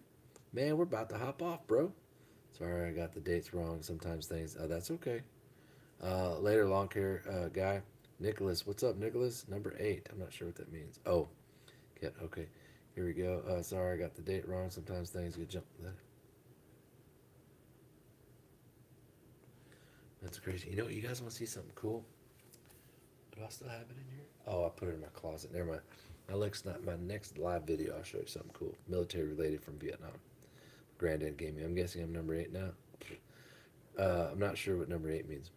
Man, we're about to hop off, bro. Sorry, I got the dates wrong. Sometimes things. That's okay. Later, long hair guy, Nicholas. What's up, Nicholas? Number 8. I'm not sure what that means. Oh, yeah. Okay. Here we go. Sorry, I got the date wrong. Sometimes things get jumped. That's crazy. You guys want to see something cool? Do I still have it in here? Oh, I put it in my closet. Never mind. My next live video, I'll show you something cool, military related from Vietnam. Granddad gave me. I'm guessing I'm number 8 now. I'm not sure what number 8 means,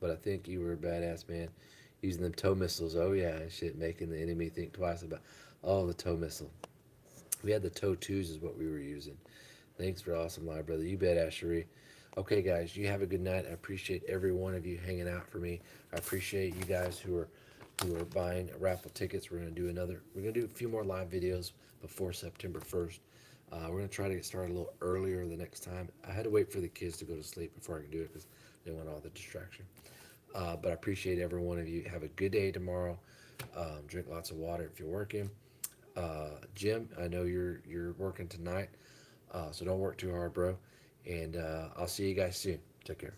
but I think you were a badass man using them tow missiles. Oh yeah, shit, making the enemy think twice about. Oh, the tow missile. We had the tow twos is what we were using. Thanks for awesome live, brother. You bet, Ashery. Okay, guys, you have a good night. I appreciate every one of you hanging out for me. I appreciate you guys who are buying raffle tickets. We're gonna do a few more live videos before September 1st. We're gonna try to get started a little earlier the next time. I had to wait for the kids to go to sleep before I could do it because they want all the distraction. But I appreciate every one of you. Have a good day tomorrow. Drink lots of water if you're working. Jim, I know you're working tonight, so don't work too hard, bro. And I'll see you guys soon. Take care.